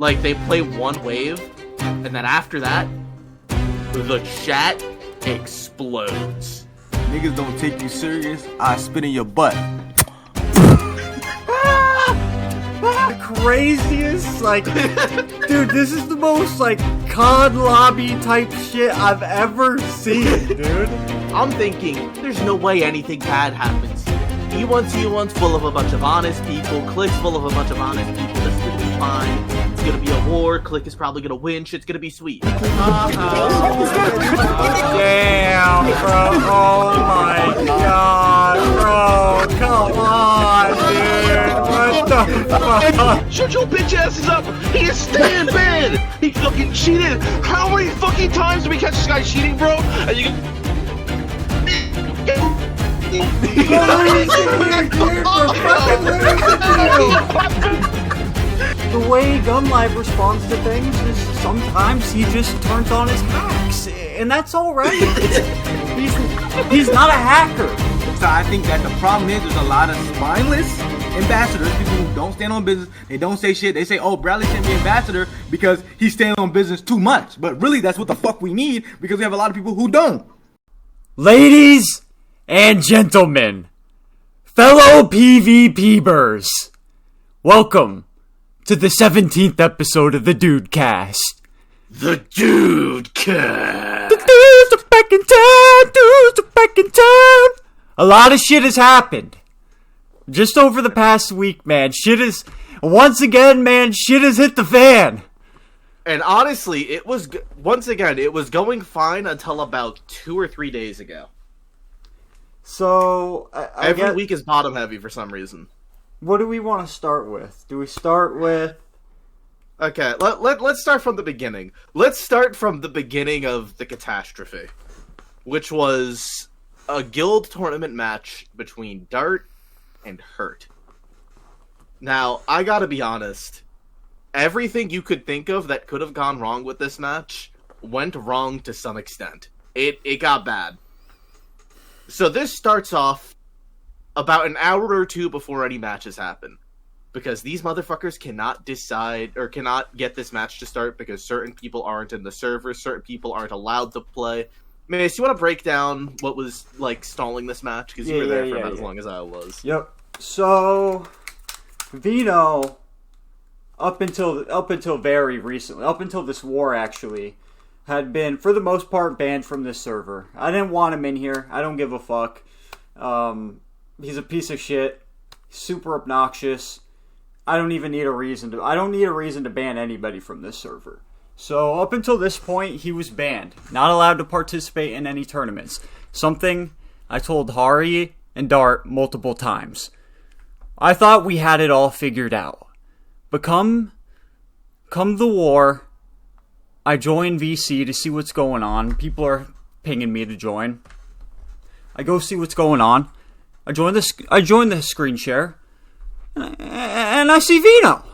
Like, they play one wave, and then after that, the chat explodes. Niggas don't take you serious, I spit in your butt. The craziest, like, dude, this is the most, like, COD lobby type shit I've ever seen, dude. I'm thinking, there's no way anything bad happens. E1T1's full of a bunch of honest people, Click's full of a bunch of honest people, this is gonna be fine. It's gonna be a war, Click is probably gonna win, shit's gonna be sweet. Damn, bro, oh my god, bro, come on, dude, what the fuck? Shut your bitch asses up! He is staying in bed! He fucking cheated! How many fucking times do we catch this guy cheating, bro? And you The way Gun Live responds to things is sometimes he just turns on his hacks, and that's alright. He's not a hacker. So I think that the problem is there's a lot of spineless ambassadors, people who don't stand on business, they don't say shit, they say, oh, Bradley shouldn't be ambassador because he's staying on business too much. But really, that's what the fuck we need, because we have a lot of people who don't. Ladies and gentlemen, fellow PvPbers, welcome to the 17th episode of the Dudecast. The Dudecast! The dudes are back in town, dudes are back in town. A lot of shit has happened. Just over the past week, man, shit has hit the fan. And honestly, it was going fine until about 2 or 3 days ago. So, Every week is bottom heavy for some reason. What do we want to start with? Do we start with... Okay, let's start from the beginning. Let's start from the beginning of the catastrophe, which was a guild tournament match between Dart and Hurt. Now, I gotta be honest. Everything you could think of that could have gone wrong with this match went wrong to some extent. It got bad. So this starts off about an hour or two before any matches happen. Because these motherfuckers cannot decide, or cannot get this match to start because certain people aren't in the server, certain people aren't allowed to play. Mace, you want to break down what was, like, stalling this match? Because you were there for about as long as I was. Yep. So, Vino, up until very recently, up until this war actually, had been, for the most part, banned from this server. I didn't want him in here. I don't give a fuck. He's a piece of shit. Super obnoxious. I don't need a reason to ban anybody from this server. So up until this point, he was banned. Not allowed to participate in any tournaments. Something I told Hari and Dart multiple times. I thought we had it all figured out. But come the war, I joined VC to see what's going on. People are pinging me to join. I go see what's going on. I join the screen share. And I see Vino.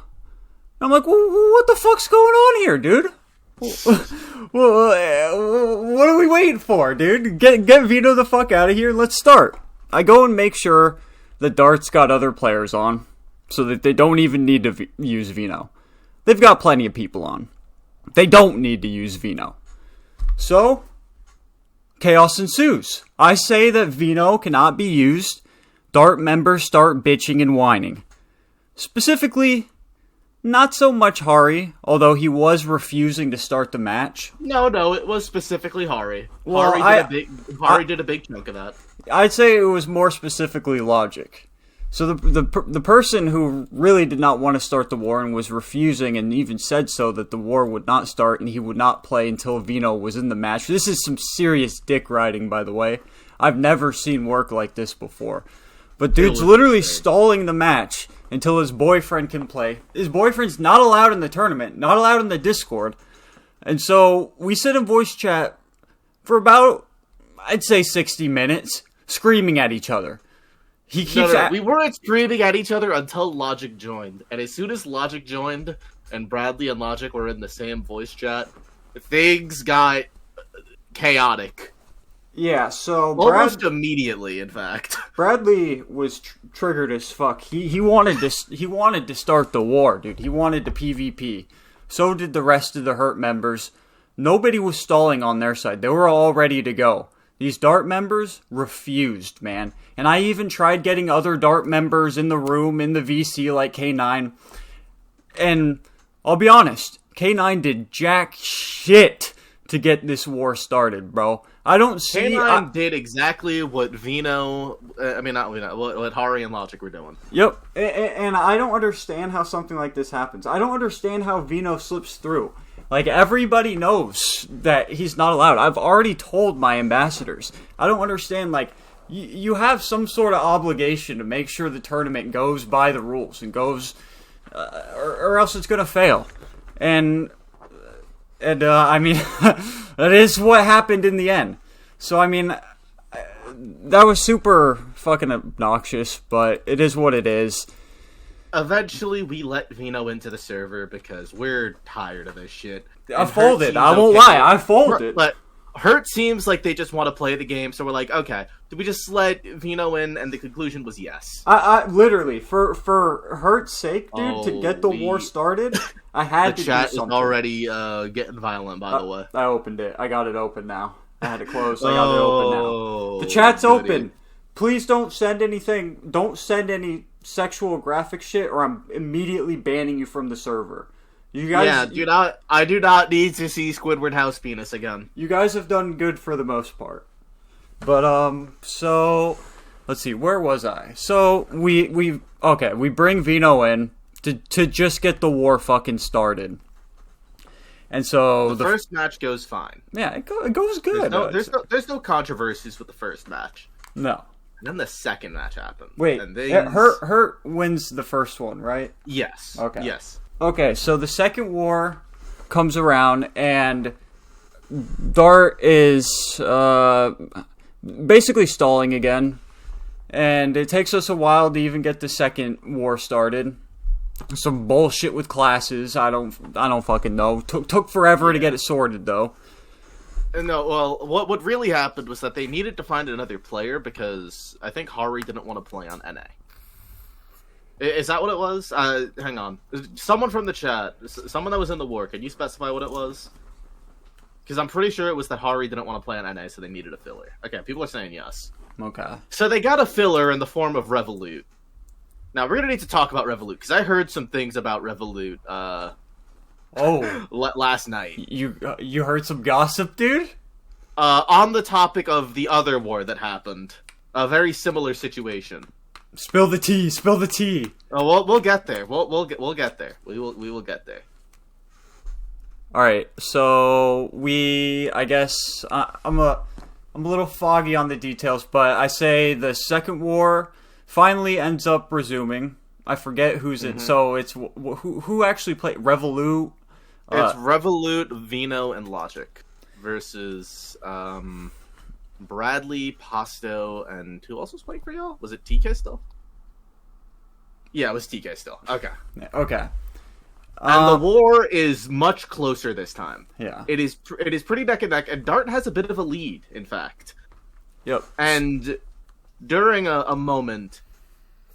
I'm like, what the fuck's going on here, dude? What are we waiting for, dude? Get Vino the fuck out of here and let's start. I go and make sure that Dart's got other players on so that they don't even need to use Vino. They've got plenty of people on. They don't need to use Vino. So, chaos ensues. I say that Vino cannot be used. Dart members start bitching and whining. Specifically, not so much Hari, although he was refusing to start the match. No, it was specifically Hari. Well, Hari did a big chunk of that. I'd say it was more specifically Logic. So the person who really did not want to start the war and was refusing and even said so that the war would not start and he would not play until Vino was in the match. This is some serious dick riding, by the way. I've never seen work like this before. But dude's literally stalling the match until his boyfriend can play. His boyfriend's not allowed in the tournament, not allowed in the Discord. And so we sit in voice chat for about, I'd say 60 minutes, screaming at each other. He keeps we weren't screaming at each other until Logic joined. And as soon as Logic joined, and Bradley and Logic were in the same voice chat, things got chaotic. Yeah, so almost immediately, in fact. Bradley was triggered as fuck. He wanted to start the war, dude. He wanted to PvP. So did the rest of the Hurt members. Nobody was stalling on their side. They were all ready to go. These Dart members refused, man. And I even tried getting other Dart members in the room, in the VC, like K9. And I'll be honest, K9 did jack shit to get this war started, bro. I don't see... K9 did exactly what what Hari and Logic were doing. Yep. And I don't understand how something like this happens. I don't understand how Vino slips through. Like, everybody knows that he's not allowed. I've already told my ambassadors. I don't understand, like, you have some sort of obligation to make sure the tournament goes by the rules and goes... or else it's gonna fail. And I mean, that is what happened in the end. So, I mean, that was super fucking obnoxious, but it is what it is. Eventually, we let Vino into the server because we're tired of this shit. I folded. I won't lie. I folded. But Hurt seems like they just want to play the game, so we're like, okay, do we just let Vino in? And the conclusion was yes. I literally, for Hurt's sake, dude, to get the war started, I had to do something. The chat is already getting violent, by the way. I opened it. I got it open now. I had it closed. I got it open now. The chat's open. Please don't send anything. Don't send any sexual graphic shit, or I'm immediately banning you from the server. You guys, I do not need to see Squidward house penis again. You guys have done good for the most part. But so let's see, where was I? So we bring Vino in to just get the war fucking started. And so the first match goes fine. Yeah, it goes good. There's no controversies with the first match. No. And then the second match happened. Wait, and Hurt wins the first one, right? Yes. Okay. Yes. Okay, so the second war comes around, and Dart is basically stalling again, and it takes us a while to even get the second war started. Some bullshit with classes. I don't fucking know. Took forever to get it sorted, though. No, well, what really happened was that they needed to find another player because I think Hari didn't want to play on NA. Is that what it was? Hang on. Someone from the chat, someone that was in the war, can you specify what it was? Because I'm pretty sure it was that Hari didn't want to play on NA, so they needed a filler. Okay, people are saying yes. Okay. So they got a filler in the form of Revolut. Now, we're going to need to talk about Revolut, because I heard some things about Revolut, last night. You heard some gossip, dude? On the topic of the other war that happened. A very similar situation. Spill the tea. Spill the tea. Oh, we'll get there. We'll get there. We will get there. All right. So I guess I'm a little foggy on the details, but I say the second war finally ends up resuming. I forget who's in. So it's who actually played Revolut. It's Revolut, Vino, and Logic versus Bradley, Pasto, and who else was playing for y'all? Was it TK still? Yeah, it was TK still. Okay. Okay. And the war is much closer this time. Yeah. It is pretty neck and neck, and Dart has a bit of a lead, in fact. Yep. And during a moment,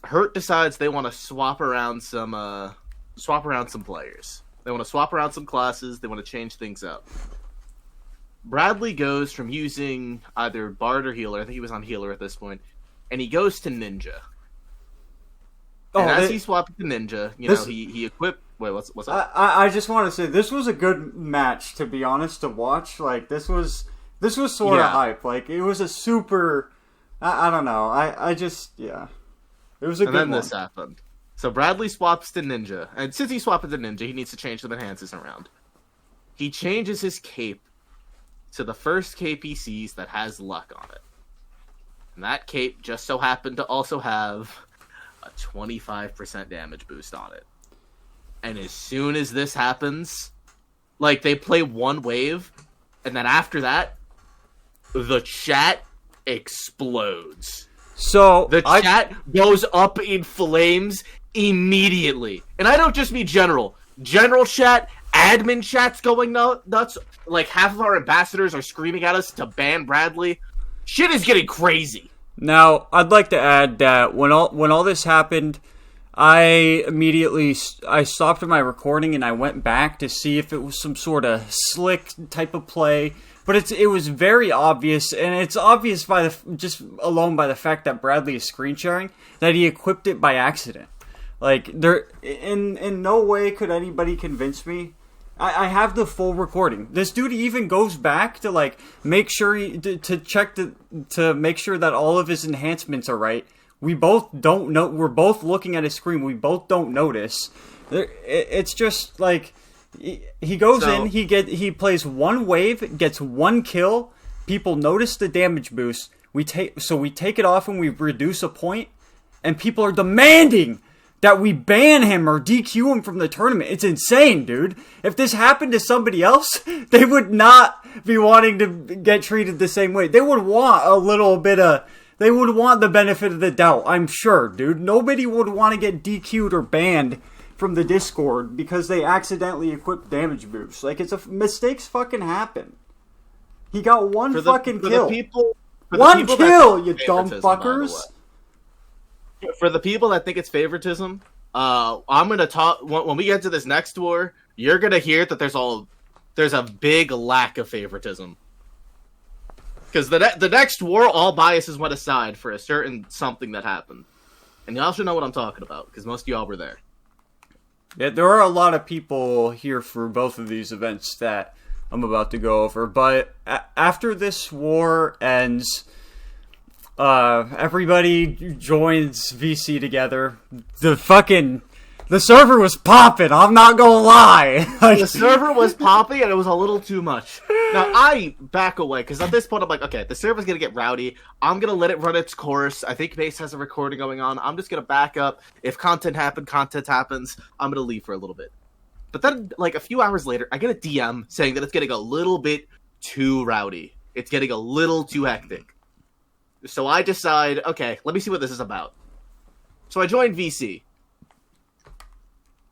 Hurt decides they want to swap around some players. They want to swap around some classes. They want to change things up. Bradley goes from using either Bard or Healer. I think he was on Healer at this point. And he goes to Ninja. And as he swapped to Ninja, he equipped... Wait, what's that? I just want to say, this was a good match, to be honest, to watch. Like, this was sort of hype. Like, it was a super... I don't know. I just... Yeah. It was a good one. And then this happened. So Bradley swaps to Ninja. And since he swapped to Ninja, he needs to change some enhances around. He changes his cape to the first cape he sees that has luck on it. And that cape just so happened to also have a 25% damage boost on it. And as soon as this happens, like, they play one wave, and then after that, the chat explodes. So the chat goes up in flames immediately. And I don't just mean general. General chat, admin chat's going nuts. Like, half of our ambassadors are screaming at us to ban Bradley. Shit is getting crazy. Now, I'd like to add that when all this happened, I stopped my recording and I went back to see if it was some sort of slick type of play. But it was very obvious, and it's obvious by just alone by the fact that Bradley is screen sharing that he equipped it by accident. Like there, in no way could anybody convince me. I have the full recording. This dude even goes back to like make sure to check to make sure that all of his enhancements are right. We both don't know. We're both looking at his screen. We both don't notice. It's just like. He goes in, he plays one wave, gets one kill, people notice the damage boost, we take it off and we reduce a point, and people are demanding that we ban him or DQ him from the tournament. It's insane, dude. If this happened to somebody else, they would not be wanting to get treated the same way. They would want they would want the benefit of the doubt, I'm sure, dude. Nobody would want to get DQ'd or banned from the Discord because they accidentally equipped damage boosts. Like, mistakes fucking happen. He got one fucking kill. One kill, you dumb fuckers. For the people that think it's favoritism, I'm gonna talk when we get to this next war. You're gonna hear that there's a big lack of favoritism. Because the next war, all biases went aside for a certain something that happened, and y'all should know what I'm talking about because most of y'all were there. Yeah, there are a lot of people here for both of these events that I'm about to go over, but after this war ends, everybody joins VC together. The server was popping, I'm not gonna lie. The server was popping and it was a little too much. Now, I back away, because at this point I'm like, okay, the server's gonna get rowdy. I'm gonna let it run its course. I think Mace has a recording going on. I'm just gonna back up. If content happens, I'm gonna leave for a little bit. But then, like, a few hours later, I get a DM saying that it's getting a little bit too rowdy. It's getting a little too hectic. So I decide, okay, let me see what this is about. So I joined VC.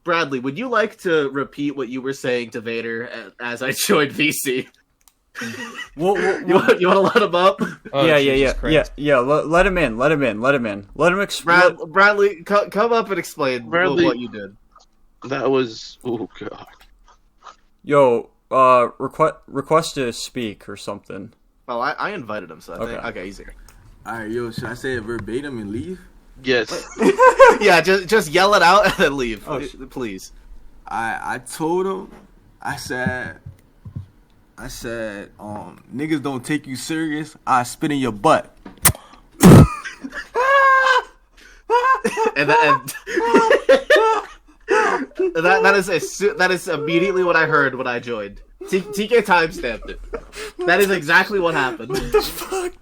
Bradley, would you like to repeat what you were saying to Vader as I joined VC? You want to let him up? Oh, yeah. Let him in. Let him explain. Bradley, come up and explain what you did. That was god. Yo, request to speak or something. Well, I invited him, so I think okay, he's here. All right, yo, should I say it verbatim and leave? Yes. Yeah, just yell it out and then leave, please. I told him, I said, niggas don't take you serious, I spit in your butt. and that is immediately what I heard when I joined. TK timestamped it. That is exactly what happened. What the fuck?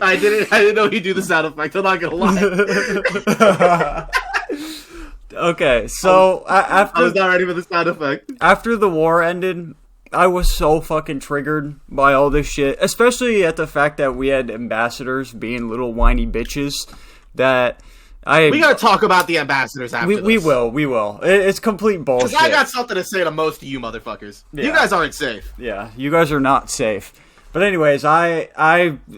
I didn't know he'd do the sound effect. I'm not gonna lie. Okay, so I was not ready for the sound effect. After the war ended, I was so fucking triggered by all this shit, especially at the fact that we had ambassadors being little whiny bitches. We gotta talk about the ambassadors after this. We will. It's complete bullshit. Because I got something to say to most of you motherfuckers. Yeah. You guys aren't safe. Yeah, you guys are not safe. But anyways, I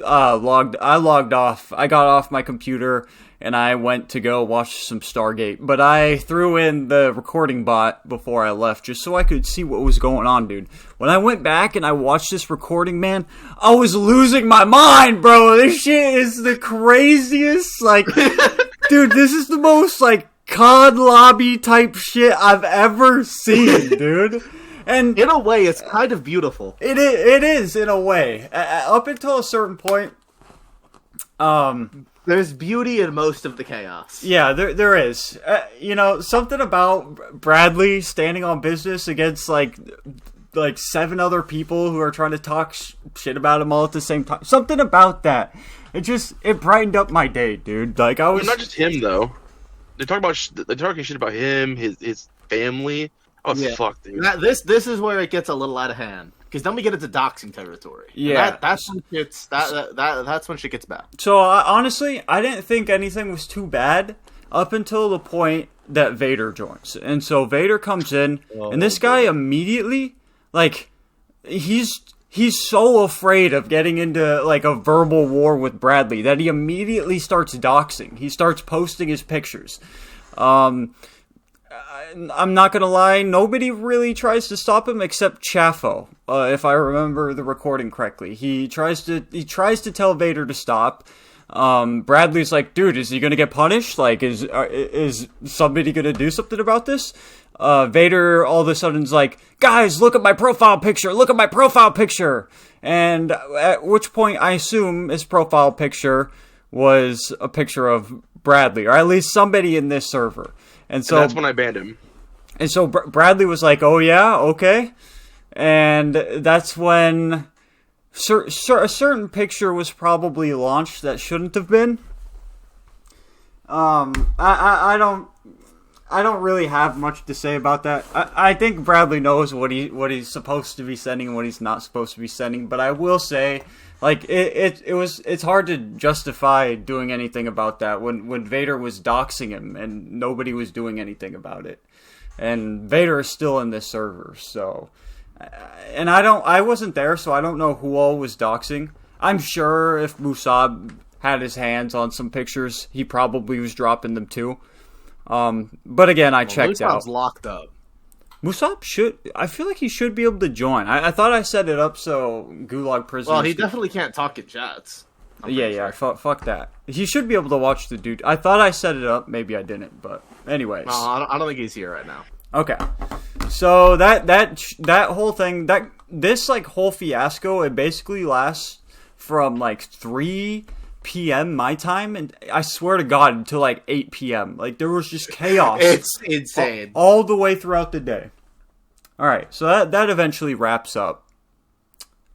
logged off. I got off my computer and I went to go watch some Stargate. But I threw in the recording bot before I left just so I could see what was going on, dude. When I went back and I watched this recording, man, I was losing my mind, bro. This shit is the craziest, like, dude, this is the most, like, COD lobby type shit I've ever seen, dude. And in a way, it's kind of beautiful. It is in a way. Up until a certain point, there's beauty in most of the chaos. Yeah, there is. Something about Bradley standing on business against like 7 other people who are trying to talk shit about him all at the same time. Something about that. It brightened up my day, dude. Like I was not just him though. They're talking shit about him, his family. Oh yeah. Fuck, dude. This is where it gets a little out of hand. Because then we get into doxing territory. Yeah, that's when shit gets bad. So honestly, I didn't think anything was too bad up until the point that Vader joins, and so Vader comes in, and this guy immediately, like, he's he's so afraid of getting into like a verbal war with Bradley that he immediately starts doxing. He starts posting his pictures. I'm not gonna lie, nobody really tries to stop him except Chaffo, if I remember the recording correctly. He tries to tell Vader to stop. Bradley's like, dude, is he gonna get punished? Like, is somebody gonna do something about this? Vader all of a sudden's like, guys, look at my profile picture, and at which point I assume his profile picture was a picture of Bradley, or at least somebody in this server. And so that's when I banned him. And so Bradley was like, oh yeah, okay. And that's when a certain picture was probably launched that shouldn't have been. I don't really have much to say about that. I think Bradley knows what he's supposed to be sending and what he's not supposed to be sending, but I will say, like, it's hard to justify doing anything about that when Vader was doxing him and nobody was doing anything about it. And Vader is still in this server, so, and I wasn't there, so I don't know who all was doxing. I'm sure if Musab had his hands on some pictures, he probably was dropping them too. But again, I checked out. Musab's locked up. Musab I feel like he should be able to join. I thought I set it up so Gulag prisoners. Well, he definitely can't talk in chats. Yeah, fuck that. He should be able to watch the dude. I thought I set it up, maybe I didn't, but anyways. No, I don't think he's here right now. Okay. So that whole thing, this like whole fiasco, it basically lasts from like 3 p.m. my time, and I swear to God, until like 8 p.m. Like, there was just chaos. It's insane. All the way throughout the day. Alright, so that eventually wraps up.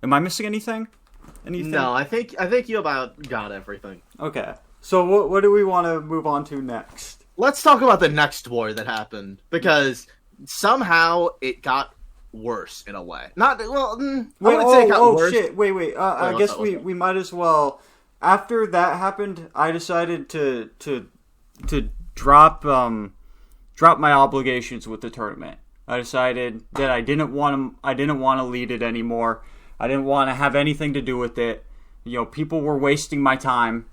Am I missing anything? No, I think you about got everything. Okay. So what do we want to move on to next? Let's talk about the next war that happened, because somehow it got worse in a way. Not, well, I wouldn't say it got worse. Shit, wait. I guess we might as well. After that happened, I decided to drop my obligations with the tournament. I decided that I didn't want to lead it anymore. I didn't want to have anything to do with it. You know, people were wasting my time.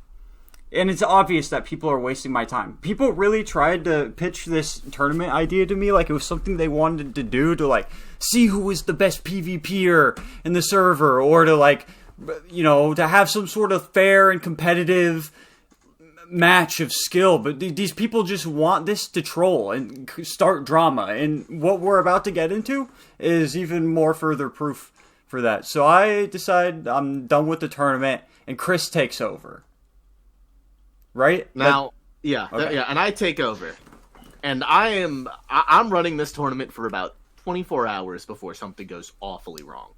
And it's obvious that people are wasting my time. People really tried to pitch this tournament idea to me like it was something they wanted to do to, like, see who was the best PvPer in the server, or to, like, you know, to have some sort of fair and competitive match of skill. But these people just want this to troll and start drama. And what we're about to get into is even more further proof for that. So I decide I'm done with the tournament, and Kris takes over. Right? Now, and I take over. And I'm running this tournament for about 24 hours before something goes awfully wrong.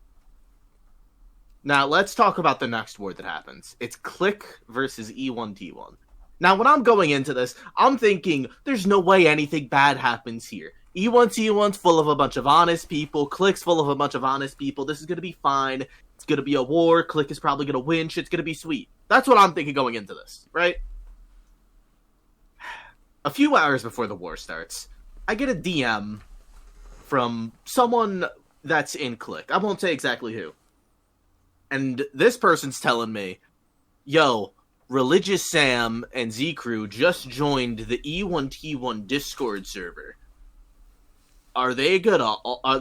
Now, let's talk about the next war that happens. It's Click versus E1T1. Now, when I'm going into this, I'm thinking, there's no way anything bad happens here. E1T1's full of a bunch of honest people. Click's full of a bunch of honest people. This is going to be fine. It's going to be a war. Click is probably going to win. Shit's going to be sweet. That's what I'm thinking going into this, right? A few hours before the war starts, I get a DM from someone that's in Click. I won't say exactly who. And this person's telling me, yo, Religious Sam and Z-Crew just joined the E1T1 Discord server. Are they good? Are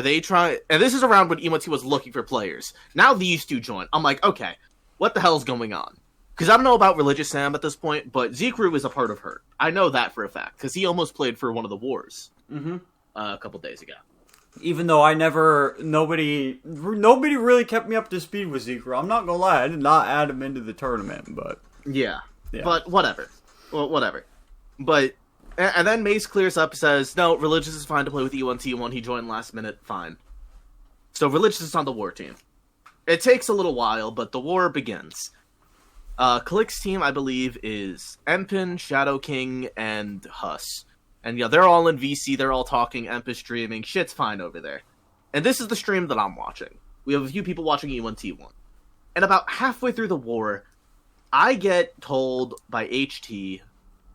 they trying? And this is around when E1T was looking for players. Now these two join. I'm like, okay, what the hell's going on? Because I don't know about Religious Sam at this point, but Z-Crew is a part of her. I know that for a fact, because he almost played for one of the wars a couple days ago. Even though nobody really kept me up to speed with Z-Crew. I'm not gonna lie, I did not add him into the tournament, but... Yeah. But whatever. Well, whatever. But, and then Mace clears up, says, no, Religious is fine to play with E1T1, he joined last minute, fine. So Religious is on the war team. It takes a little while, but the war begins. Click's team, I believe, is Empin, Shadow King, and Huss. And yeah, they're all in VC, they're all talking, Emp is streaming, shit's fine over there. And this is the stream that I'm watching. We have a few people watching E1T1. And about halfway through the war, I get told by HT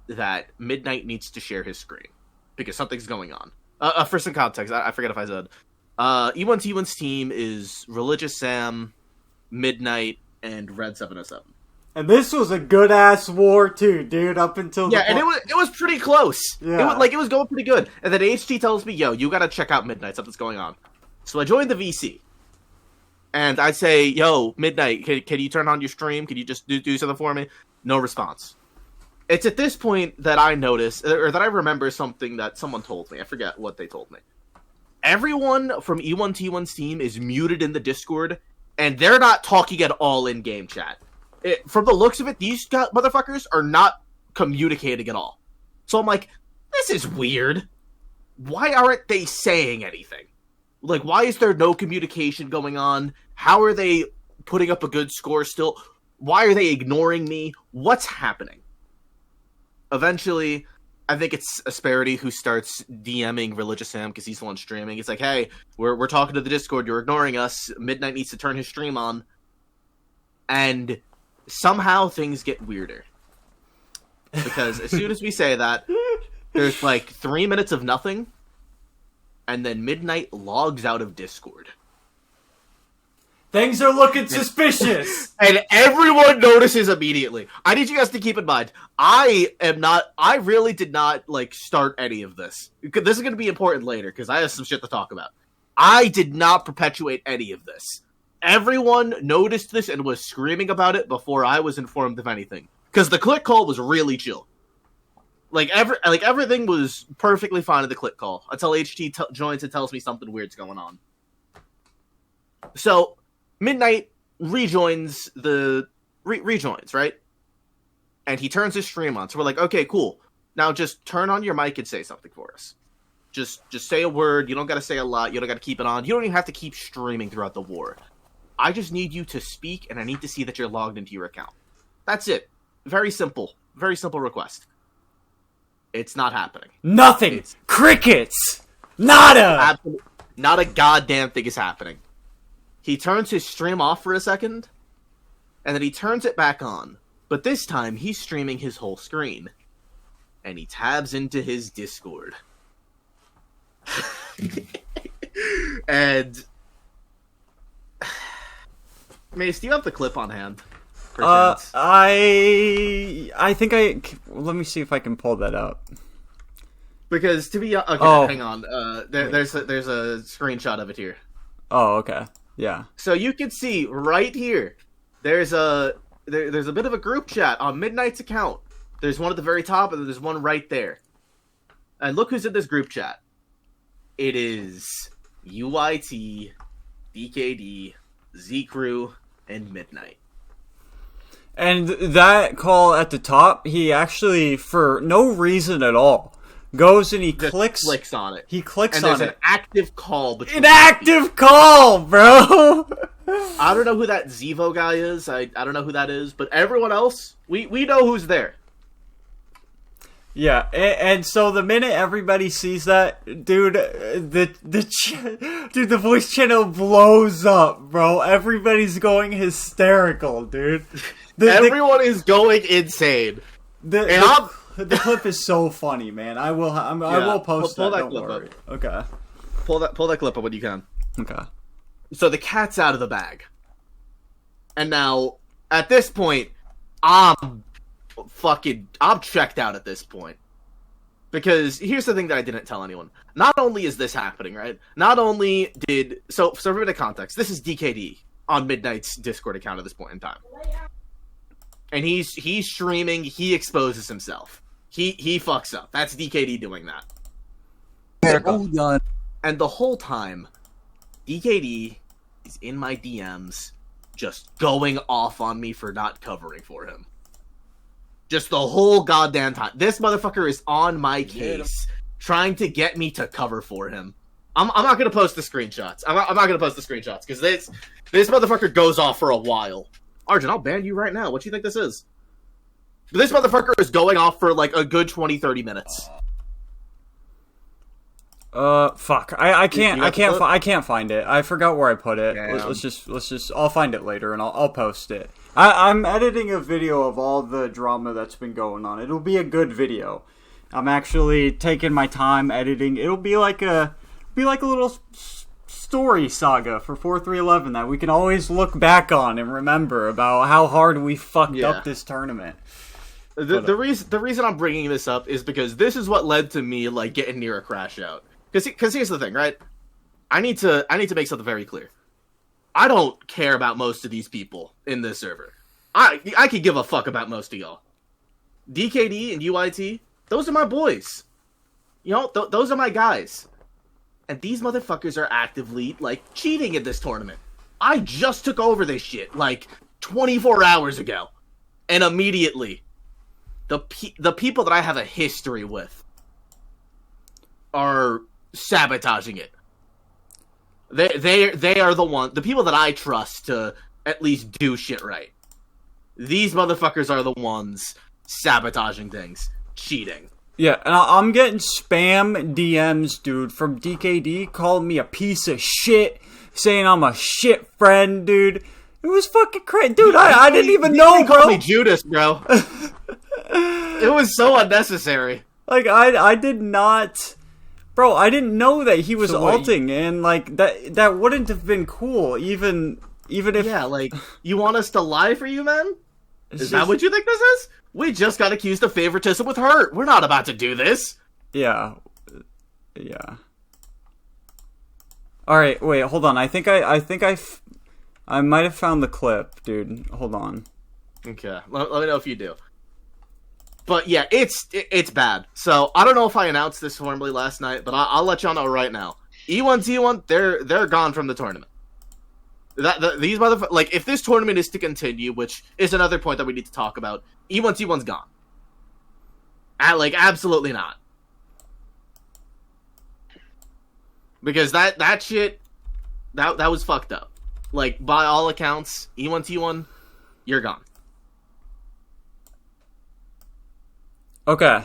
that Midnight needs to share his screen. Because something's going on. For some context, I forget if I said. E1T1's team is Religious Sam, Midnight, and Red 707. And this was a good ass war too, dude. Up until and it was pretty close. Yeah. It was going pretty good. And then HT tells me, "Yo, you gotta check out Midnight. Something's going on." So I joined the VC, and I say, "Yo, Midnight, can you turn on your stream? Can you just do something for me?" No response. It's at this point that I notice, or that I remember something that someone told me. I forget what they told me. Everyone from E1T1's team is muted in the Discord, and they're not talking at all in game chat. From the looks of it, these motherfuckers are not communicating at all. So I'm like, this is weird. Why aren't they saying anything? Like, why is there no communication going on? How are they putting up a good score still? Why are they ignoring me? What's happening? Eventually, I think it's Asperity who starts DMing Religious Sam because he's the one streaming. It's like, hey, we're talking to the Discord. You're ignoring us. Midnight needs to turn his stream on. And somehow things get weirder. Because as soon as we say that, there's like 3 minutes of nothing, and then Midnight logs out of Discord. Things are looking suspicious. And everyone notices immediately. I need you guys to keep in mind, I really did not, like, start any of this. This is going to be important later, because I have some shit to talk about. I did not perpetuate any of this. Everyone noticed this and was screaming about it before I was informed of anything. Because the click call was really chill. Everything was perfectly fine at the click call until HT joins and tells me something weird's going on. So, Midnight rejoins, right? And he turns his stream on. So we're like, okay, cool. Now just turn on your mic and say something for us. Just say a word. You don't gotta say a lot. You don't gotta keep it on. You don't even have to keep streaming throughout the war. I just need you to speak, and I need to see that you're logged into your account. That's it. Very simple. Very simple request. It's not happening. Nothing. Crickets. Nada. Not a goddamn thing is happening. He turns his stream off for a second, and then he turns it back on. But this time, he's streaming his whole screen. And he tabs into his Discord. And... Mace, do you have the clip on hand? I think let me see if I can pull that up. Because to be hang on. There's a screenshot of it here. Oh, okay. Yeah. So you can see right here. There's a bit of a group chat on Midnight's account. There's one at the very top, and there's one right there. And look who's in this group chat. It is UIT, DKD, Z-Crew, and Midnight. And that call at the top, he actually, for no reason at all, goes and he clicks on it. He clicks and on there's it. an active call between An active call, bro! I don't know who that Zevo guy is. I don't know who that is. But everyone else, we know who's there. Yeah, and so the minute everybody sees that, dude, the voice channel blows up, bro. Everybody's going hysterical, dude. Everyone is going insane. The clip is so funny, man. I will post pull that. Don't clip worry. Up. Okay. Pull that clip up when you can. Okay. So the cat's out of the bag, and now at this point, I'm checked out at this point. Because here's the thing that I didn't tell anyone. Not only is this happening, right? Not only did... So for a bit of context, this is DKD on Midnight's Discord account at this point in time. And he's streaming, he exposes himself. He fucks up. That's DKD doing that. And the whole time, DKD is in my DMs just going off on me for not covering for him. Just the whole goddamn time. This motherfucker is on my case, trying to get me to cover for him. I'm not gonna post the screenshots. I'm not gonna post the screenshots, because this motherfucker goes off for a while. Arjun, I'll ban you right now. What do you think this is? This motherfucker is going off for like a good 20-30 minutes. Fuck. I can't find it. I forgot where I put it. Let's just I'll find it later and I'll post it. I'm editing a video of all the drama that's been going on. It'll be a good video. I'm actually taking my time editing. It'll be like a little story saga for 4311 that we can always look back on and remember about how hard we fucked up this tournament. The reason I'm bringing this up is because this is what led to me like getting near a crash out. Because here's the thing, right? I need to make something very clear. I don't care about most of these people in this server. I could give a fuck about most of y'all. DKD and UIT, those are my boys. You know, those are my guys. And these motherfuckers are actively, like, cheating in this tournament. I just took over this shit, like, 24 hours ago. And immediately, the people that I have a history with are sabotaging it. They are the people that I trust to at least do shit right. These motherfuckers are the ones sabotaging things, cheating. Yeah, and I'm getting spam DMs, dude, from DKD calling me a piece of shit, saying I'm a shit friend, dude. It was fucking crazy, dude. I didn't even know, bro. Call me Judas, bro. It was so unnecessary. Like I did not, bro. I didn't know that he was ulting, and like that wouldn't have been cool, even if. Yeah, like you want us to lie for you, man? Is that what you think this is? We just got accused of favoritism with Hurt. We're not about to do this. Yeah. All right, wait, hold on. I think I might have found the clip, dude. Hold on. Okay, let me know if you do. But yeah, it's bad. So I don't know if I announced this formally last night, but I'll let y'all know right now. E1T1, they're gone from the tournament. These motherfuckers, like, if this tournament is to continue, which is another point that we need to talk about, E1T1's gone. Absolutely not. Because that shit, that was fucked up. Like, by all accounts, E1T1, you're gone. Okay.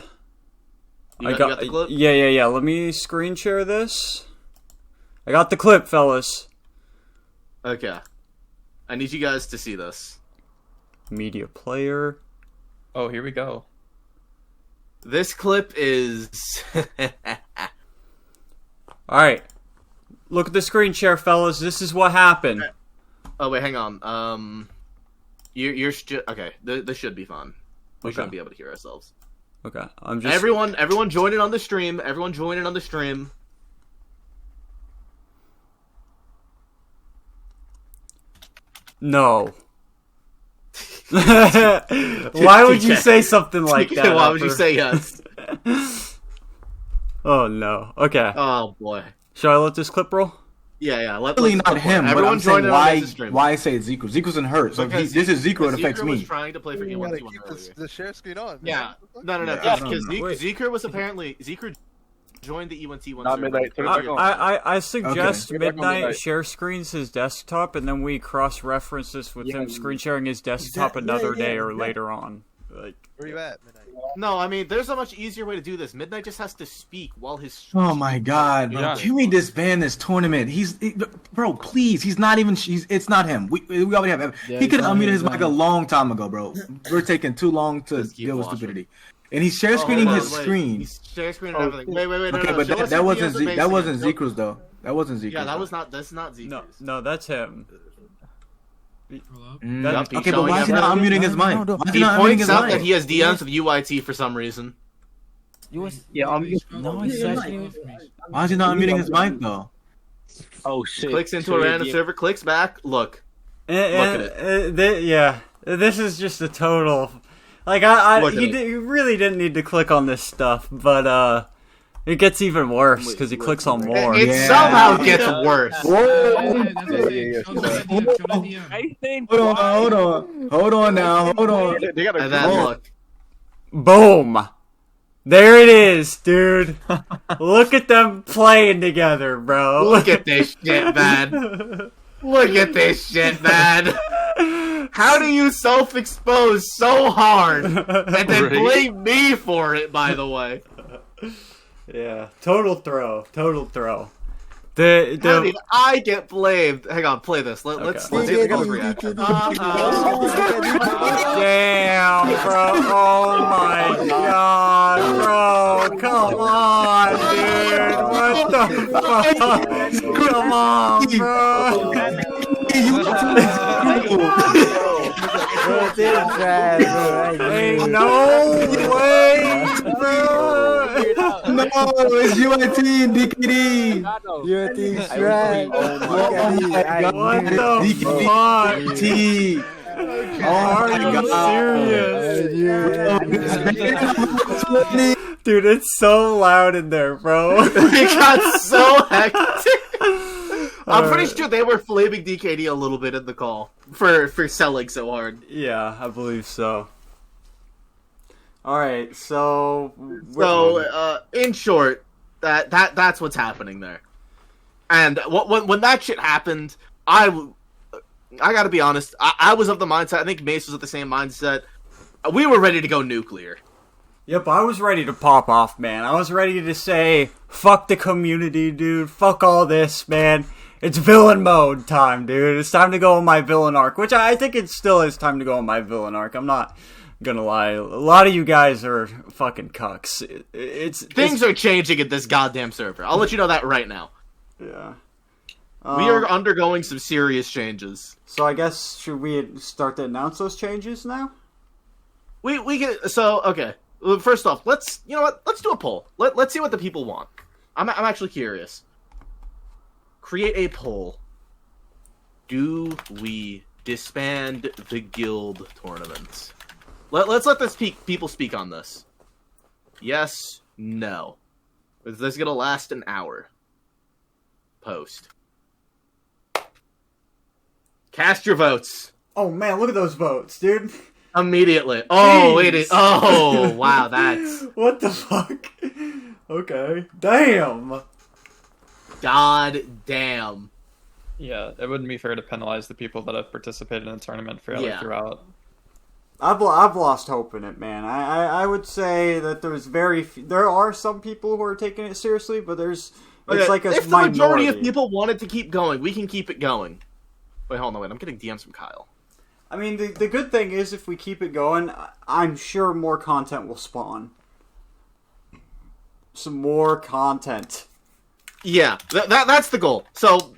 You got the clip? Yeah. Let me screen share this. I got the clip, fellas. Okay. I need you guys to see this. Media player. Oh, here we go. This clip is... Alright. Look at the screen share, fellas. This is what happened. Oh, wait, hang on. Okay, this should be fun. We shouldn't be able to hear ourselves. Okay, I'm just... Everyone join in on the stream. Everyone join in on the stream. No. Why would you say something like that? Why would you say yes? Oh no. Okay. Oh boy. Should I let this clip roll? Yeah. Really not him. But I'm saying why I say it's Zico. Zico's in Hurt. So this is Zico. It affects me. Was trying to play for the share screen on. Yeah. No. Because Zico was apparently joined the E1T1 Not server. Midnight. I suggest Midnight share screens his desktop, and then we cross-reference this with him screen sharing his desktop another day or later on. Like, where you at, Midnight? No, I mean, there's a much easier way to do this. Midnight just has to speak while his... Oh my god, bro. Yeah. Can we disband this tournament? Bro, please. He's not even... It's not him. We already have... he could have unmuted his mic a long time ago, bro. We're taking too long to deal with stupidity. And he's share screening his screen. He's share screening everything. Wait. Okay, no. But that wasn't Zeker's though. That wasn't Zeker's. Yeah, that's not Zeker's. No, that's him. Okay, but why is he not unmuting his mic? He points out that he has DMs with UIT for some reason. Why is he not unmuting his mic though? Oh shit! Clicks into a random server, clicks back. Look at it. Yeah, this is just a total. Like he really didn't need to click on this stuff, but it gets even worse because he clicks on more. It somehow gets worse. Hold on now. And then look. Boom. There it is, dude. Look at them playing together, bro. Look at this shit, man. Look at this shit, man. How do you self-expose so hard and then blame me for it, by the way? Yeah, total throw. How did I get blamed? Hang on, play this. Let's hear the reaction. Damn, bro. Oh my god, bro. Come on, dude. What What the fuck? Come on, bro. Ain't no way, bro. No, it's UIT and DKD. UIT trash. What the fuck? T. Are you serious? Dude, it's so loud in there, bro. It got so hectic. I'm pretty sure they were flaming DKD a little bit in the call for selling so hard. Yeah, I believe so. Alright, so... in short, that's what's happening there. And when that shit happened, I gotta be honest, I was of the mindset, I think Mace was of the same mindset, we were ready to go nuclear. Yep, I was ready to pop off, man. I was ready to say, fuck the community, dude. Fuck all this, man. It's villain mode time, dude. It's time to go on my villain arc, which I think it still is time to go on my villain arc. I'm not gonna lie. A lot of you guys are fucking cucks. Things are changing at this goddamn server. I'll let you know that right now. Yeah. We are undergoing some serious changes. So I guess, should we start to announce those changes now? We can, okay. First off, let's do a poll. Let's see what the people want. I'm actually curious. Create a poll. Do we disband the guild tournaments? Let's let this people speak on this. Yes, no. Is this gonna last an hour? Post. Cast your votes. Oh man, look at those votes, dude. Immediately. Oh, Jeez. it is. Oh, wow, that's... What the fuck? Okay. Damn. God damn. Yeah, it wouldn't be fair to penalize the people that have participated in the tournament fairly throughout. I've lost hope in it, man. I would say that there are some people who are taking it seriously, but it's like a if the minority. majority of people wanted to keep going, we can keep it going. Wait, hold on, wait. I'm getting DMs from Kyle. I mean, the good thing is if we keep it going, I'm sure more content will spawn. Some more content. Yeah, that's the goal. So,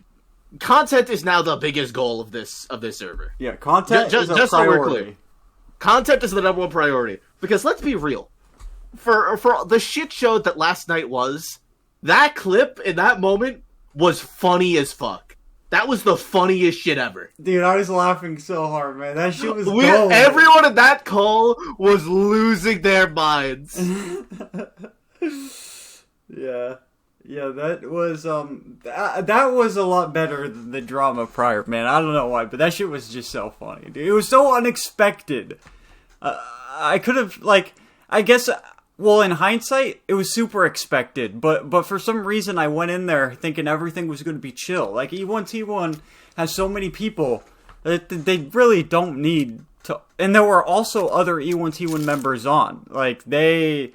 content is now the biggest goal of this server. Yeah, content is a just so we're priority. clear. Content is the #1 priority. Because let's be real. For the shit show that last night was, that clip in that moment was funny as fuck. That was the funniest shit ever. Dude, I was laughing so hard, man. That shit was gold. Everyone in that call was losing their minds. Yeah. Yeah, that was a lot better than the drama prior, man. I don't know why, but that shit was just so funny, dude. It was so unexpected. I could have, I guess, well, in hindsight, it was super expected, but for some reason I went in there thinking everything was going to be chill. Like, E1T1 has so many people that they really don't need to... And there were also other E1T1 members on. Like, they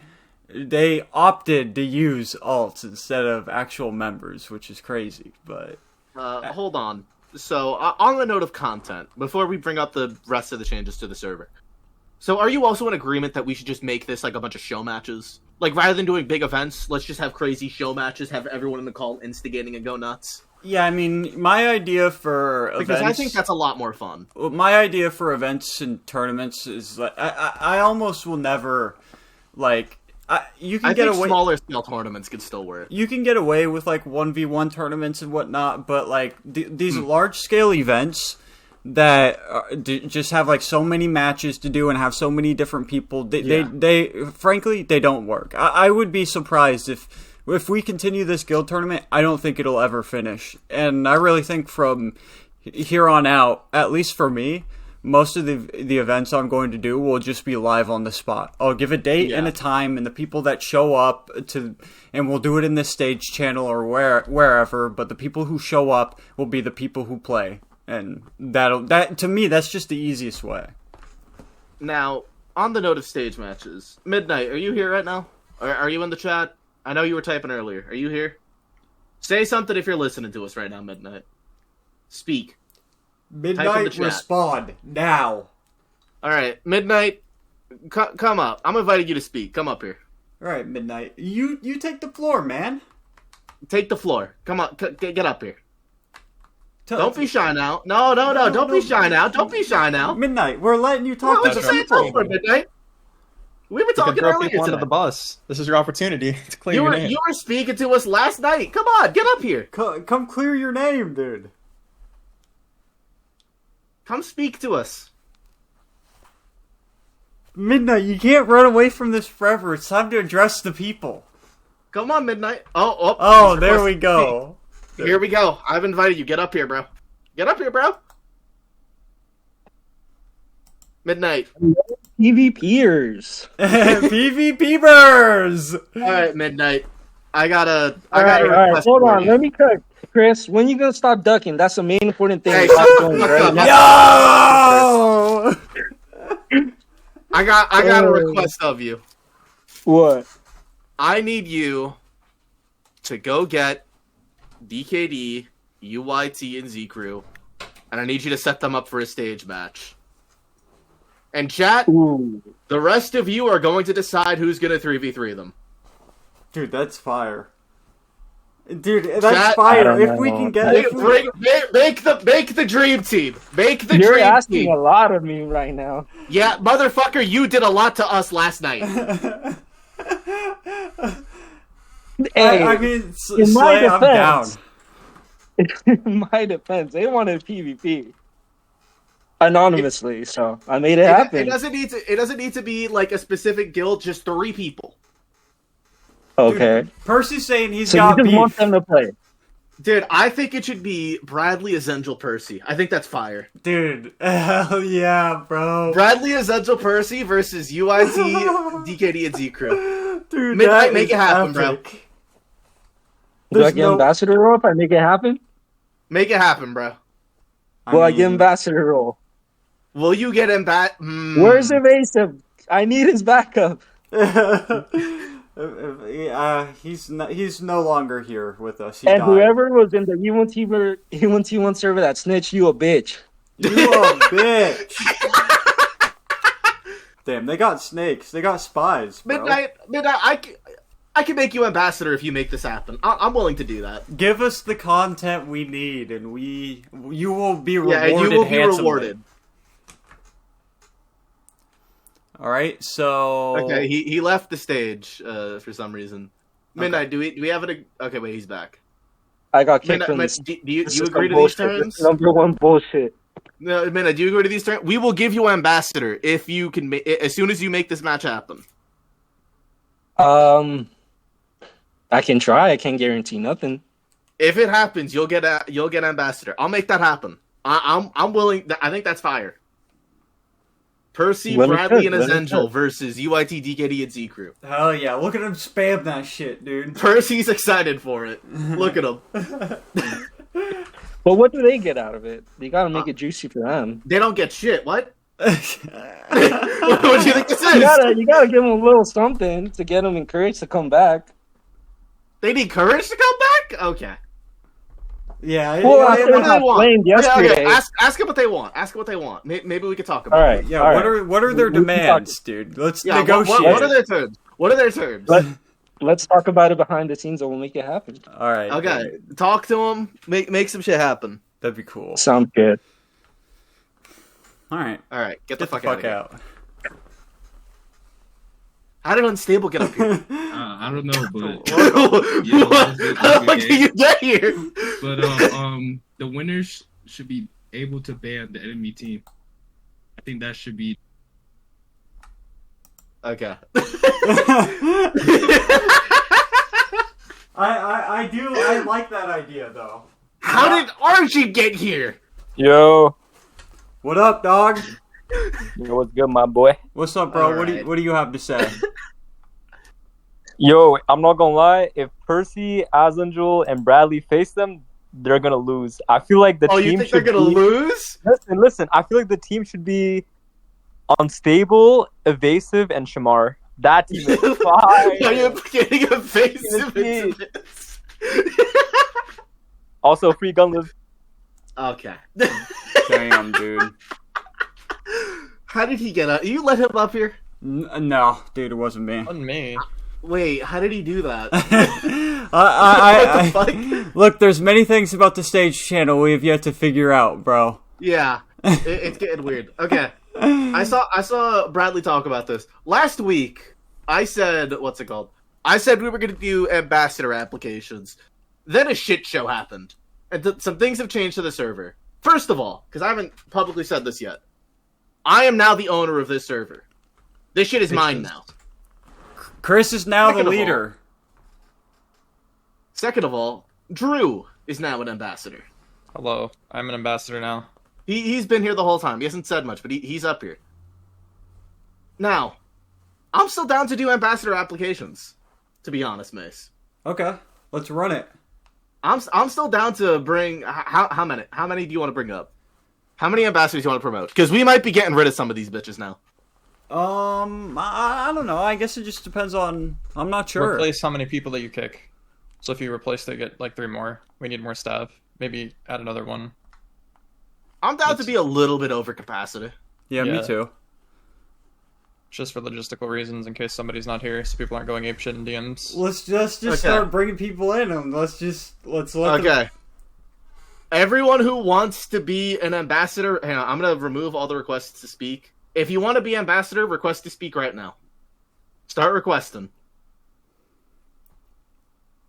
opted to use alts instead of actual members, which is crazy, but... Hold on. So, on the note of content, before we bring up the rest of the changes to the server, so are you also in agreement that we should just make this like a bunch of show matches? Like, rather than doing big events, let's just have crazy show matches, have everyone in the call instigating and go nuts? Yeah, I mean, my idea for events... Because I think that's a lot more fun. My idea for events and tournaments is, like, I almost will never, like... you can get away. Smaller scale tournaments could still work. You can get away with like 1v1 tournaments and whatnot, but like these large scale events that just have like so many matches to do and have so many different people, they frankly they don't work. I would be surprised if we continue this guild tournament. I don't think it'll ever finish, and I really think from here on out, at least for me, most of the events I'm going to do will just be live on the spot. I'll give a date and a time, and the people that show up and we'll do it in this stage channel or wherever, but the people who show up will be the people who play. And that to me, that's just the easiest way. Now, on the note of stage matches, Midnight, are you here right now? Are you in the chat? I know you were typing earlier. Are you here? Say something if you're listening to us right now, Midnight. Speak. Midnight, respond now. All right, Midnight, come up. I'm inviting you to speak. Come up here. All right, Midnight. You take the floor, man. take the floor. Come on, get up here. Don't be shy now. No, don't be shy now. Don't be shy now. Midnight, we're letting you talk What to you the say people. for Midnight? We were You can talking throw earlier people under today. the bus. This is your opportunity to clear You your were name. you were speaking to us last night. Come on, get up here. Come clear your name, dude. Come speak to us. Midnight, you can't run away from this forever. It's time to address the people. Come on, Midnight. Oh, Oh, there we go. Here we go. I've invited you. Get up here, bro. Get up here, bro. Midnight. PvPers. PvPers! All right, Midnight. I got a All right, request hold for on. you. Let me cut. Chris, when you gonna stop ducking? That's the main important thing. Hey, about shut the doing, fuck right? up. Yo! I got a request of you. What? I need you to go get DKD, UYT, and Z Crew, and I need you to set them up for a stage match. And chat, Ooh. the rest of you are going to decide who's going to 3v3 them. Dude, that's fire. Dude, that's Chat, fire. I If don't we know. can get... Make If we... the dream team. Make the You're dream asking team. a lot of me right now. Yeah, motherfucker, you did a lot to us last night. Hey, I mean, in my Slay, I'm down. defense, in my defense, they wanted PvP anonymously, so I made it happen. It doesn't need to be like a specific guild, just 3 people. Okay, Percy's saying he's so got you just want beef. them to play. Dude, I think it should be Bradley Essential Percy. I think that's fire. Dude, hell yeah, bro. Bradley Essential Percy versus UIT, DKD, and Z Crew. Dude, Midnight, that make is it happen, bro. epic. Do I There's get no- ambassador role if I make it happen? Make it happen, bro. Will I get mean, ambassador role? Will you get him back? Where's Evasive? I need his backup. he's no longer here with us. He And died. whoever was in the E1T1 server that snitched, you a bitch. You a bitch. Damn, they got snakes. They got spies, bro. Midnight, I can make you ambassador if you make this happen. I'm willing to do that. Give us the content we need, and you will be rewarded. Yeah, and you will be handsomely. rewarded. All right, so Okay, he left the stage for some reason. Midnight, do we have it? Okay, wait, he's back. I got kicked Midnight, from Midnight, this. do you This is agree some to these bullshit. This terms? is number one bullshit. No, Midnight, do you agree to these terms? We will give you ambassador if you can as soon as you make this match happen. I can try. I can't guarantee nothing. If it happens, you'll get ambassador. I'll make that happen. I'm willing. I think that's fire. Percy, Let me Bradley, check, and let me Essential check. versus UIT, DKD, and Z Crew. hell yeah, look at him spam that shit, dude. Percy's excited for it. Look at him. But what do they get out of it? You gotta make it juicy for them. They don't get shit. What? What do you think this is? You gotta give them a little something to get them encouraged to come back. They need courage to come back? Okay. Yeah, Well, yeah, I yeah, think What do they I want? blamed yesterday. Ask them what they want. Ask them what they want. Maybe we could talk about All it. right. yeah, all what right. are their We can demands, dude? Let's Yeah, negotiate. what are their terms? What are their terms? Let's talk about it behind the scenes, and we'll make it happen. All right. Okay, talk to them. Make some shit happen. That'd be cool. Sounds good. All right. All right, get the fuck, out. out. How did Unstable get up here? I don't know, but How the fuck did you get here? but the winners should be able to ban the enemy team. I think that should be. Okay. I like that idea though. How did Archie get here? Yo, What up, dog? what's good, my boy? What's up, bro? All right. What do you have to say? Yo, I'm not gonna lie. If Percy, Azangel, and Bradley face them, they're gonna lose. I feel like the Oh, team you think they're should gonna be... lose? Listen. I feel like the team should be Unstable, Evasive, and Shamar. That team is fire. Are you getting evasive into this? Also, free gunless. Okay. Damn, dude. How did he get up? You let him up here? No, dude, it wasn't me. On me. Wait, how did he do that? Look, there's many things about the stage channel we have yet to figure out, bro. Yeah, it's getting weird. Okay, I saw Bradley talk about this last week. I said, what's it called? I said we were going to do ambassador applications. Then a shit show happened, and some things have changed to the server. First of all, because I haven't publicly said this yet, I am now the owner of this server. This shit is mine now. Kris is now the leader. Second of all, Drew is now an ambassador. Hello, I'm an ambassador now. He's been here the whole time. He hasn't said much, but he's up here. Now, I'm still down to do ambassador applications, to be honest, Mace. Okay, let's run it. I'm still down to bring how many? How many do you want to bring up? How many ambassadors do you want to promote? Because we might be getting rid of some of these bitches now. I don't know. I guess it just depends on. I'm not sure. Replace how many people that you kick. So if you replace it, get like 3 more. We need more staff. Maybe add another one. I'm down to be a little bit over capacity. Yeah, me too. Just for logistical reasons, in case somebody's not here, so people aren't going apeshit in DMs. Let's just start bringing people in, and let's let them... Everyone who wants to be an ambassador, hang on, I'm gonna remove all the requests to speak. If you want to be ambassador, request to speak right now. Start requesting.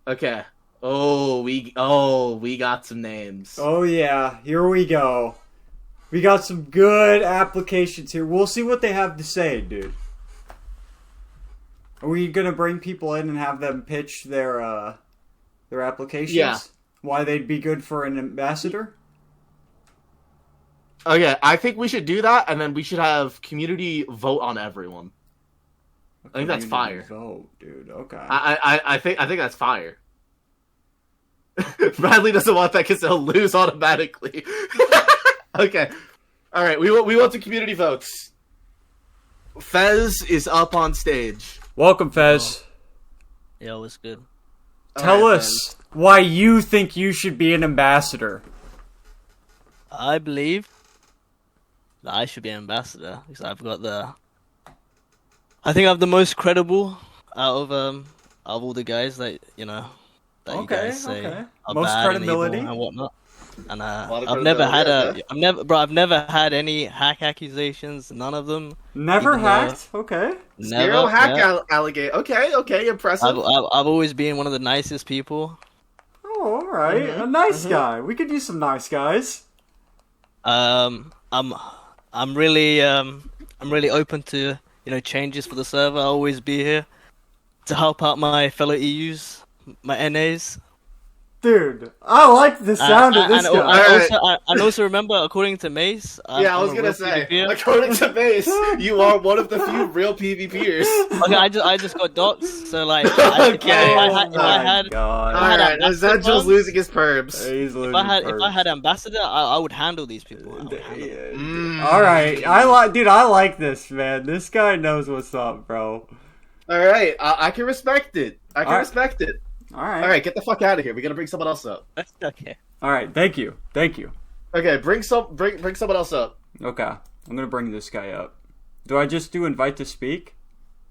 Okay. We got some names. Oh yeah, here we go. We got some good applications here. We'll see what they have to say, dude. Are we gonna bring people in and have them pitch their applications? Yeah. Why they'd be good for an ambassador? Okay, I think we should do that, and then we should have community vote on everyone. I think that's fire. Vote, dude. Okay. I think that's fire. Bradley doesn't want that because they'll lose automatically. Okay. All right. We want the community votes. Fez is up on stage. Welcome, Fez. Yo, what's good? Tell us why you think you should be an ambassador. I believe that I should be an ambassador because I've got I think I'm the most credible out of all the guys that you guys say are most bad credibility and whatnot. And I've never had any hack accusations. None of them. Never hacked. Okay. Zero hack allegate. Okay. Impressive. I've always been one of the nicest people. Oh, all right. A nice guy. We could use some nice guys. I'm really open to changes for the server. I'll always be here to help out my fellow EUs, my NAs. Dude, I like the sound of this guy. And also remember, according to Mace... I was gonna say, according to Mace, you are one of the few real PvPers. Okay, I just got doxxed, so like... If I had Alright, Essential's losing his perps. If I had ambassador, I would handle these people. Alright, I like this, man. This guy knows what's up, bro. Alright, I can respect it. Respect it. All right, get the fuck out of here. We gotta bring someone else up. Okay. All right, thank you. Okay, bring someone else up. Okay, I'm gonna bring this guy up. Do I just do invite to speak?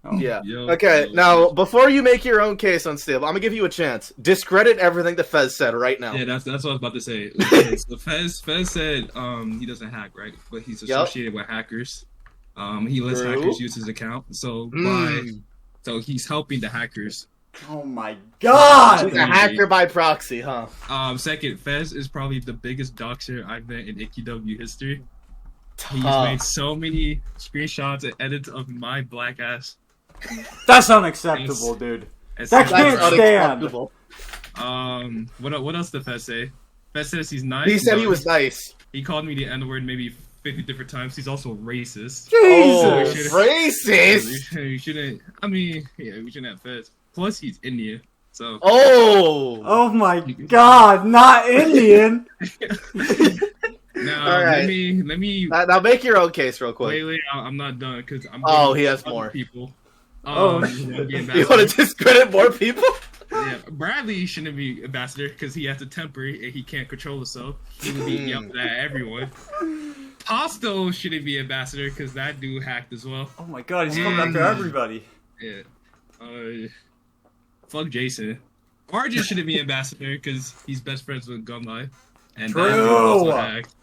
Oh. Yeah. Okay, now before you make your own case unstable, I'm gonna give you a chance. Discredit everything that Fez said right now. Yeah, that's what I was about to say. Okay, so Fez said he doesn't hack, right? But he's associated with hackers. He lets hackers use his account. So he's helping the hackers. Oh my god! He's a hacker by proxy, huh? Second, Fez is probably the biggest doxer I've met in AQW history. He's made so many screenshots and edits of my black ass. That's unacceptable, dude. That can't stand. What else did Fez say? Fez says he's nice. He said he was nice. He called me the N-word maybe 50 different times. He's also racist. Jesus! Racist! We shouldn't. I mean, we shouldn't have Fez. Plus, he's Indian, so. Oh my God! Not Indian. Now, right. let me. Now make your own case real quick. Wait, I'm not done because I'm. He has more people. You want to discredit more people? Yeah, Bradley shouldn't be ambassador because he has a temper and he can't control himself. He would be yelling at everyone. Pasto shouldn't be ambassador because that dude hacked as well. Oh my God, he's coming after everybody. Yeah. Fuck Jason. Arjun shouldn't be ambassador because he's best friends with Gunlife, and True. that dude also hacked.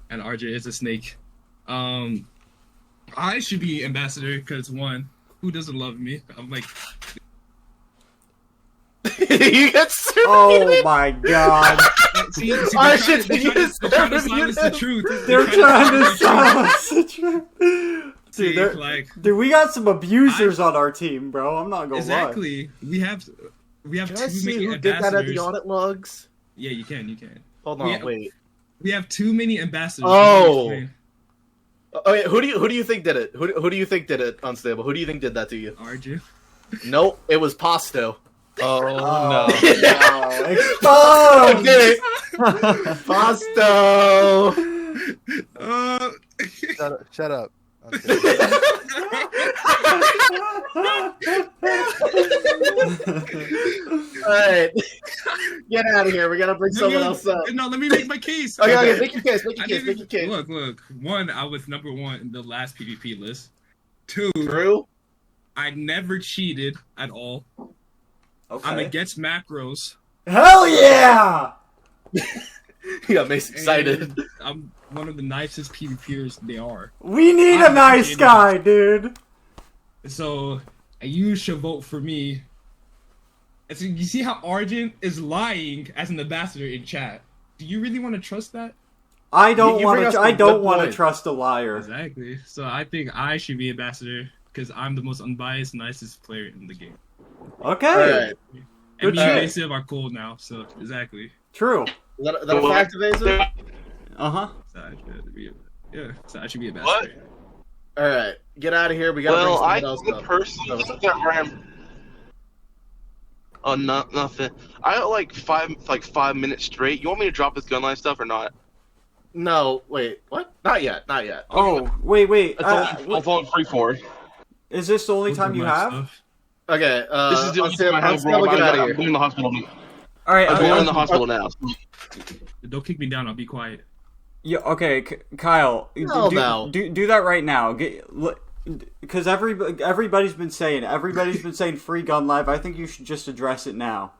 And Arjun is a snake. I should be ambassador because one, who doesn't love me? I'm like, You get Oh my god. see, I they're should trying to use silence the truth. They're trying to silence the truth. See, Dude, like, dude, we got some abusers on our team, bro. I'm not gonna lie. exactly. We have Can I too see many who did that at the ambassadors. audit logs? Yeah, you can. Hold on, Yeah. wait. We have too many ambassadors. Oh. Okay, who do you think did it? Who do you think did it, Unstable? Who do you think did that to you? Arjun. Nope, it was Pasto. Oh, no. Exposed! Okay. Pasto! Shut up. Alright. Get out of here. We gotta bring someone else up. No, let me make my case. Okay, make your case. Look. One, I was number 1 in the last PvP list. 2, True. I never cheated at all. Okay. I'm against macros. Hell yeah! You got Mace excited. And I'm one of the nicest PvPers they are. We need a nice guy, dude. So, you should vote for me. And so you see how Arjun is lying as an ambassador in chat. Do you really want to trust that? I don't You bring us want a to. I don't good want to point. trust a liar. Exactly. So I think I should be ambassador because I'm the most unbiased, nicest player in the game. Okay. Alright. And Good me and shit. Evasive are cool now, so exactly. True. That a fact, Evasive? Uh-huh. So I should be, so I should be What? ambassador. Alright, get out of here. We gotta Well, I bring someone else up. personally think that Ram. Oh, nothing. I got like 5 minutes straight. You want me to drop this gunline stuff or not? No, wait, what? Not yet. Oh, wait. It's only free for it. Is this the only time you have? Stuff. Okay, This is the only time I have, bro. Unstable, get out of I'm here. going to the hospital. All right. I'm going to the hospital now. Don't kick me down. I'll be quiet. Yeah. Okay, Kyle. Hell no. Do that right now. Because everybody's been saying free gun live. I think you should just address it now.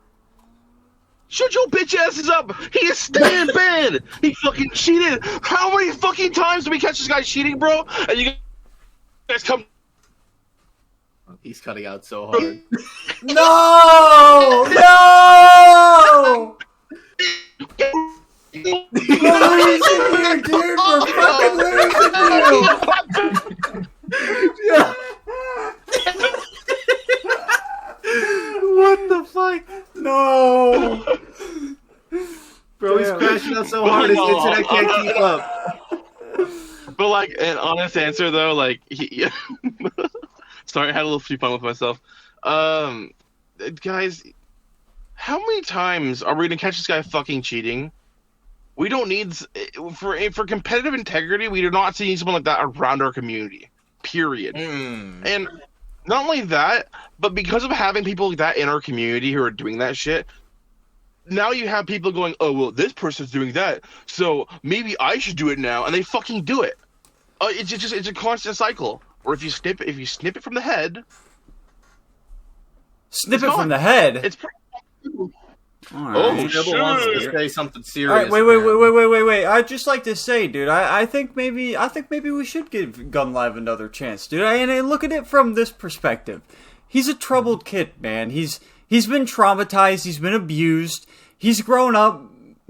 Shut your bitch asses up! He is staying banned! He fucking cheated! How many fucking times do we catch this guy cheating, bro? And you guys come. He's cutting out so hard. No! We're losing here, dude! We're fucking losing you! What the fuck? No! Bro, he's crashing out so hard his internet can't keep up. But like, an honest answer though, like, sorry, I had a little few fun with myself. Guys, how many times are we gonna catch this guy fucking cheating? We don't need for competitive integrity. We do not see someone like that around our community. Period. And not only that, but because of having people like that in our community who are doing that shit, now you have people going, "Oh well, this person's doing that, so maybe I should do it now," and they fucking do it. It's a constant cycle. Or if you snip it from the head, Snip it from the head. it's pretty. Alright. Oh, Unstable wants to say something serious. Alright, wait. I'd just like to say, dude, I think maybe we should give Gun Live another chance, dude. And look at it from this perspective. He's a troubled kid, man. He's been traumatized, he's been abused, he's grown up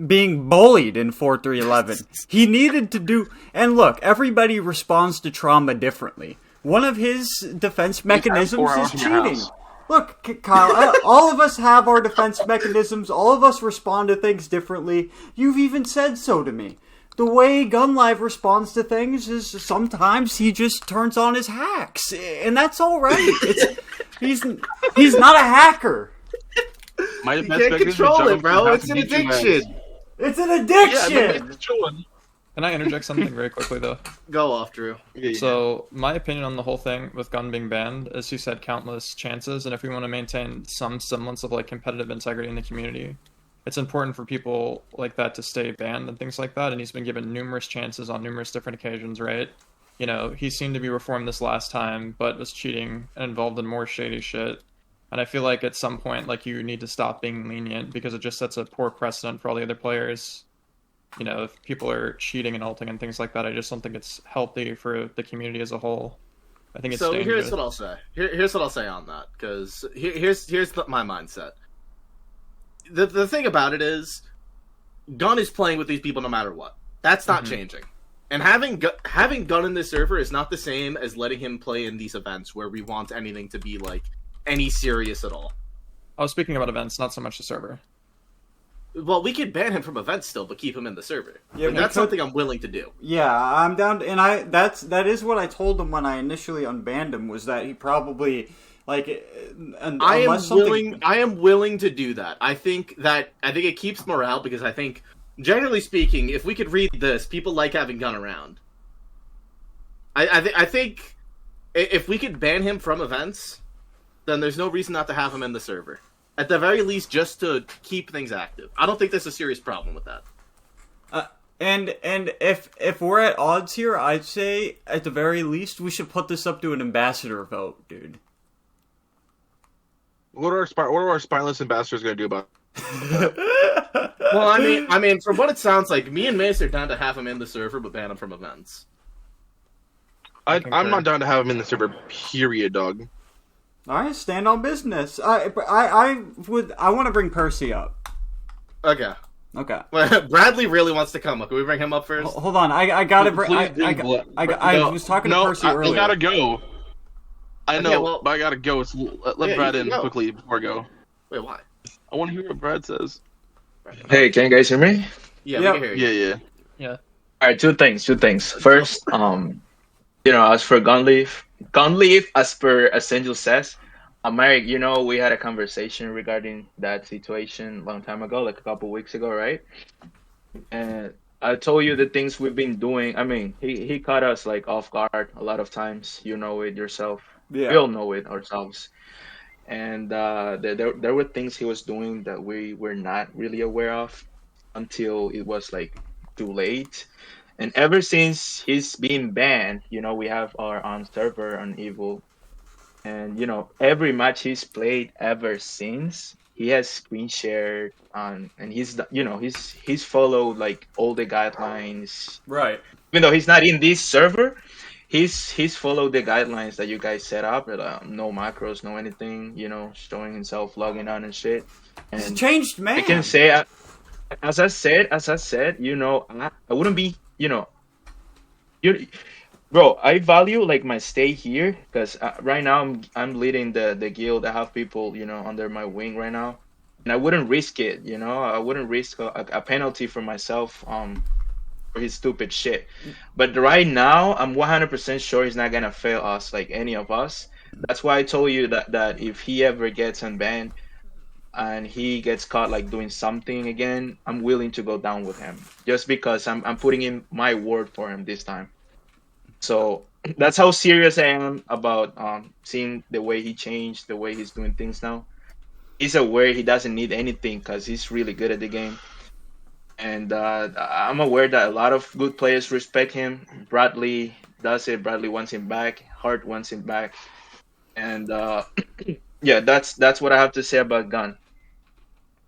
being bullied in 4.3.11. He needed to do, and look, everybody responds to trauma differently. One of his defense mechanisms is cheating. Look, Kyle, all of us have our defense mechanisms. All of us respond to things differently. You've even said so to me. The way GunLive responds to things is sometimes he just turns on his hacks, and that's all right. He's not a hacker. My You can't control it, bro. It's an addiction. It's an addiction. Can I interject something very quickly, though? Go off, Drew. So, my opinion on the whole thing with gun being banned is he's had countless chances, and if we want to maintain some semblance of like competitive integrity in the community, it's important for people like that to stay banned and things like that, and he's been given numerous chances on numerous different occasions, right? You know, he seemed to be reformed this last time, but was cheating and involved in more shady shit. And I feel like at some point, like, you need to stop being lenient because it just sets a poor precedent for all the other players. You know, if people are cheating and ulting and things like that, I just don't think it's healthy for the community as a whole. I think it's so. dangerous. Here's what I'll say. Here's what I'll say on that, because here's my mindset. The thing about it is, Gun is playing with these people no matter what. That's not changing. And having Gun in this server is not the same as letting him play in these events where we want anything to be like any serious at all. I was speaking about events, not so much the server. Well, we could ban him from events still, but keep him in the server. Yeah, like, that's something I'm willing to do. Yeah, I'm down, and that is what I told him when I initially unbanned him, was that he probably like. I am willing to do that. I think it keeps morale, because I think, generally speaking, if we could read this, people like having Gun around. I think if we could ban him from events, then there's no reason not to have him in the server. At the very least, just to keep things active. I don't think there's a serious problem with that. And if we're at odds here, I'd say at the very least we should put this up to an ambassador vote, dude. What are our spineless ambassadors going to do about it? Well, I mean, from what it sounds like, me and Mace are down to have him in the server, but ban him from events. I'm not down to have him in the server. Period, dog. All right, stand on business. I want to bring Percy up. Okay. Bradley really wants to come up. Can we bring him up first? Hold on, I gotta bring. I was talking to Percy earlier. I gotta go. I know, but I gotta go. Let Brad in quickly before I go. Wait, why? I want to hear what Brad says. Hey, can you guys hear me? Yeah, we can hear you. Yeah. All right, two things. First, as for Gunleaf, as per Essential says, Marik, we had a conversation regarding that situation a long time ago, like a couple weeks ago, right? And I told you the things we've been doing. I mean, he caught us like off guard a lot of times. You know it yourself. Yeah. We all know it ourselves. And there were things he was doing that we were not really aware of until it was like too late. And ever since he's been banned, we have our own server on Evo. And, every match he's played ever since, he has screen shared on, and he's followed like all the guidelines. Right. Even though he's not in this server, he's followed the guidelines that you guys set up. No macros, no anything, showing himself logging on and shit. And he's changed, man. I can say, as I said, I wouldn't be, bro, I value like my stay here because right now I'm leading the guild. I have people under my wing right now, and I wouldn't risk it. I wouldn't risk a penalty for myself for his stupid shit. But right now I'm 100% sure he's not gonna fail us, like any of us. That's why I told you that if he ever gets unbanned and he gets caught like doing something again, I'm willing to go down with him just because I'm putting in my word for him this time. So that's how serious I am about seeing the way he changed, the way he's doing things now. He's aware he doesn't need anything because he's really good at the game. And I'm aware that a lot of good players respect him. Bradley does it. Bradley wants him back. Hart wants him back. And yeah, that's what I have to say about Gun.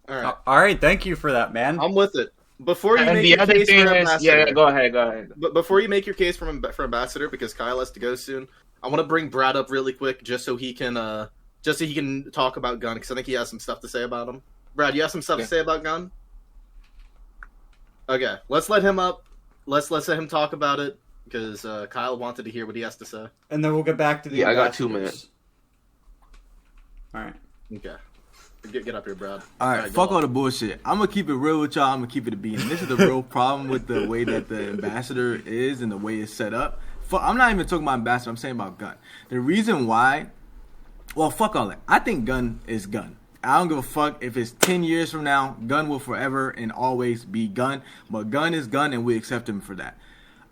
All right. Thank you for that, man. I'm with it. Before you make your case for ambassador, go ahead. But before you make your case for ambassador, because Kyle has to go soon, I want to bring Brad up really quick just so he can talk about Gun, because I think he has some stuff to say about him. Brad, you have some stuff to say about Gun? Okay, let's let him up. Let's let him talk about it, because Kyle wanted to hear what he has to say. And then we'll get back to the I got 2 minutes. All right. Okay. Get up here, Brad. All right, fuck all the bullshit. I'm going to keep it real with y'all. I'm going to keep it a beat. And this is the real problem with the way that the ambassador is and the way it's set up. I'm not even talking about ambassador. I'm saying about Gun. The reason why, well, fuck all that. I think Gun is Gun. I don't give a fuck if it's 10 years from now. Gun will forever and always be Gun. But Gun is Gun, and we accept him for that.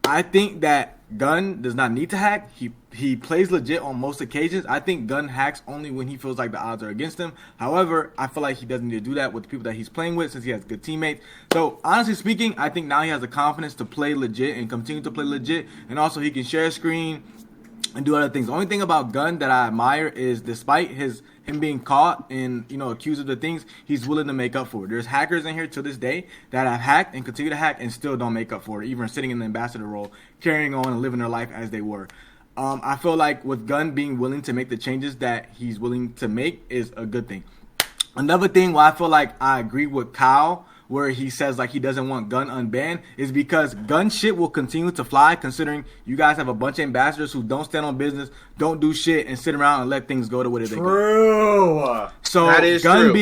I think that Gun does not need to hack. He plays legit on most occasions. I think Gun hacks only when he feels like the odds are against him. However, I feel like he doesn't need to do that with the people that he's playing with since he has good teammates. So, honestly speaking, I think now he has the confidence to play legit and continue to play legit. And also, he can share a screen. and do other things. The only thing about Gun that I admire is, despite him being caught and accused of the things, he's willing to make up for it. There's hackers in here to this day that have hacked and continue to hack and still don't make up for it, even sitting in the ambassador role, carrying on and living their life as they were. I feel like with Gun being willing to make the changes that he's willing to make is a good thing. Another thing where I feel like I agree with Kyle, where he says like he doesn't want Gun unbanned, is because Gun shit will continue to fly, considering you guys have a bunch of ambassadors who don't stand on business, don't do shit, and sit around and let things go the way that they go. True. So that is Gun true.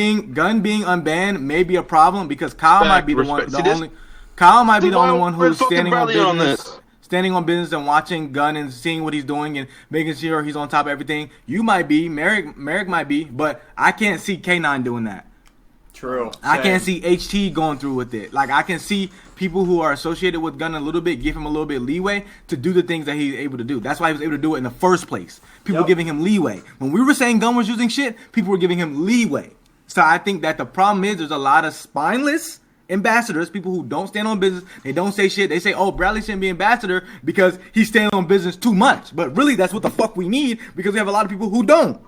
being unbanned may be a problem, because Kyle Back, might be the respect. one, See, the only. Kyle might be the only one who's fucking standing on Battleon business. Standing on business and watching Gun and seeing what he's doing and making sure he's on top of everything. You might be, Marik might be, but I can't see K9 doing that. True. I can't see HT going through with it. Like, I can see people who are associated with Gun a little bit, give him a little bit leeway to do the things that he's able to do. That's why he was able to do it in the first place. People giving him leeway. When we were saying Gun was using shit, people were giving him leeway. So I think that the problem is there's a lot of spineless ambassadors, people who don't stand on business. They don't say shit. They say, oh, Bradley shouldn't be ambassador because he's standing on business too much. But really, that's what the fuck we need, because we have a lot of people who don't.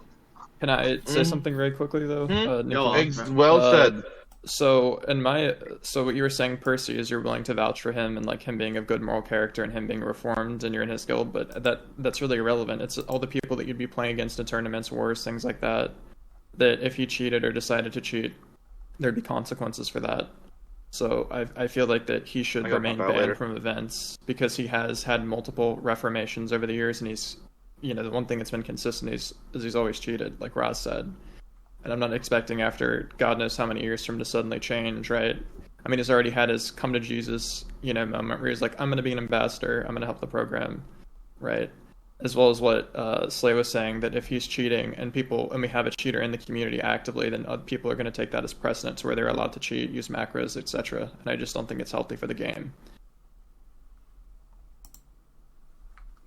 Can I say something very quickly though? Well said. So what you were saying, Percy, is you're willing to vouch for him and like him being a good moral character and him being reformed, and you're in his guild, but that's really irrelevant. It's all the people that you'd be playing against in tournaments, wars, things like that. That if he cheated or decided to cheat, there'd be consequences for that. So I feel like that he should remain banned from events, because he has had multiple reformations over the years, and he's, the one thing that's been consistent is he's always cheated, like Roz said. And I'm not expecting after God knows how many years for him to suddenly change, right? I mean, he's already had his come to Jesus, moment where he's like, I'm going to be an ambassador, I'm going to help the program, right? As well as what Slay was saying, that if he's cheating and we have a cheater in the community actively, then other people are going to take that as precedent to where they're allowed to cheat, use macros, etc. And I just don't think it's healthy for the game.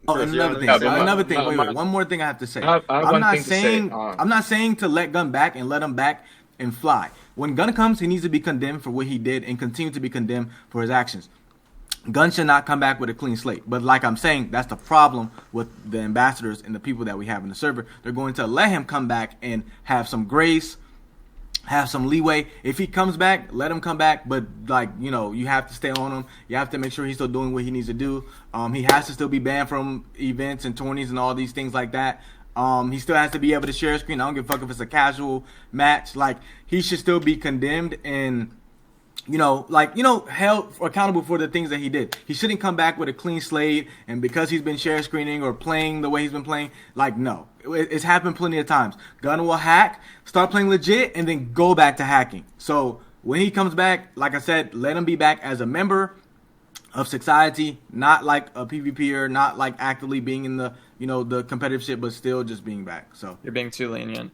Oh, and another thing. Wait, one more thing I have to say. I'm not saying to let Gun back and let him back and fly. When Gun comes, he needs to be condemned for what he did and continue to be condemned for his actions. Gun should not come back with a clean slate. But like I'm saying, that's the problem with the ambassadors and the people that we have in the server. They're going to let him come back and have some grace, have some leeway. If he comes back, let him come back. But you have to stay on him. You have to make sure he's still doing what he needs to do. He has to still be banned from events and tourneys and all these things like that. He still has to be able to share a screen. I don't give a fuck if it's a casual match. Like, he should still be condemned and held accountable for the things that he did. He shouldn't come back with a clean slate, and because he's been share screening or playing the way he's been playing, no. It's happened plenty of times. Gun will hack, start playing legit, and then go back to hacking. So when he comes back, like I said, let him be back as a member of society, not like a PvPer, not like actively being in the the competitive shit, but still just being back. So you're being too lenient.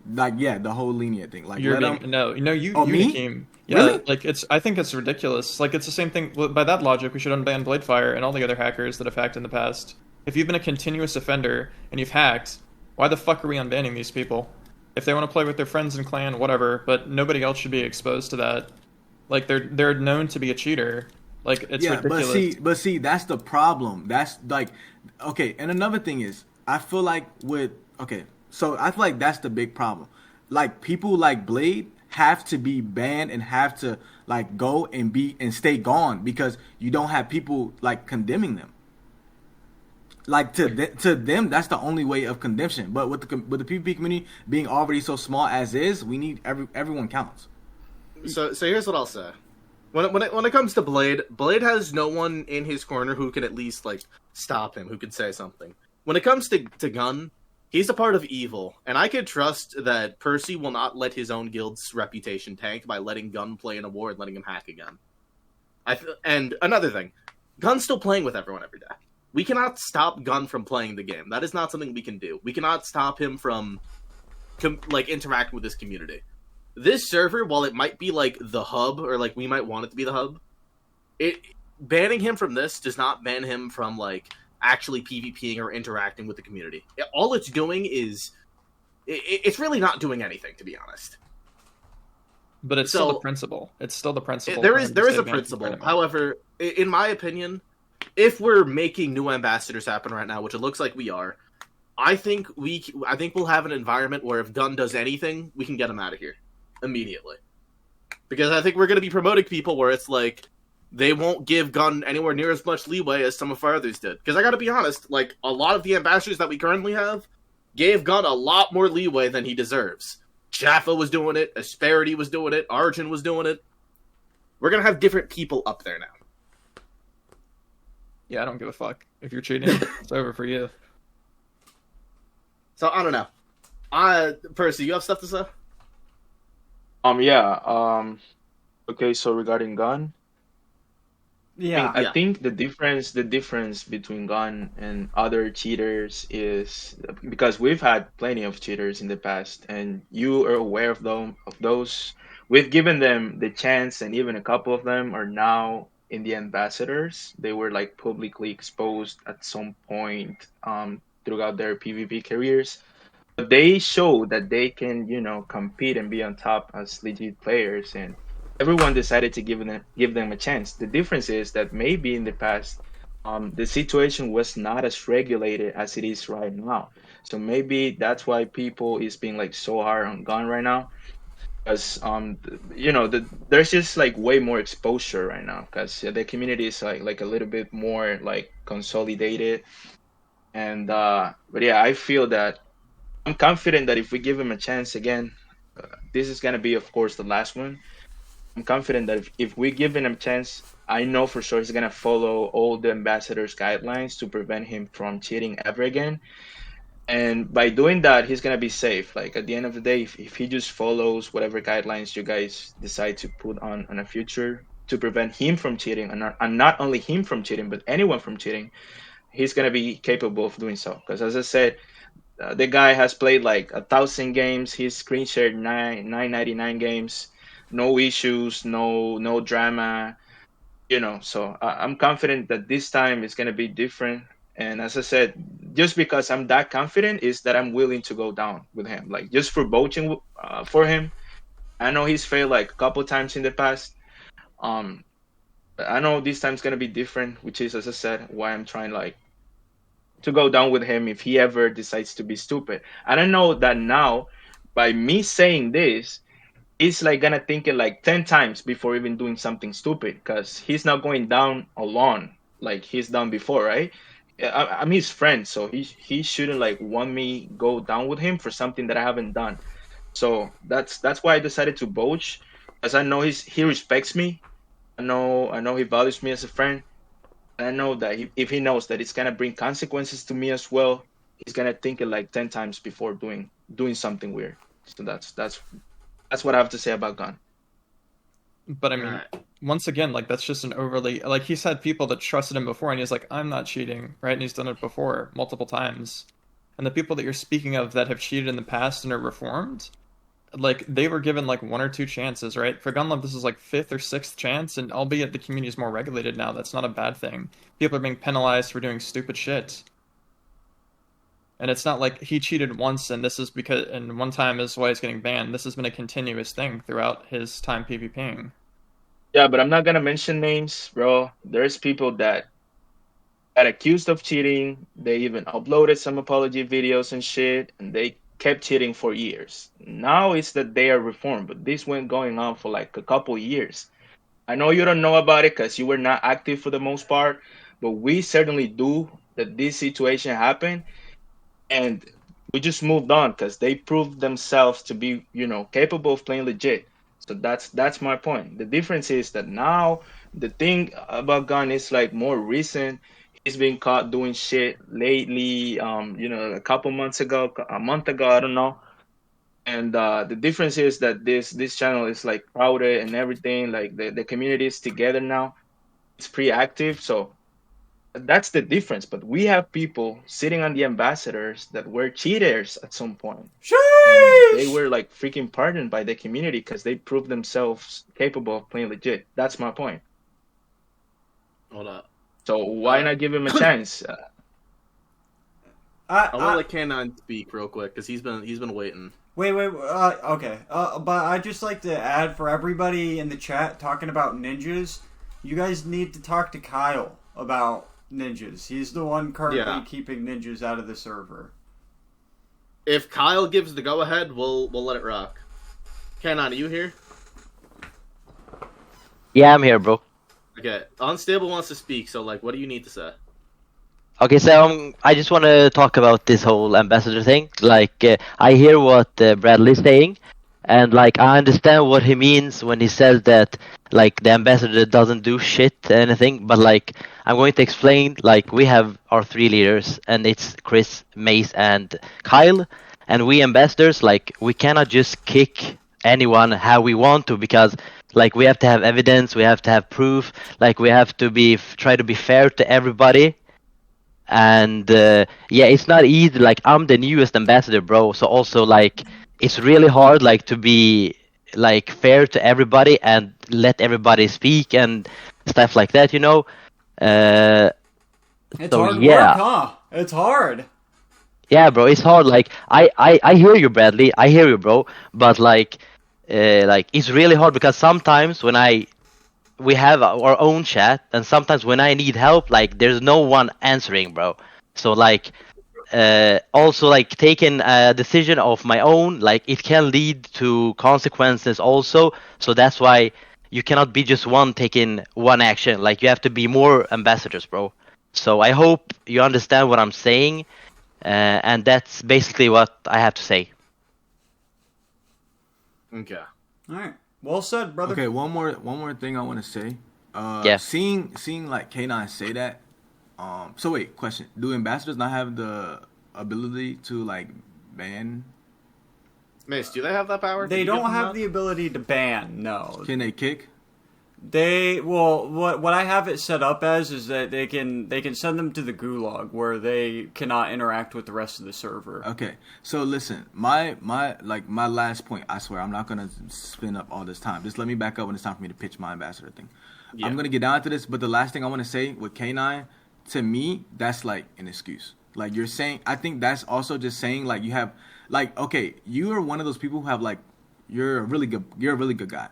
The whole lenient thing. Like, you're you me? Became, yeah, really? I think it's ridiculous. Like, it's the same thing. By that logic, we should unban Bladefire and all the other hackers that have hacked in the past. If you've been a continuous offender and you've hacked, why the fuck are we unbanning these people? If they want to play with their friends and clan, whatever, but nobody else should be exposed to that. Like, they're known to be a cheater. Like, it's ridiculous. But see, that's the problem. That's like, okay. And another thing is, I feel like so I feel like that's the big problem. Like, people like Blade have to be banned and have to like go and stay gone, because you don't have people like condemning them. Like, to them, that's the only way of condemnation. But with the PvP community being already so small as is, we need everyone counts. So here's what I'll say. When it comes to Blade has no one in his corner who can at least like stop him, who could say something. When it comes to Gun, he's a part of evil, and I could trust that Percy will not let his own guild's reputation tank by letting Gun play in a war and letting him hack again. And another thing, Gun's still playing with everyone every day. We cannot stop Gun from playing the game. That is not something we can do. We cannot stop him from interacting with this community. This server, while it might be like the hub, or like we might want it to be the hub, banning him from this does not ban him from like actually PvPing or interacting with the community. All it's doing is it's really not doing anything, to be honest. But it's still the principle. It's still the principle. There is a principle. However, in my opinion, if we're making new ambassadors happen right now, which it looks like we are, I think we'll have an environment where if Gun does anything, we can get him out of here immediately. Because I think we're going to be promoting people where it's like they won't give Gun anywhere near as much leeway as some of our others did. Because I got to be honest, like a lot of the ambassadors that we currently have gave Gun a lot more leeway than he deserves. Jaffa was doing it, Asperity was doing it, Arjun was doing it. We're going to have different people up there now. Yeah, I don't give a fuck. If you're cheating, it's over for you. So, I don't know. Percy, you have stuff to say? Okay, so regarding Gun, I think the difference between Gun and other cheaters is because we've had plenty of cheaters in the past, and you are aware of those. We've given them the chance, and even a couple of them are now in the ambassadors. They were like publicly exposed at some point throughout their PvP careers. But they show that they can, compete and be on top as legit players, and everyone decided to give them a chance. The difference is that maybe in the past, the situation was not as regulated as it is right now. So maybe that's why people is being like so hard on Gun right now, because there's just like way more exposure right now, because the community is like a little bit more like consolidated, and but yeah, I feel that I'm confident that if we give him a chance again, this is gonna be, of course, the last one. I'm confident that if we give him a chance, I know for sure he's gonna follow all the ambassadors' guidelines to prevent him from cheating ever again. And by doing that, he's gonna be safe. Like at the end of the day, if he just follows whatever guidelines you guys decide to put on a future to prevent him from cheating, and not only him from cheating, but anyone from cheating, he's gonna be capable of doing so. Because as I said, the guy has played like 1,000 games. He's screen shared 999 games, no issues, no drama, So I'm confident that this time it's gonna be different. And as I said, just because I'm that confident is that I'm willing to go down with him, like just for voting for him. I know he's failed like a couple times in the past. I know this time's gonna be different, which is, as I said, why I'm trying to go down with him if he ever decides to be stupid. And I know that now, by me saying this, he's like gonna think it like 10 times before even doing something stupid, because he's not going down alone like he's done before, right? I'm his friend, so he shouldn't like want me go down with him for something that I haven't done. So that's why I decided to vote, because I know he respects me. I know he values me as a friend. I know that if he knows that it's gonna bring consequences to me as well, he's gonna think it like 10 times before doing something weird. So that's what I have to say about Gun. But I mean, once again, like that's just an overly, like he's had people that trusted him before, and he's like, I'm not cheating, right? And he's done it before multiple times. And the people that you're speaking of that have cheated in the past and are reformed, like they were given like 1 or 2 chances, right? For Gunlove, this is like 5th or 6th chance, and albeit the community is more regulated now, that's not a bad thing. People are being penalized for doing stupid shit. And it's not like he cheated once and this is because, and one time is why he's getting banned. This has been a continuous thing throughout his time PvPing. Yeah, but I'm not gonna mention names, bro. There's people that got accused of cheating. They even uploaded some apology videos and shit, and they kept cheating for years. Now it's that they are reformed, but this went going on for like a couple years. I know you don't know about it because you were not active for the most part, but we certainly do that this situation happened, and we just moved on because they proved themselves to be, capable of playing legit. So that's my point. The difference is that now the thing about Gun is like more recent. He's been caught doing shit lately, a couple months ago, a month ago, I don't know. And the difference is that this channel is like crowded and everything. Like the community is together now. It's pretty active, so that's the difference. But we have people sitting on the ambassadors that were cheaters at some point. They were like freaking pardoned by the community because they proved themselves capable of playing legit. That's my point. Hold up. So why not give him a chance? I want to let K9 speak real quick because he's been waiting. Wait. Okay. But I'd just like to add for everybody in the chat talking about ninjas, you guys need to talk to Kyle about ninjas. He's the one currently keeping ninjas out of the server. If Kyle gives the go ahead, we'll let it rock. Canon, are you here? Yeah, I'm here, bro. Okay, Unstable wants to speak, so like, what do you need to say? Okay, so I just want to talk about this whole ambassador thing. Like, I hear what Bradley's saying, and like, I understand what he means when he says that, like, the ambassador doesn't do shit anything. But like, I'm going to explain. Like, we have our 3 leaders, and it's Kris, Mace, and Kyle, and we ambassadors, like, we cannot just kick anyone how we want to, because like, we have to have evidence, we have to have proof, like, we have to try to be fair to everybody. And yeah, it's not easy. Like, I'm the newest ambassador, bro, so also like, it's really hard, like, to be like fair to everybody and let everybody speak and stuff like that, you know. It's So, hard yeah. work, huh? It's hard. Yeah, bro, it's hard. Like, I hear you, Bradley. I hear you, bro. But like it's really hard because sometimes when we have our own chat, and sometimes when I need help, like, there's no one answering, bro. So like, also like taking a decision of my own, like, it can lead to consequences also. So that's why you cannot be just one taking one action. Like, you have to be more ambassadors, bro. So I hope you understand what I'm saying. And that's basically what I have to say. Okay. All right. Well said, brother. Okay, one more thing I want to say. Yeah. Seeing like K9 say that. So wait, question: do ambassadors not have the ability to like ban? Mace, do they have that power? They Did you give don't them have that? the ability to ban. No. Can they kick? What I have it set up as is that they can send them to the gulag where they cannot interact with the rest of the server. Okay, so listen, my last point. I swear, I'm not gonna spin up all this time. Just let me back up when it's time for me to pitch my ambassador thing. Yeah. I'm gonna get down to this, but the last thing I want to say with K9, to me, that's like an excuse. Like, you're saying, I think that's also just saying, like, you have, like, okay, you are one of those people who have, like, you're a really good guy.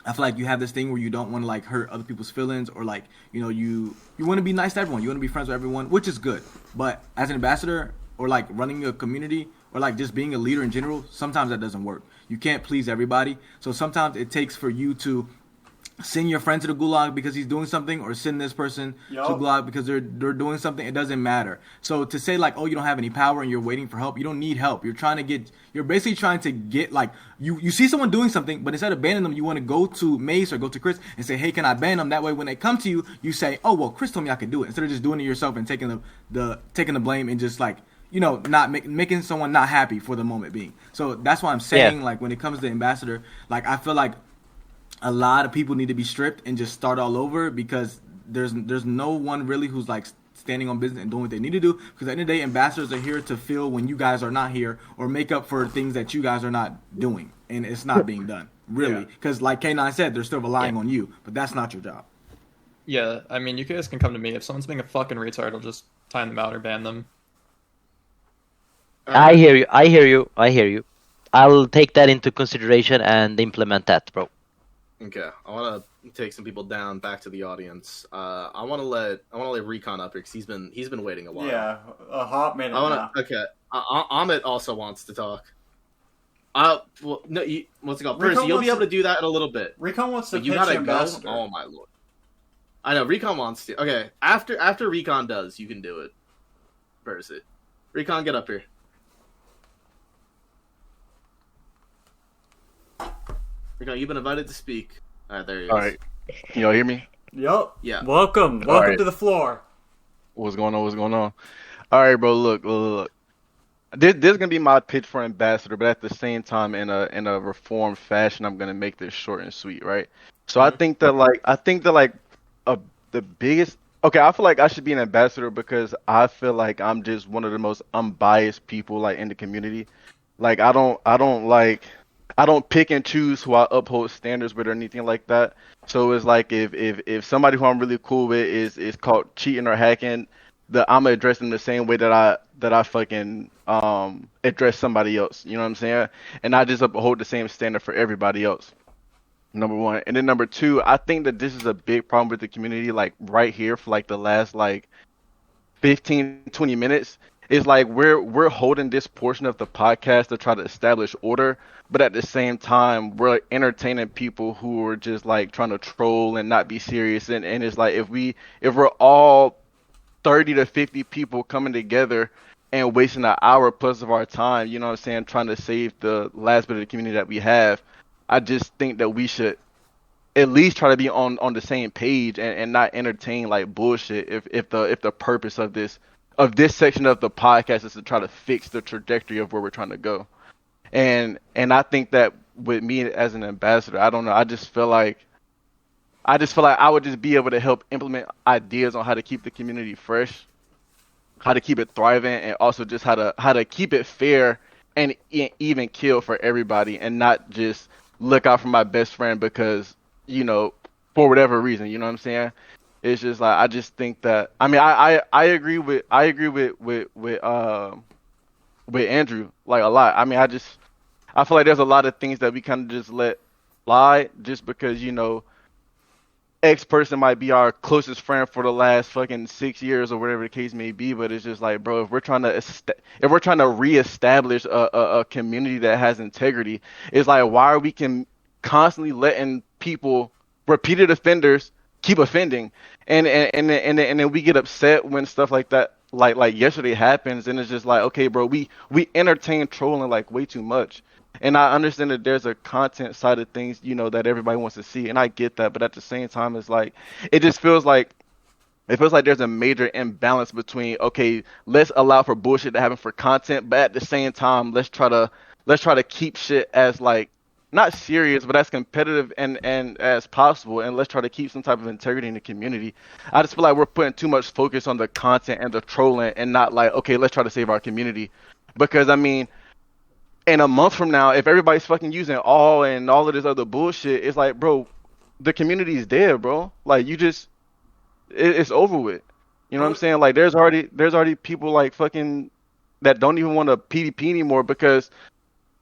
I feel like you have this thing where you don't want to like hurt other people's feelings, or like, you know, you want to be nice to everyone. You want to be friends with everyone, which is good. But as an ambassador, or like running a community, or like just being a leader in general, sometimes that doesn't work. You can't please everybody. So sometimes it takes for you to send your friend to the gulag because he's doing something, or send this person to gulag because they're doing something. It doesn't matter. So to say like, oh, you don't have any power and you're waiting for help, you don't need help. You're basically trying to get like, you see someone doing something, but instead of banning them, you want to go to Mace or go to Kris and say, hey, can I ban them? That way when they come to you, you say, oh, well, Kris told me I could do it, instead of just doing it yourself and taking the blame and just like, you know, not making someone not happy for the moment being. So that's why I'm saying, like, when it comes to ambassador, like, I feel like a lot of people need to be stripped and just start all over, because there's no one really who's like standing on business and doing what they need to do. Because at the end of the day, ambassadors are here to fill when you guys are not here, or make up for things that you guys are not doing, and it's not being done really. Because like K9 said, they're still relying on you, but that's not your job. Yeah, I mean, you guys can come to me. If someone's being a fucking retard, I'll just time them out or ban them. I hear you. I'll take that into consideration and implement that, bro. Okay, I want to take some people down back to the audience. I want to let Recon up here because he's been waiting a while. Yeah, a hot minute. Okay, Amit also wants to talk. Well, no, what's it called? Percy, you'll be able to do that in a little bit. Recon wants to but you pitch gotta ambassador. go. Oh my lord! I know Recon wants to. Okay, after Recon does, you can do it. Percy, Recon, get up here. Recon, you've been invited to speak. All right, there he is. All right, can y'all hear me? Yup. Yeah. Welcome right. to the floor. What's going on? All right, bro. Look. This is gonna be my pitch for ambassador, but at the same time, in a reformed fashion, I'm gonna make this short and sweet, right? So I think that the biggest. Okay, I feel like I should be an ambassador because I feel like I'm just one of the most unbiased people like in the community. Like I don't pick and choose who I uphold standards with or anything like that. So it's like if somebody who I'm really cool with is caught cheating or hacking, I'm gonna address them the same way that I fucking address somebody else. You know what I'm saying? And I just uphold the same standard for everybody else. Number one. And then number two, I think that this is a big problem with the community, like right here for like the last like 15-20 minutes, it's like we're holding this portion of the podcast to try to establish order, but at the same time we're entertaining people who are just like trying to troll and not be serious. And it's like if we're all 30 to 50 people coming together and wasting an hour plus of our time, you know what I'm saying, trying to save the last bit of the community that we have, I just think that we should at least try to be on the same page and not entertain like bullshit if the purpose of this section of the podcast is to try to fix the trajectory of where we're trying to go. And I think that with me as an ambassador, I don't know, I just feel like I would just be able to help implement ideas on how to keep the community fresh, how to keep it thriving, and also just how to keep it fair and even kill for everybody, and not just look out for my best friend because, you know, for whatever reason, you know what I'm saying? It's just like I just think that I agree with Andrew like a lot. I mean, I feel like there's a lot of things that we kind of just let lie just because, you know, X person might be our closest friend for the last fucking 6 years or whatever the case may be, but it's just like, bro, if we're trying to reestablish a community that has integrity, it's like, why are we constantly letting people, repeated offenders, keep offending, and then we get upset when stuff like that, like yesterday happens, and it's just like, okay, bro, we entertain trolling like way too much. And I understand that there's a content side of things, you know, that everybody wants to see, and I get that. But at the same time, it's like it feels like there's a major imbalance between, okay, let's allow for bullshit to happen for content, but at the same time, let's try to keep shit as like not serious, but as competitive and as possible, and let's try to keep some type of integrity in the community. I just feel like we're putting too much focus on the content and the trolling, and not like, okay, let's try to save our community, because I mean, in a month from now, if everybody's fucking using all of this other bullshit, it's like, bro, the community is dead, bro. Like, it's over with. You know what I'm saying? Like, there's already people like fucking that don't even want to PvP anymore because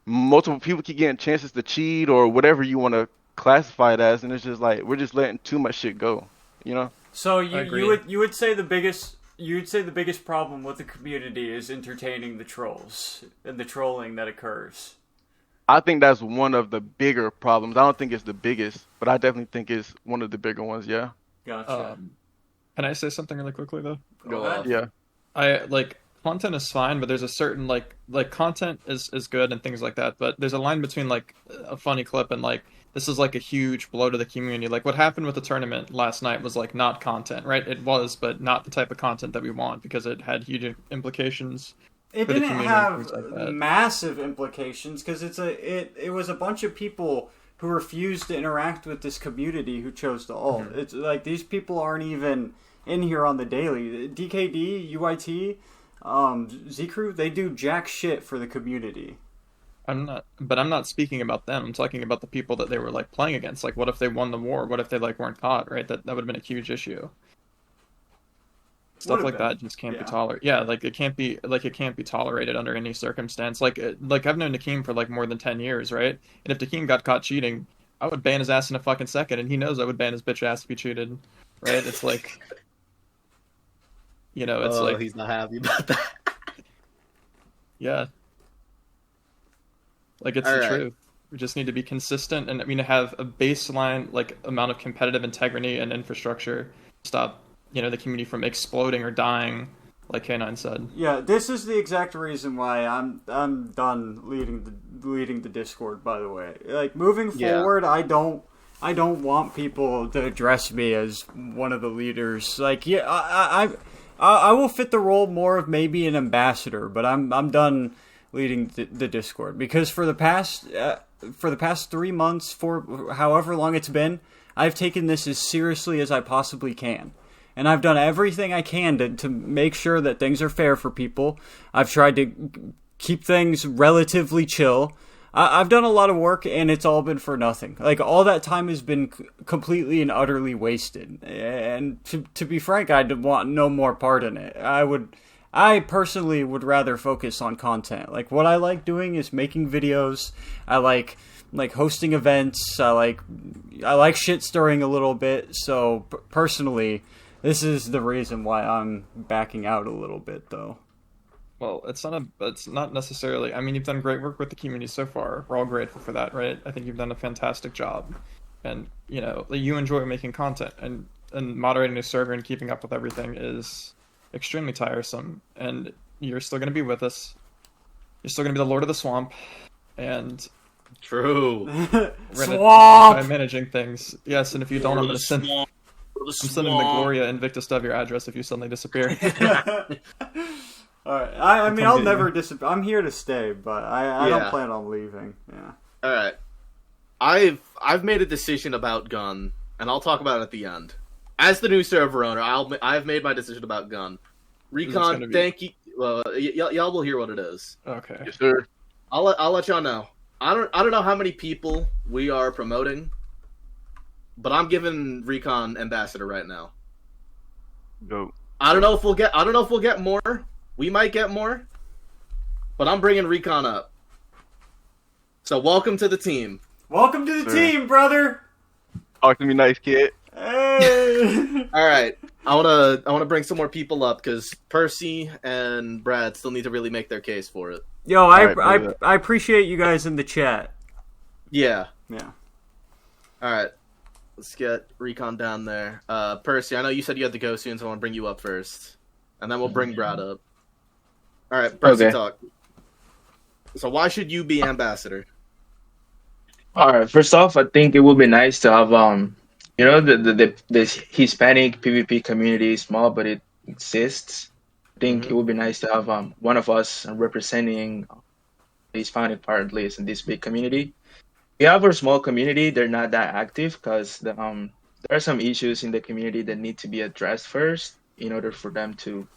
multiple people keep getting chances to cheat or whatever you want to classify it as, and it's just like we're just letting too much shit go. You know? So you would say the biggest problem with the community is entertaining the trolls and the trolling that occurs. I think that's one of the bigger problems. I don't think it's the biggest, but I definitely think it's one of the bigger ones. Yeah. Gotcha. Can I say something really quickly though? Go ahead. Yeah. I like content is fine, but there's a certain like content is good and things like that. But there's a line between like a funny clip and like this is like a huge blow to the community. Like what happened with the tournament last night was like not content, right? It was, but not the type of content that we want because it had huge implications. It for the didn't community and things have like that. massive implications because it was a bunch of people who refused to interact with this community who chose to ult. Mm-hmm. It's like these people aren't even in here on the daily. DKD, UIT, Z-Crew, they do jack shit for the community. I'm not speaking about them. I'm talking about the people that they were like playing against. Like, what if they won the war? What if they like weren't caught? Right? That would have been a huge issue. Stuff like that just can't be tolerated. Yeah, like it can't be tolerated under any circumstance. Like I've known Nakeem for like more than 10 years, right? And if Nakeem got caught cheating, I would ban his ass in a fucking second, and he knows I would ban his bitch ass if he cheated, right? It's like, you know, it's like he's not happy about that. Yeah. Like, it's All the right. truth. We just need to be consistent and, I mean, have a baseline, like, amount of competitive integrity and infrastructure to stop, you know, the community from exploding or dying, like K9 said. Yeah, this is the exact reason why I'm done leading the Discord, by the way. Like, moving forward, I don't want people to address me as one of the leaders. Like, yeah, I will fit the role more of maybe an ambassador, but I'm done leading the Discord because for the past 3 months, for however long it's been, I've taken this as seriously as I possibly can, and I've done everything I can to make sure that things are fair for people. I've tried to keep things relatively chill. I've done a lot of work, and it's all been for nothing. Like, all that time has been completely and utterly wasted. And to be frank, I want no more part in it. I personally would rather focus on content. Like, what I like doing is making videos. I like hosting events. I like shit stirring a little bit. So, personally, this is the reason why I'm backing out a little bit, though. Well, it's not necessarily. I mean, you've done great work with the community so far. We're all grateful for that, right? I think you've done a fantastic job, and you enjoy making content, and moderating a server and keeping up with everything is extremely tiresome. And you're still going to be with us. You're still going to be the Lord of the Swamp, and true. Swamp. By managing things, yes. And if you don't, I'm going to send. I'm sending the Gloria Invictus Dove your address if you suddenly disappear. All right. I mean, I'll never disappear. I'm here to stay, but I don't plan on leaving. Yeah. All right. I've made a decision about Gun, and I'll talk about it at the end. As the new server owner, I've made my decision about Gun. Recon, thank you. Y'all will hear what it is. Okay. Yes, sir. I'll let y'all know. I don't know how many people we are promoting, but I'm giving Recon Ambassador right now. Go. I don't know if we'll get more. We might get more, but I'm bringing Recon up. So welcome to the team. Welcome to the team, brother. Talk to me nice, kid. Hey. All right. I wanna bring some more people up because Percy and Brad still need to really make their case for it. Yo, I appreciate you guys in the chat. Yeah. Yeah. All right. Let's get Recon down there. Percy, I know you said you had to go soon, so I want to bring you up first, and then we'll bring Brad up. All right, Percy, talk. So why should you be ambassador? All right. First off, I think it would be nice to have the Hispanic PvP community is small, but it exists. I think it would be nice to have one of us representing the Hispanic part, at least in this big community. We have a small community; they're not that active because there are some issues in the community that need to be addressed first in order for them to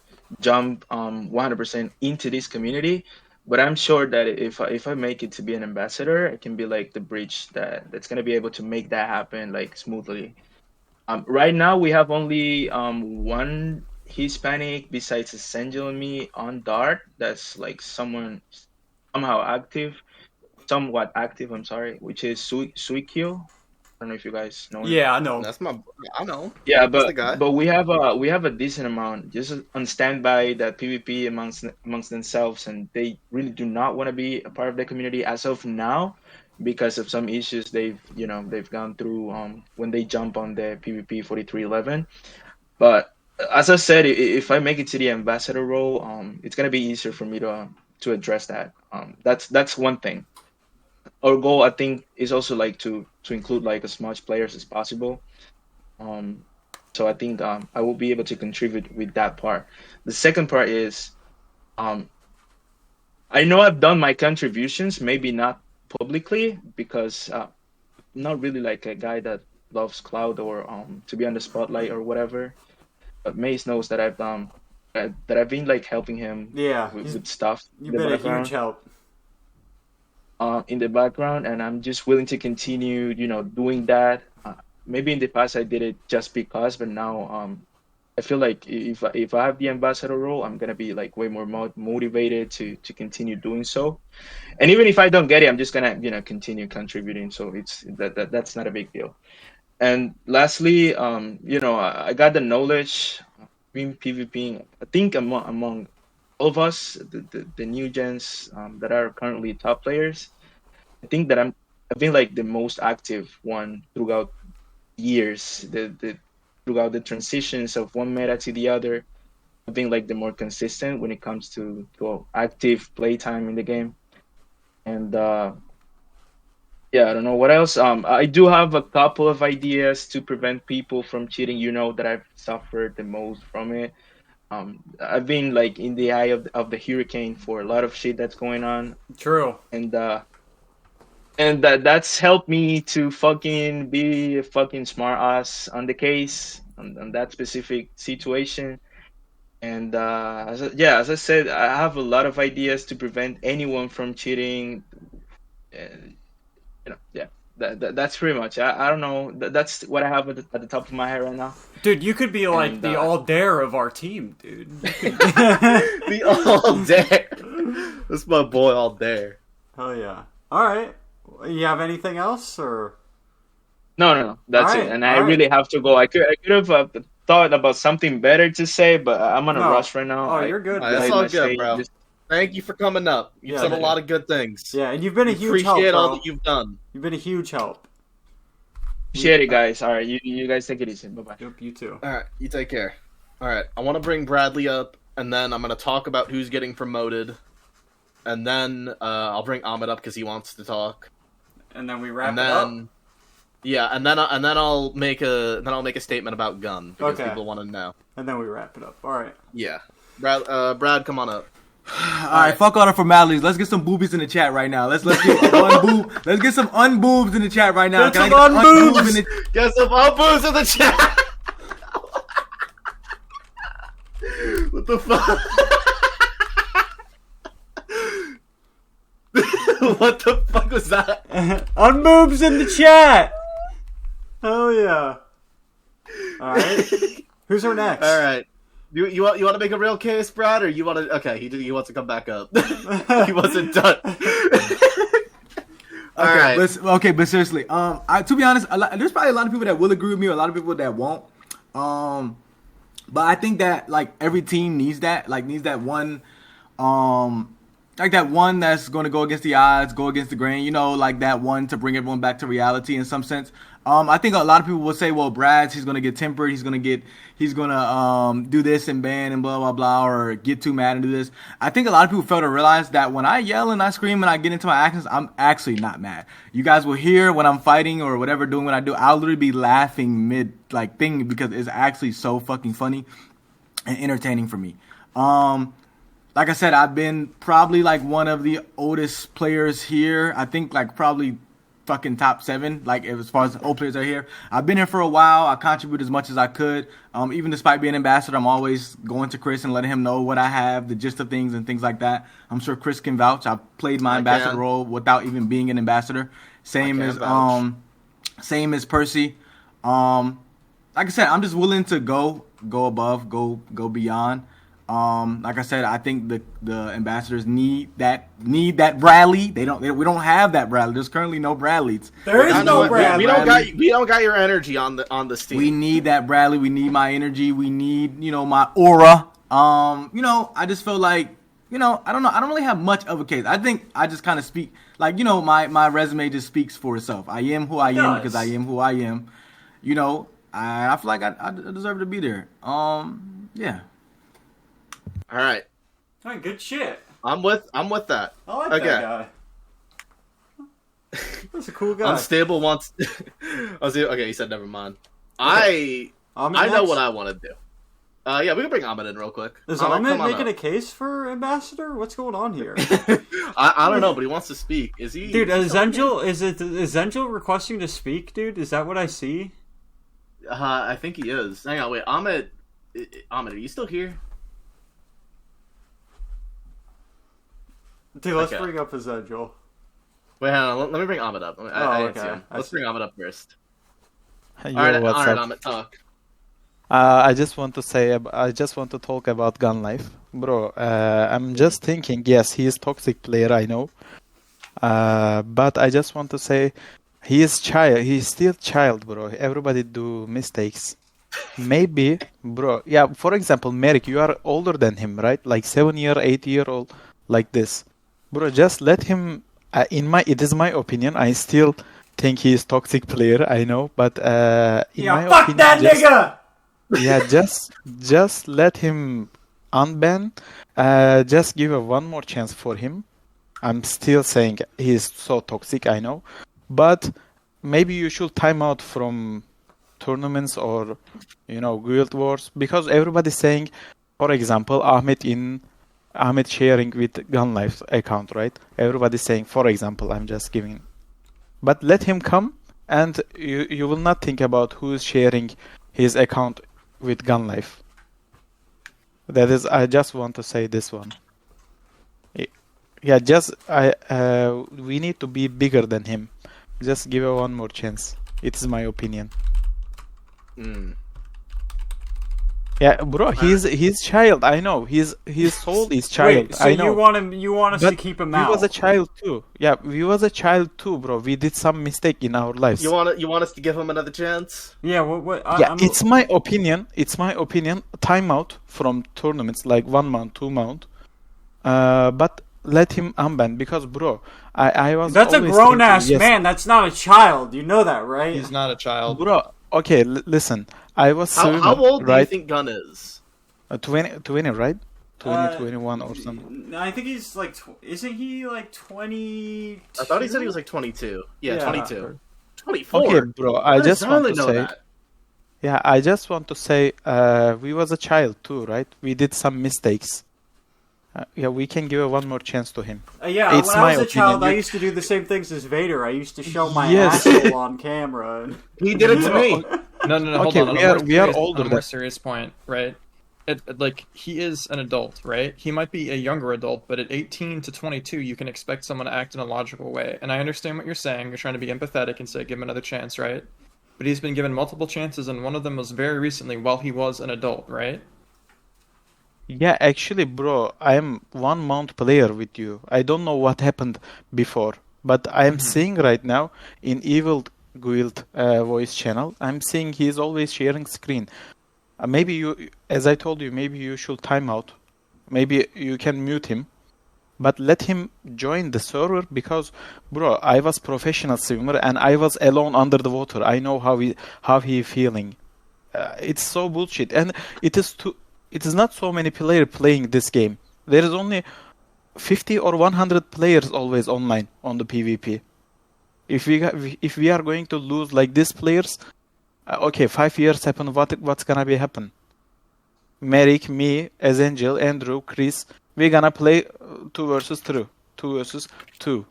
jump 100% into this community. But I'm sure that if I make it to be an ambassador, I can be like the bridge that's gonna be able to make that happen like smoothly. Right now we have only one Hispanic besides Essential and me on Dart. That's like somewhat active. I'm sorry, which is Suikyo. I don't know if you guys know him. Yeah, I know. I know. Yeah, That's the guy. but we have a decent amount just on standby that PvP amongst themselves, and they really do not want to be a part of the community as of now because of some issues they've gone through when they jump on the PvP 4311. But as I said, if I make it to the ambassador role, it's gonna be easier for me to address that. That's one thing. Our goal, I think, is also like to include like as much players as possible. So I think I will be able to contribute with that part. The second part is, I know I've done my contributions, maybe not publicly because I'm not really like a guy that loves cloud or to be on the spotlight or whatever. But Mace knows that I've been like helping him with stuff. You've been a huge help. In the background, and I'm just willing to continue, doing that. Maybe in the past I did it just because, but now I feel like if I have the ambassador role, I'm gonna be like way more motivated to continue doing so. And even if I don't get it, I'm just gonna continue contributing. So it's that's not a big deal. And lastly, I got the knowledge in PvP. I think among all of us, the new gens that are currently top players, I think that I've been like the most active one throughout years. Throughout the transitions of one meta to the other, I've been like the more consistent when it comes to active playtime in the game. And I don't know what else. I do have a couple of ideas to prevent people from cheating. That I've suffered the most from it. I've been like in the eye of the hurricane for a lot of shit that's going on. True. And that's helped me to fucking be a fucking smart ass on the case on that specific situation. And as I said, I have a lot of ideas to prevent anyone from cheating. That's pretty much. I don't know. That's what I have at the top of my head right now. Dude, you could be like the all dare of our team, dude. The all dare. That's my boy, all dare. Hell yeah! All right, you have anything else or? No. That's it. And I really have to go. I could have thought about something better to say, but I'm on a rush right now. Oh, you're good. That's all good, bro. Thank you for coming up. You've done a lot of good things. Yeah, and you've been a huge help. Appreciate all that you've done. You've been a huge help. Appreciate it, guys. All right, you guys take it easy. Bye-bye. Yep, you too. All right, you take care. All right, I want to bring Bradley up, and then I'm going to talk about who's getting promoted, and then I'll bring Ahmed up because he wants to talk. And then we wrap it up. Yeah, and then I'll make a statement about Gun because people want to know. And then we wrap it up. All right. Yeah, Brad, come on up. All right, fuck all the formalities. Let's get some boobies in the chat right now. Let's get unboob. Let's get some unboobs in the chat right now. Get some unboobs. Get some unboobs in the chat. What the fuck? What the fuck was that? Unboobs in the chat. Oh yeah. All right. Who's our next? All right. You want to make a real case, Brad, or you want to? Okay, he wants to come back up. He wasn't done. All right. But seriously, to be honest, there's probably a lot of people that will agree with me, or a lot of people that won't. But I think that like every team needs that one, like that one that's going to go against the odds, go against the grain. You know, like that one to bring everyone back to reality in some sense. I think a lot of people will say, well, Brad's, he's going to get tempered. He's going to do this and ban and blah, blah, blah, or get too mad and do this. I think a lot of people fail to realize that when I yell and I scream and I get into my actions, I'm actually not mad. You guys will hear when I'm fighting or whatever, doing what I do, I'll literally be laughing thing because it's actually so fucking funny and entertaining for me. Like I said, I've been probably like one of the oldest players here. I think like probably fucking top 7, like as far as old players are here. I've been here for a while. I contribute as much as I could. Even despite being ambassador, I'm always going to Kris and letting him know what I have, the gist of things and things like that. I'm sure Kris can vouch. I've played my ambassador role without even being an ambassador. Same as Percy. Like I said, I'm just willing to go above, go beyond. Like I said, I think the ambassadors need that Bradley. We don't have that Bradley. There's currently no Bradleys. There is no Bradley. We don't got your energy on this team. We need that Bradley. We need my energy. We need, my aura. I just feel like, I don't know. I don't really have much of a case. I think I just kind of speak like, my resume just speaks for itself. I am who I am because I am who I am. I feel like I deserve to be there. Yeah. All right. Good shit. I'm with that. I like that guy. That's a cool guy. Unstable wants. Okay, he said never mind. Okay. I know what I want to do. Yeah, we can bring Ahmed in real quick. Is Ahmed making a case for ambassador? What's going on here? I don't know, but he wants to speak. Is he? Dude, is Angel requesting to speak, dude? Is that what I see? I think he is. Hang on, wait, Ahmed, are you still here? Dude, let's bring up Angel. Wait, hang on. Let me bring Ahmed up. Okay. Let's bring Ahmed up first. Yo, all right, what's up? Ahmed, talk. I just want to talk about gun life, bro. I'm just thinking. Yes, he is toxic player. I know, but I just want to say, he is child. He's still child, bro. Everybody do mistakes. Maybe, bro. Yeah. For example, MARIK, you are older than him, right? Like 7-year, 8-year-old, like this. Bro, just let him. It is my opinion. I still think he is toxic player. I know, but in my fuck opinion, that nigga. Yeah, just let him unban. Just give one more chance for him. I'm still saying he is so toxic. I know, but maybe you should time out from tournaments or guild wars because everybody's saying, for example, Ahmed sharing with Gun Life account, right? Everybody's saying, for example, I'm just giving. But let him come and you will not think about who is sharing his account with Gun Life. That is, I just want to say this one. Yeah, we need to be bigger than him. Just give it one more chance. It's my opinion. Yeah, bro, he's child. I know his soul is child. Wait, so I know. you want us to keep him out? He was a child too. Yeah, we was a child too, bro. We did some mistake in our lives. You want us to give him another chance? Yeah. It's my opinion. It's my opinion. Timeout from tournaments like 1 month, 2 months. But let him unban because, bro, I was. That's a always grown thinking, ass yes, man. That's not a child. You know that, right? He's not a child. bro. Okay, listen. I was How swimming, old do you right? think Gun is? 20, right? 21 or something. No, I think he's like. Isn't he like 20? I thought he said he was like 22. Yeah, Yeah. 22. 24. Okay, bro. I How does just want Darley to know say. that? Yeah, I just want to say, we was a child too, right? We did some mistakes. Yeah, we can give one more chance to him. Yeah, It's when I my was a child, opinion. I used to do the same things as Vader. I used to show my Yes. asshole on camera. He did it to me. No, hold Okay, on. On we a are- more we are serious- older On a more than- serious point, right? Like he is an adult, right? He might be a younger adult, but at 18 to 22, you can expect someone to act in a logical way. And I understand what you're saying. You're trying to be empathetic and say, give him another chance, right? But he's been given multiple chances, and one of them was very recently while he was an adult, right? Yeah, actually, bro, I am 1 month player with you. I don't know what happened before, but I am seeing right now in Evil Guild voice channel, I'm seeing he's always sharing screen. Maybe you, as I told you, maybe you should time out. Maybe you can mute him, but let him join the server because, bro, I was professional swimmer and I was alone under the water. I know how he feeling. It's so bullshit, and it is not so many players playing this game. There is only 50 or 100 players always online on the PvP. If we are going to lose like these players, okay, 5 years happen. What's gonna be happen? Marik, me, as Angel, Andrew, Kris, we're gonna play 2 versus 2. 2 versus 2.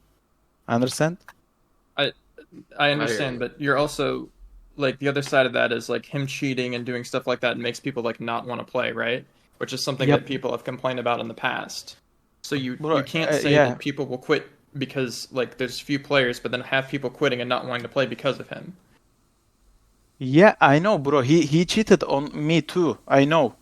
Understand? I understand, but you're also like the other side of that is like him cheating and doing stuff like that makes people like not want to play, right? Which is something that people have complained about in the past. So you can't say that people will quit because like there's few players, but then have people quitting and not wanting to play because of him. Yeah, I know, bro. He cheated on me too. I know.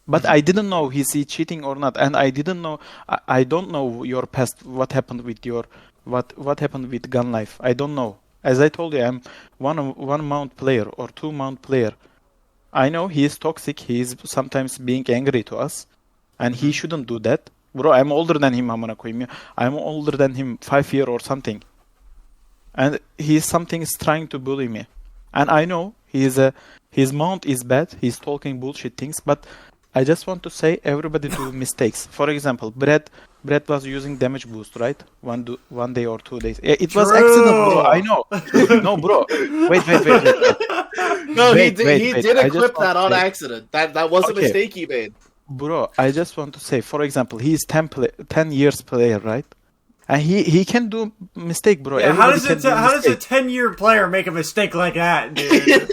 But I didn't know is he cheating or not, and I didn't know. I don't know your past. What happened with your what happened with gun life? I don't know. As I told you, I'm one mount player or 2 mount player. I know he is toxic. He is sometimes being angry to us, and he shouldn't do that, bro. I'm older than him. I'm older than him 5 years or something, and something is trying to bully me, and I know his mount is bad. He's talking bullshit things, but I just want to say everybody do mistakes. For example, Brett was using damage boost, right? One day or 2 days. It was accident, bro. I know. No, bro. Wait. No, he did I equip just that want on to say- accident. That was a Okay. mistake he made. Bro, I just want to say, for example, he's 10 years player, right? And he can do mistake, bro. Yeah, how Everybody does can do how does a mistake. 10-year player make a mistake like that, dude?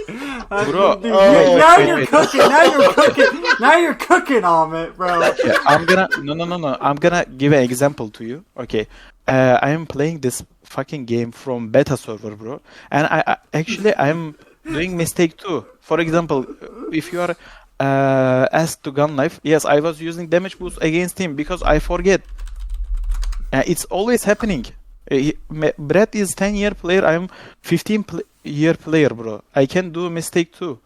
Bro, Dude, wait, now wait, you're wait. cooking. Now you're cooking on it, bro. Okay, I'm gonna no. I'm gonna give an example to you. Okay, I am playing this fucking game from beta server, bro, and I actually I'm doing mistake too. For example, if you are asked to gun life, yes, I was using damage boost against him because I forget. It's always happening. Brett is 10-year player. I'm 15-year player, bro. I can do a mistake too.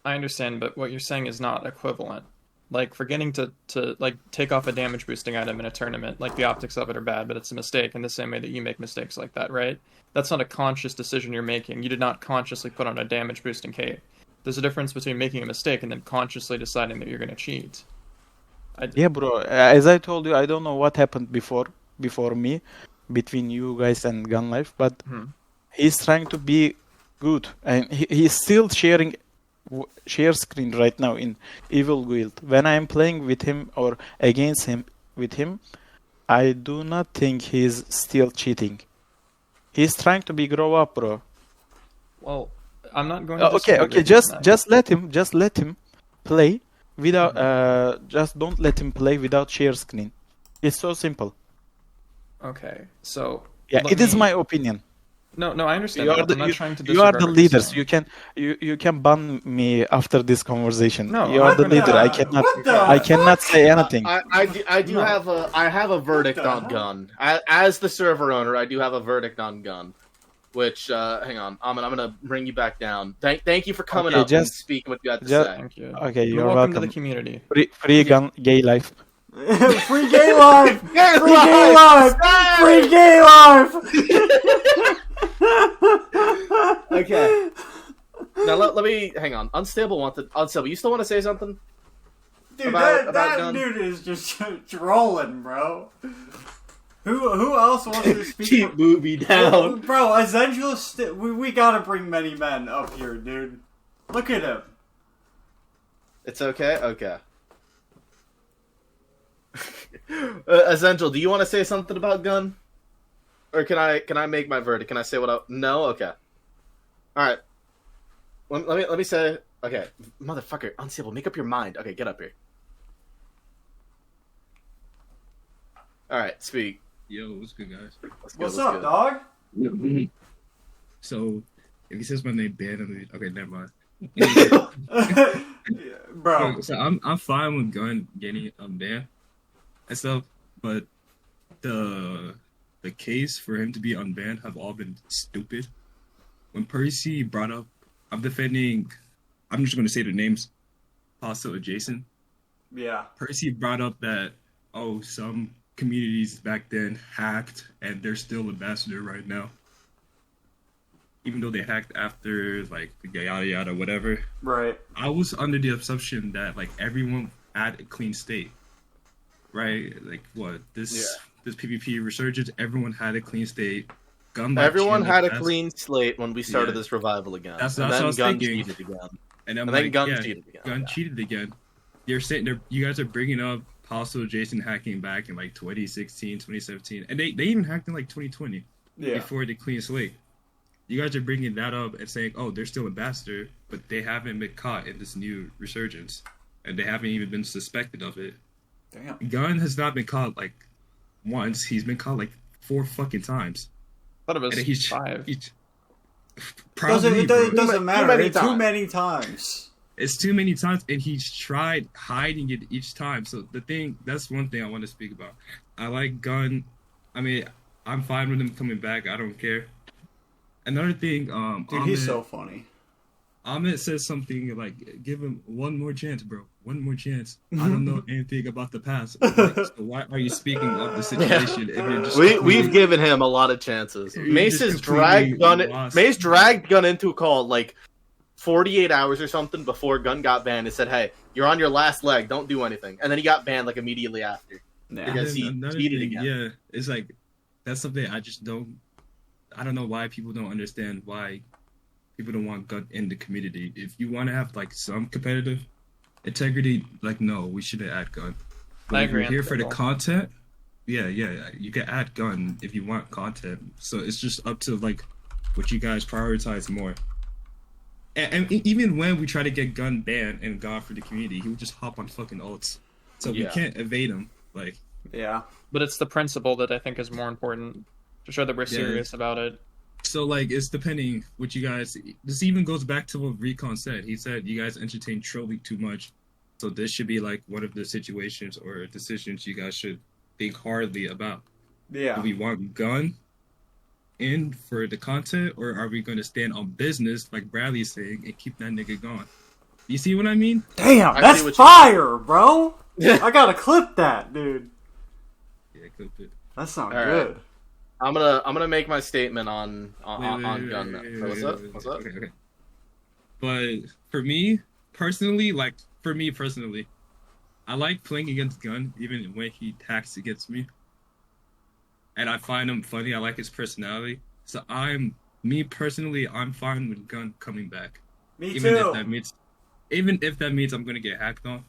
I understand, but what you're saying is not equivalent. Like forgetting to like take off a damage boosting item in a tournament, like the optics of it are bad, but it's a mistake in the same way that you make mistakes like that, right? That's not a conscious decision you're making. You did not consciously put on a damage boosting cape. There's a difference between making a mistake and then consciously deciding that you're going to cheat. Yeah, bro. As I told you, I don't know what happened before me, between you guys and gun life, but he's trying to be good, and he's still share screen right now in Evil Guild. When I am playing with him or against him with him, I do not think he's still cheating. He's trying to be grow up, bro. Well, I'm not going to Okay. Just let him play without. Just don't let him play without share screen. It's so simple. Okay, so Yeah, it is my opinion. No, I understand. I'm not trying to. You are the leaders. You can ban me after this conversation. No, you are the leader. I cannot say anything. I do have a verdict on gun. As the server owner, I do have a verdict on gun. Which hang on, I'm gonna bring you back down. Thank you for coming up and speaking what you had to say. Thank you. Okay, you're welcome welcome to the community. Free gun, gay life. Free gay life! Free gay life! Free gay life! Okay. Now let me hang on. Unstable, you still want to say something? Dude, about that Gun? dude is just trolling, bro. Who else wants to speak? Keep movie down, bro. Essential, we gotta bring many men up here, dude. Look at him. It's okay. Okay. Essential, do you want to say something about Gun, or can I make my verdict? Can I say what I? No. Okay. All right. Let me say. Okay, motherfucker, Unstable, make up your mind. Okay, get up here. All right, speak. Yo, what's good, guys? What's up, dog? So, if he says my name bad, okay, never mind. Bro. So I'm fine with Gun getting banned and stuff, but the case for him to be unbanned have all been stupid. When Percy brought up, I'm just going to say the names, hostile adjacent. Yeah. Percy brought up that, some communities back then hacked and they're still ambassador right now. Even though they hacked after, like, the yada yada, whatever. Right. I was under the assumption that, like, everyone had a clean state. Right? Like, what? This PvP resurgence, everyone had a clean state. Everyone had a clean slate when we started this revival again. That's what I was Gun thinking. cheated again. And then Gun cheated again. Gun cheated again. You're saying you guys are bringing up hostile Jason hacking back in like 2016, 2017, and they even hacked in like 2020 before the clean slate. You guys are bringing that up and saying, they're still ambassador, but they haven't been caught in this new resurgence, and they haven't even been suspected of it. Damn. Gun has not been caught like once. He's been caught like 4 fucking times. Thought it was he's 5. It doesn't matter. It's too many times. It's too many times, and he's tried hiding it each time. So that's one thing I want to speak about. I like Gun. I mean, I'm fine with him coming back. I don't care. Another thing, dude, he's so funny. Ahmed says something like, "Give him one more chance, bro. One more chance." I don't know anything about the past. So why are you speaking of the situation? If you're just we've given him a lot of chances. Mace has dragged Gun. Mace dragged Gun into a call like 48 hours or something before Gun got banned and said, "Hey, you're on your last leg. Don't do anything." And then he got banned like immediately after because he cheated again. Yeah, it's like that's something I just don't. I don't know why people don't understand why people don't want Gun in the community. If you want to have like some competitive integrity, like no, we shouldn't add Gun. But I if agree. you're here for the content, yeah, you can add Gun if you want content. So it's just up to like what you guys prioritize more. And even when we try to get Gun banned and gone for the community, he would just hop on fucking ults. So we can't evade him. Like, but it's the principle that I think is more important to show that we're serious about it. So like it's depending what you guys. This even goes back to what Recon said. He said you guys entertain trolling too much. So this should be like one of the situations or decisions you guys should think hardly about. Yeah. Do we want Gun in for the content, or are we going to stand on business like Bradley's saying and keep that nigga gone? You see what I mean? Damn, that's fire, bro. I gotta clip that, dude. Yeah, clip it. That sounds All good. Right. I'm gonna make my statement on Gun. What's up? Okay. But for me personally, I like playing against Gun even when he attacks against me. And I find him funny. I like his personality. So I'm fine with Gun coming back. Me even too. Even if that means I'm gonna get hacked on.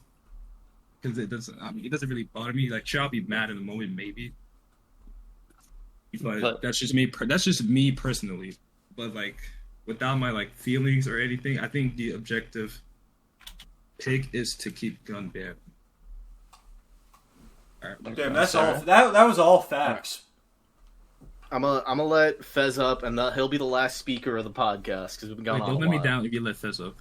Because it doesn't really bother me. Like, sure, I'll be mad in the moment, maybe. But that's just me. That's just me personally. But like, without my like feelings or anything, I think the objective pick is to keep Gun banned. Right, damn, that's all. That was all facts. I'm gonna let Fez up, and he'll be the last speaker of the podcast because we've been going on. Don't let me down if you let Fez up.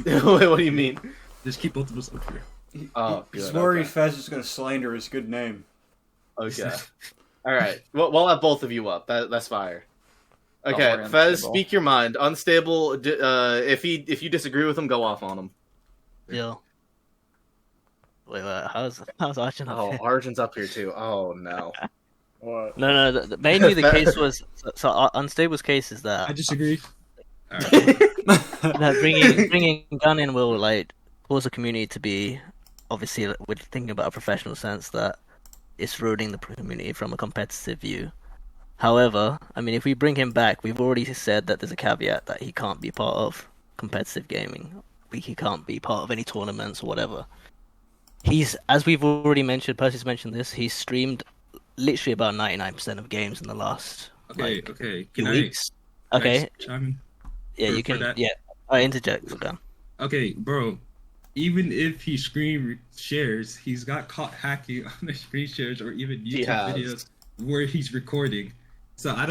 Wait, what do you mean? Just keep both of us up here. Oh, good. He's worried Fez is gonna slander his good name. Okay. All right. We'll have both of you up. That's fire. Okay, Fez, speak your mind. Unstable. If you disagree with him, go off on him. Yeah. Wait, how's Arjun up here? Arjun's up here too. Oh no. What? No. Mainly the case was so Unstable's case is that I disagree. that bringing gun in will like cause the community to be obviously we're thinking about a professional sense that it's ruining the community from a competitive view. However, I mean, if we bring him back, we've already said that there's a caveat that he can't be part of competitive gaming. He can't be part of any tournaments or whatever. He's, as we've already mentioned, Percy's mentioned this, he's streamed literally about 99% of games in the last okay. few weeks. Okay. Chime in? Yeah, you can. Yeah, I interject. Again. Okay, bro. Even if he screen shares, he's got caught hacking on the screen shares or even YouTube videos where he's recording. So I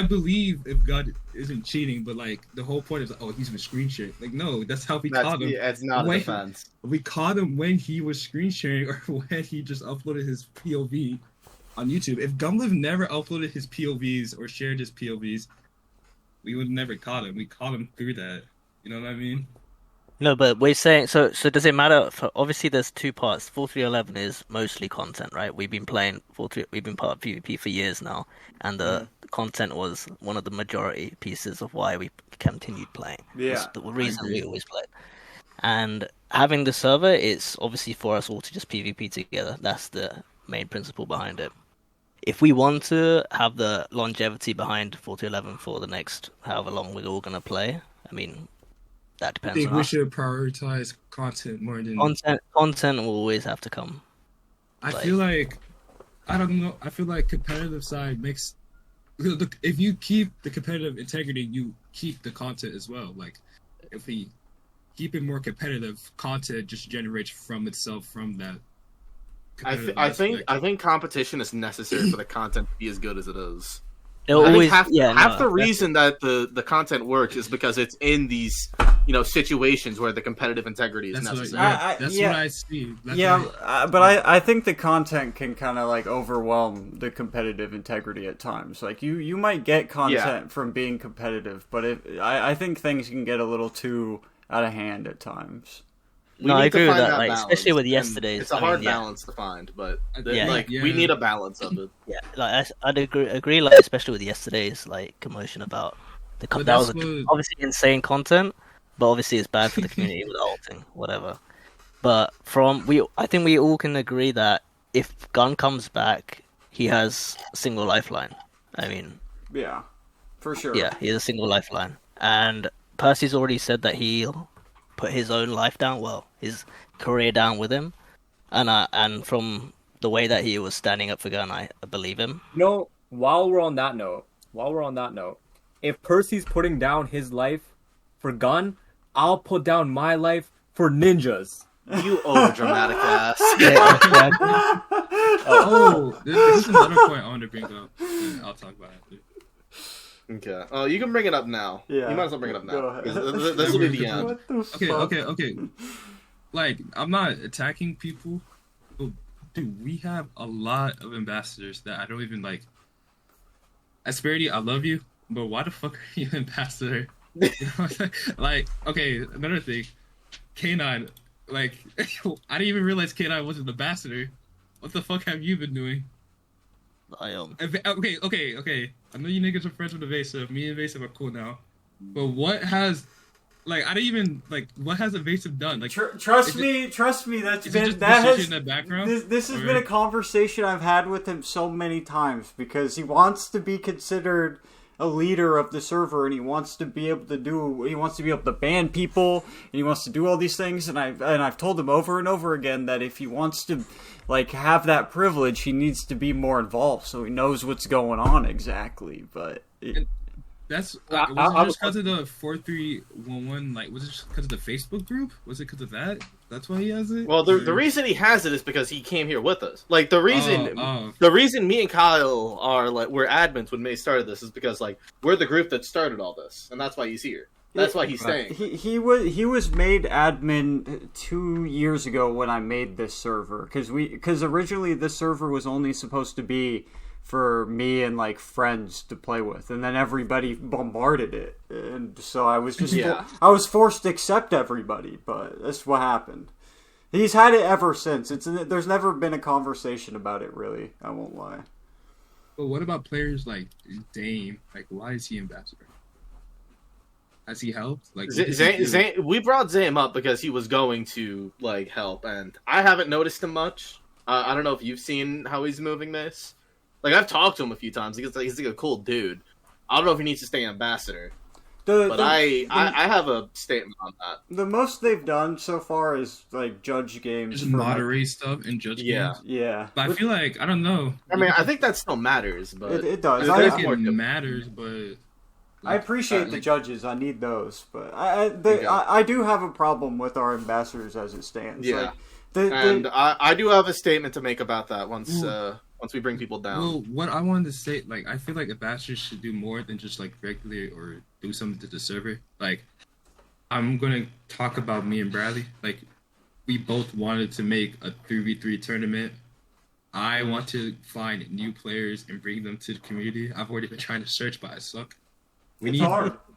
believe if God isn't cheating, but like the whole point is, he's been screen sharing. Like, no, that's how we caught him. Yeah, it's not a defense. We caught him when he was screen sharing or when he just uploaded his POV on YouTube. If Gumlive never uploaded his POVs or shared his POVs, we would never caught him. We caught him through that. You know what I mean? No, but we're saying so does it matter? Obviously, there's two parts. 4311 is mostly content, right? We've been playing we've been part of PvP for years now, and the content was one of the majority pieces of why we continued playing. Yeah, it's the reason we always played. And having the server, it's obviously for us all to just PvP together. That's the main principle behind it. If we want to have the longevity behind 4311 for the next however long we're all gonna play, I mean. That depends. I think we should prioritize content more than content will always have to come. I feel like I don't know. I feel like competitive side makes. Look, if you keep the competitive integrity, you keep the content as well. Like, if we keep it more competitive, content just generates from itself from that. I think competition is necessary for the content to be as good as it is. Half the reason that the content works is because it's in these situations where the competitive integrity is necessary. That's what I see. But I think the content can kind of like overwhelm the competitive integrity at times. Like you might get content from being competitive, but I think things can get a little too out of hand at times. I agree with that. Like, especially with yesterday's, it's a hard balance to find, but we need a balance of it. Yeah, like I'd agree. Like, especially with yesterday's like commotion about that was obviously insane content, but obviously it's bad for the community with ulting, whatever. But I think we all can agree that if Gun comes back, he has a single lifeline. I mean, yeah, for sure. Yeah, he has a single lifeline, and Percy's already said that he'll put his own life down, his career down with him, and from the way that he was standing up for Gun, I believe him. No, while we're on that note, if Percy's putting down his life for Gun, I'll put down my life for ninjas. You overdramatic ass. This is another point I want to bring up. I'll talk about it. Okay. Oh, you can bring it up now. Yeah. You might as well bring it up now. This will be the end. Okay. Like, I'm not attacking people, but dude, we have a lot of ambassadors that I don't even like. Asperity, I love you, but why the fuck are you ambassador? You know, like, okay, another thing, K9, like, I didn't even realize K9 was an ambassador. What the fuck have you been doing? I am. Okay. I know you niggas are friends with Evasive. Me and Evasive are cool now. But what has, like, I didn't even, like, what has Evasive done? Like, trust me. This has been a conversation I've had with him so many times because he wants to be considered a leader of the server, and he wants to be able to ban people, and he wants to do all these things, and I've told him over and over again that if he wants to like have that privilege, he needs to be more involved so he knows what's going on exactly. But was it just because of the 4311? Like, was it just because of the Facebook group? Was it because of that? That's why he has it. Well, the reason he has it is because he came here with us. Like the reason me and Kyle are like we're admins when May started this is because like we're the group that started all this, and that's why he's here. That's why he's staying. He was made admin 2 years ago when I made this server because originally this server was only supposed to be for me and like friends to play with, and then everybody bombarded it, and so I was just I was forced to accept everybody, but that's what happened. He's had it ever since. There's never been a conversation about it, really. I won't lie. But what about players like Dame? Like, why is he ambassador? Has he helped? Like, Zane, we brought Zame up because he was going to like help, and I haven't noticed him much. I don't know if you've seen how he's moving this. Like, I've talked to him a few times. He's like a cool dude. I don't know if he needs to stay ambassador. I have a statement on that. The most they've done so far is like judge games. Just moderate stuff and judge games. Yeah. But I feel like, I don't know. I mean, I think that still matters, but it does. I think it matters, but I appreciate the judges. I need those, but I do have a problem with our ambassadors as it stands. Yeah. Like, I do have a statement to make about that once we bring people down. Well, what I wanted to say, like, I feel like ambassadors should do more than just like regulate or do something to the server. Like, I'm gonna talk about me and Bradley. Like, we both wanted to make a 3v3 tournament. I want to find new players and bring them to the community. I've already been trying to search, but I suck. We need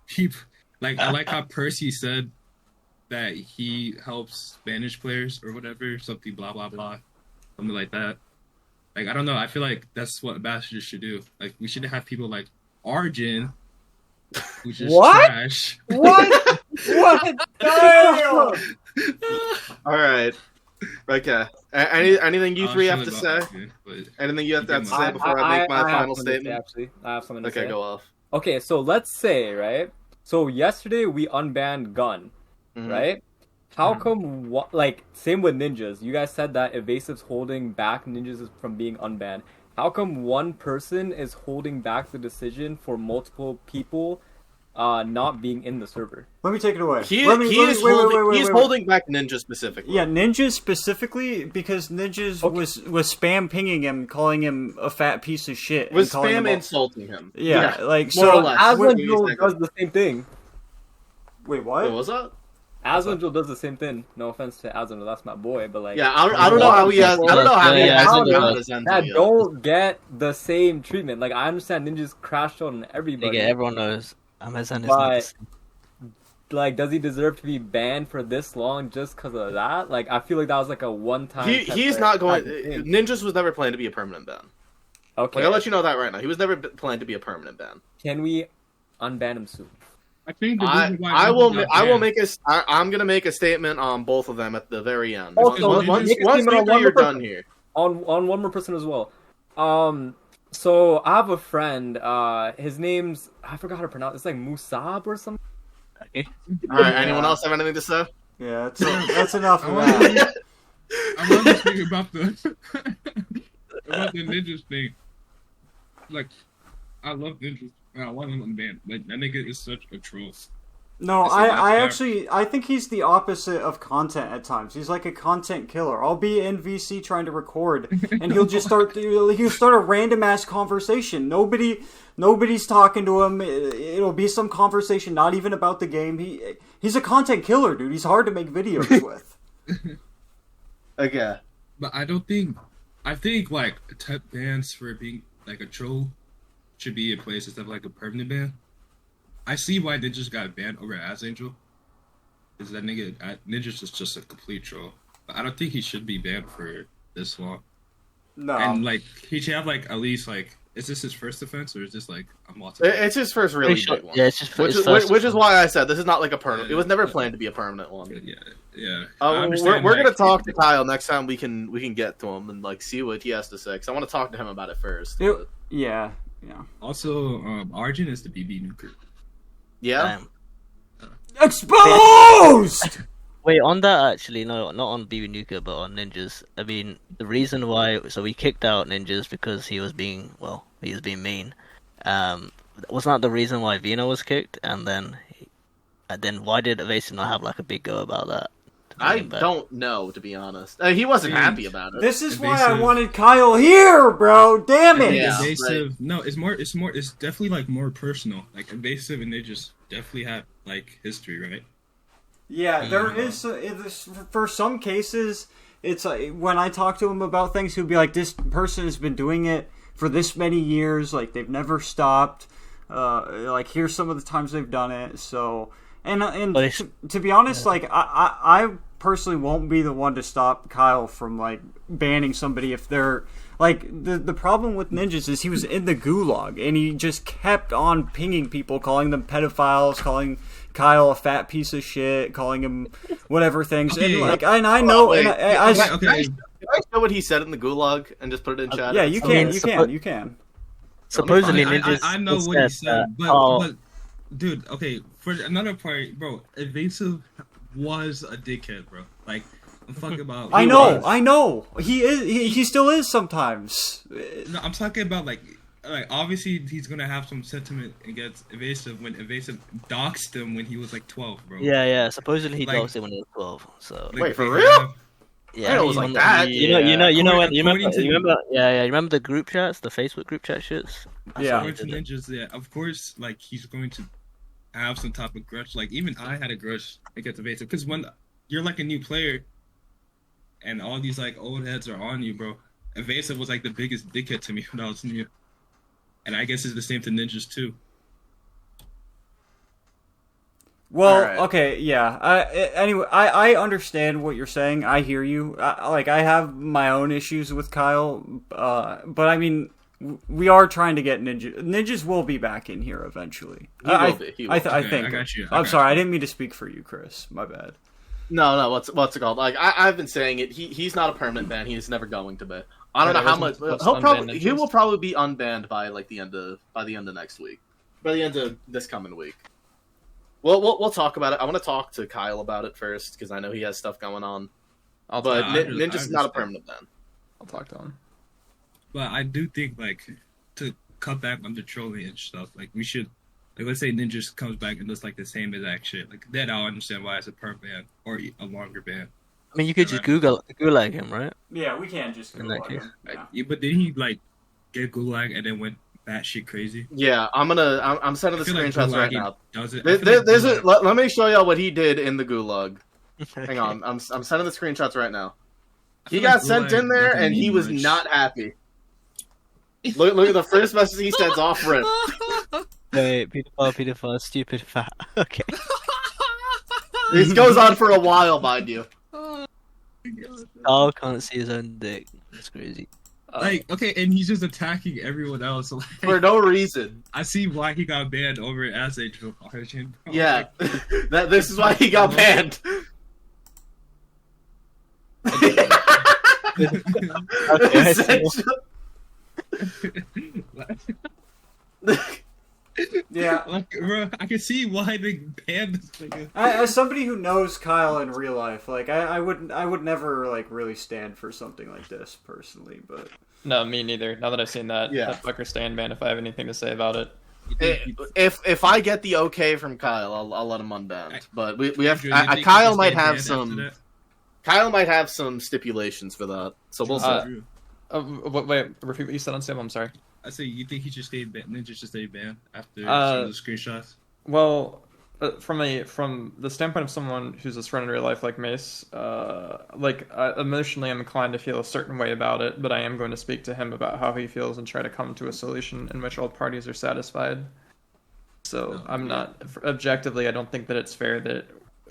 people. Like, I like how Percy said that he helps Spanish players or whatever, something blah blah blah, something like that. Like, I don't know. I feel like that's what ambassadors should do. Like, we should have people like Arjun, which is trash. What? What? No! All right. Okay. Anything you three have to say? Anything you have to say before I make my final statement? Actually, I have something to say. Okay, go off. Okay, so let's say, right? So yesterday we unbanned Gun, right? How come, like, same with ninjas. You guys said that Evasive's holding back ninjas from being unbanned. How come one person is holding back the decision for multiple people not being in the server? Let me take it away. He's holding back Ninja specifically. Yeah, Ninja specifically because Ninjas was spam pinging him, calling him a fat piece of shit. Was spam insulting him. Yeah, like, more or less. Aslan does the same thing. Wait, what? What was that? Aslan does the same thing. No offense to Aslan, that's my boy, but like, yeah, I don't know how he has. I don't know how he has that don't get the same treatment. Like, I understand ninjas crashed on everybody. Yeah, everyone knows. But, like, does he deserve to be banned for this long just because of that? Like, I feel like that was like a one-time. He's not going. Ninjas was never planned to be a permanent ban. Okay, like, I'll let you know that right now. He was never planned to be a permanent ban. Can we unban him soon? I think I will make a. I'm gonna make a statement on both of them at the very end. Also, once you're done here, on one more person as well. So I have a friend. His name's I forgot how to pronounce. It's like Musab or something. All right. Anyone else have anything to say? Yeah, that's enough of that. I want to speak about the ninjas thing. Like, I love ninjas. I want him unbanned. Like, that nigga is such a troll. No, I think he's the opposite of content at times. He's like a content killer. I'll be in VC trying to record, and he'll start a random ass conversation. Nobody's talking to him. It'll be some conversation, not even about the game. He's a content killer, dude. He's hard to make videos with. Okay, but I think like tech bans for being like a troll should be in place instead of like a permanent ban. I see why Ninjas got banned over As Angel. Is that Ninjas is just a complete troll. But I don't think he should be banned for this long. No. And like he should have like at least like, is this his first offense or is this like a multi? It's his first really big one. Yeah, it's just which is why I said this is not like a permanent. It was never planned to be a permanent one. Yeah. We're gonna talk to Kyle next time we can get to him and like see what he has to say. Cause I want to talk to him about it first. Yeah. Also, Arjun is the BB nuker. Yeah. Exposed! Wait, on that actually, no, not on BB Nuka, but on Ninjas. I mean, the reason why, so we kicked out Ninjas because he was being mean. Wasn't that the reason why Vino was kicked? And then why did Evasive not have like a big go about that? I don't know, to be honest. He wasn't happy about it. This is why I wanted Kyle here, bro. Damn it! Yeah, Evasive, no, it's definitely like more personal. Like Evasive and they just definitely have like history, right? Yeah, there is for some cases. It's like when I talk to him about things, he'll be like, "This person has been doing it for this many years. Like they've never stopped. Like here's some of the times they've done it." So, and to be honest, like personally won't be the one to stop Kyle from like banning somebody if they're like the problem with ninjas is he was in the gulag and he just kept on pinging people, calling them pedophiles, calling Kyle a fat piece of shit, calling him whatever things. Okay. And like I know, Wait, and I can I show what he said in the gulag and just put it in chat? yeah, you can. Supposedly, I know what he said, but dude, okay. For another part, bro, Evasive was a dickhead, bro. Like, I'm talking about. I know. He is. He still is sometimes. No, I'm talking about like obviously he's gonna have some sentiment against Evasive when Evasive doxed him when he was like 12, bro. Yeah. Supposedly he doxed him when he was 12. So. Wait, for real? Yeah, it was like that. You remember? Yeah. You remember the group chats, the Facebook group chat shits? According to Ninjas, yeah, of course, like he's going to have some type of grudge. Like even I had a grudge against Evasive because when you're like a new player, and all these like old heads are on you, bro. Evasive was like the biggest dickhead to me when I was new, and I guess it's the same to Ninjas too. Well, right. okay, yeah. Anyway, I understand what you're saying. I hear you. I have my own issues with Kyle, but I mean, we are trying to get Ninjas will be back in here eventually. I think. I got you. I'm sorry, I didn't mean to speak for you, Kris. My bad. No. What's it called? Like I've been saying it. He's not a permanent ban. He's never going to be. I don't know how much. He will probably be unbanned by like the end of next week, by the end of this coming week. We'll talk about it. I want to talk to Kyle about it first because I know he has stuff going on. But Ninja's not a permanent ban. I'll talk to him. But I do think like to cut back on the trolling and stuff, like we should, like let's say Ninjas comes back and does like the same exact shit, like then I'll understand why it's a permanent ban or a longer ban. I mean, you could just gulag him, right? Yeah, we can just gulag him. Yeah, but did he like get gulag and then went batshit crazy? Yeah, I'm sending the screenshots right now. Does it? Let me show y'all what he did in the gulag. Hang on, I'm sending the screenshots right now. He got sent in there and he was not happy. Look at the first message he sends off rip. Wait, pedophile, stupid fat. Okay. This goes on for a while, mind you. Carl can't see his own dick. That's crazy. Like, okay, and he's just attacking everyone else. Like, for no reason. I see why he got banned over as a troll origin. Yeah, this is why he got banned. Yeah, like, bro, I can see why they banned this nigga. As somebody who knows Kyle in real life, like I would never like really stand for something like this personally, but no, me neither. Now that I've seen that, that fucker staying banned. If I have anything to say about it, if I get the okay from Kyle, I'll let him unbanned. But we have Kyle might have some. Kyle might have some stipulations for that, so we'll see. Wait, repeat what you said on Sam. I'm sorry. I say you think he should stay banned? Ninja should stay banned after some of the screenshots. Well, from the standpoint of someone who's a friend in real life like Mace, emotionally I'm inclined to feel a certain way about it, but I am going to speak to him about how he feels and try to come to a solution in which all parties are satisfied. So I'm not objectively. I don't think that it's fair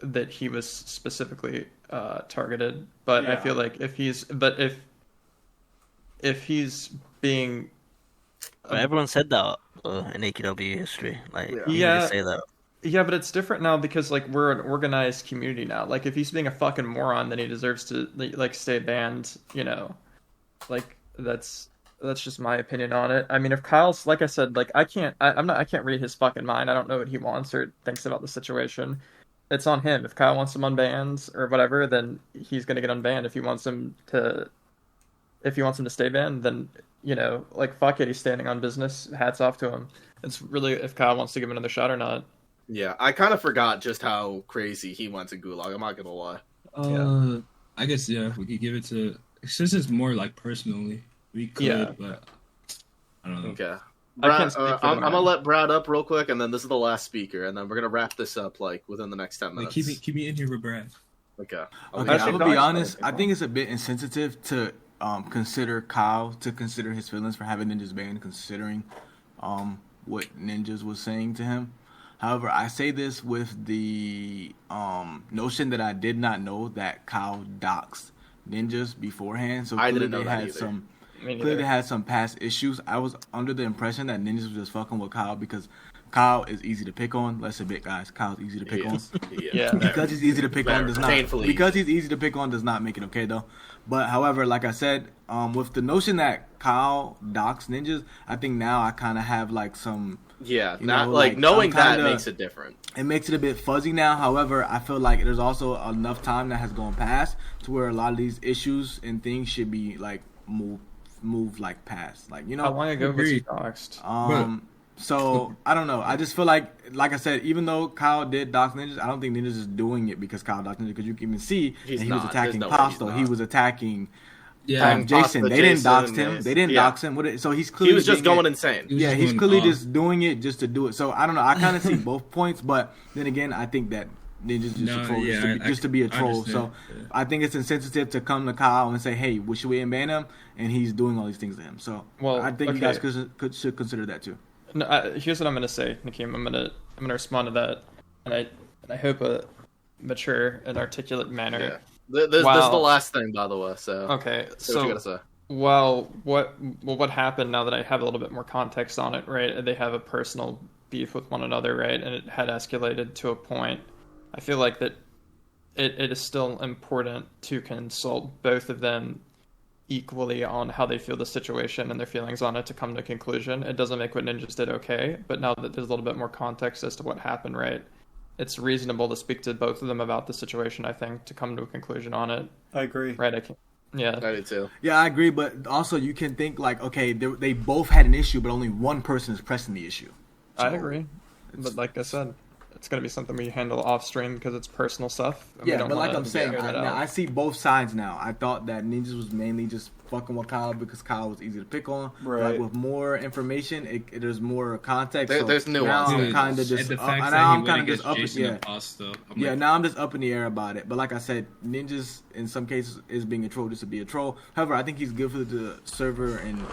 that he was specifically targeted, but I feel like if he's being everyone said that in AQW history. Like, yeah, say that. Yeah, but it's different now because like we're an organized community now. Like if he's being a fucking moron, then he deserves to like stay banned. You know, like that's just my opinion on it. I mean, if Kyle's like I said, like I can't read his fucking mind. I don't know what he wants or thinks about the situation. It's on him. If Kyle wants him unbanned or whatever, then he's gonna get unbanned. If he wants him to stay banned, then you know, like fuck it, he's standing on business. Hats off to him. It's really if Kyle wants to give him another shot or not. Yeah, I kind of forgot just how crazy he went to Gulag. I'm not gonna lie. I guess we could give it to. Since it's more like personally, we could, but I don't know. Okay, Brad, I'm gonna let Brad up real quick, and then this is the last speaker, and then we're gonna wrap this up like within the next 10 minutes. Like, keep me in here with Brad. Okay. I'm gonna be honest. I think it's a bit insensitive to consider Kyle, to consider his feelings for having Ninjas banned, considering what Ninjas was saying to him. However, I say this with the notion that I did not know that Kyle doxed ninjas beforehand. So I clearly didn't know they that had either. some. Me neither. Clearly they had some past issues. I was under the impression that ninjas was just fucking with Kyle because Kyle is easy to pick on. Let's admit, guys, Kyle's easy to pick on. Yeah. Because he's easy to pick on does not. Painfully Because he's easy to pick on does not make it okay though. But however, like I said, with the notion that Kyle doxed ninjas, I think now I kind of have like some. Yeah, you not know, like knowing that kinda- makes it different. It makes it a bit fuzzy now. However, I feel like there's also enough time that has gone past to where a lot of these issues and things should be like moved like past. Like, you know, How long ago was he doxed? So I don't know. I just feel like I said, even though Kyle did dox ninjas, I don't think ninjas is doing it because Kyle doxed ninjas. Because you can even see that he was attacking Pasto. He was attacking Jason. Pasta, They didn't dox Jason, him. They didn't yeah. dox him. So he's clearly He was just doing going it- insane. Yeah, he's clearly just doing it just to do it. So I don't know. I kind of see both points, but then again, I think that ninjas just a troll just to be a troll. So I think it's insensitive to come to Kyle and say, "Hey, should we unban him?" And he's doing all these things to him. So I think you guys should consider that too. No, here's what I'm gonna say, Nakeem. I'm gonna respond to that, and I hope a mature and articulate manner. Yeah. This is the last thing, by the way. So okay, so what you gotta say? Well, what happened now that I have a little bit more context on it, right? They have a personal beef with one another, right? And it had escalated to a point. I feel like that it is still important to consult both of them equally on how they feel the situation and their feelings on it to come to a conclusion. It doesn't make what ninjas did okay, but now that there's a little bit more context as to what happened, right? It's reasonable to speak to both of them about the situation, I think, to come to a conclusion on it. I agree. Right, yeah. I do too. Yeah, I agree, but also you can think like, okay, they both had an issue, but only one person is pressing the issue. So I agree. But like I said, it's going to be something we handle off stream because it's personal stuff. Yeah, but like I'm saying, I see both sides now. I thought that ninjas was mainly just fucking with Kyle because Kyle was easy to pick on. Right. Like with more information, there's more context. There's nuance. Now I'm kind of just now I'm just up in the air about it. But like I said, ninjas in some cases is being a troll just to be a troll. However, I think he's good for the server and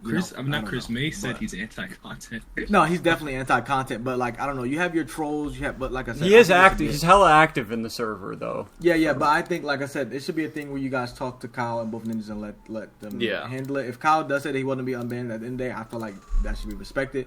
Kris, I'm not Kris May said he's anti-content. No, he's definitely anti-content, but like I don't know, you have your trolls, but like I said, he is active. He's hella active in the server though. Yeah, but I think like I said, it should be a thing where you guys talk to Kyle and both ninjas and let them handle it. If Kyle does say that he wants to be unbanned at the end of the day, I feel like that should be respected.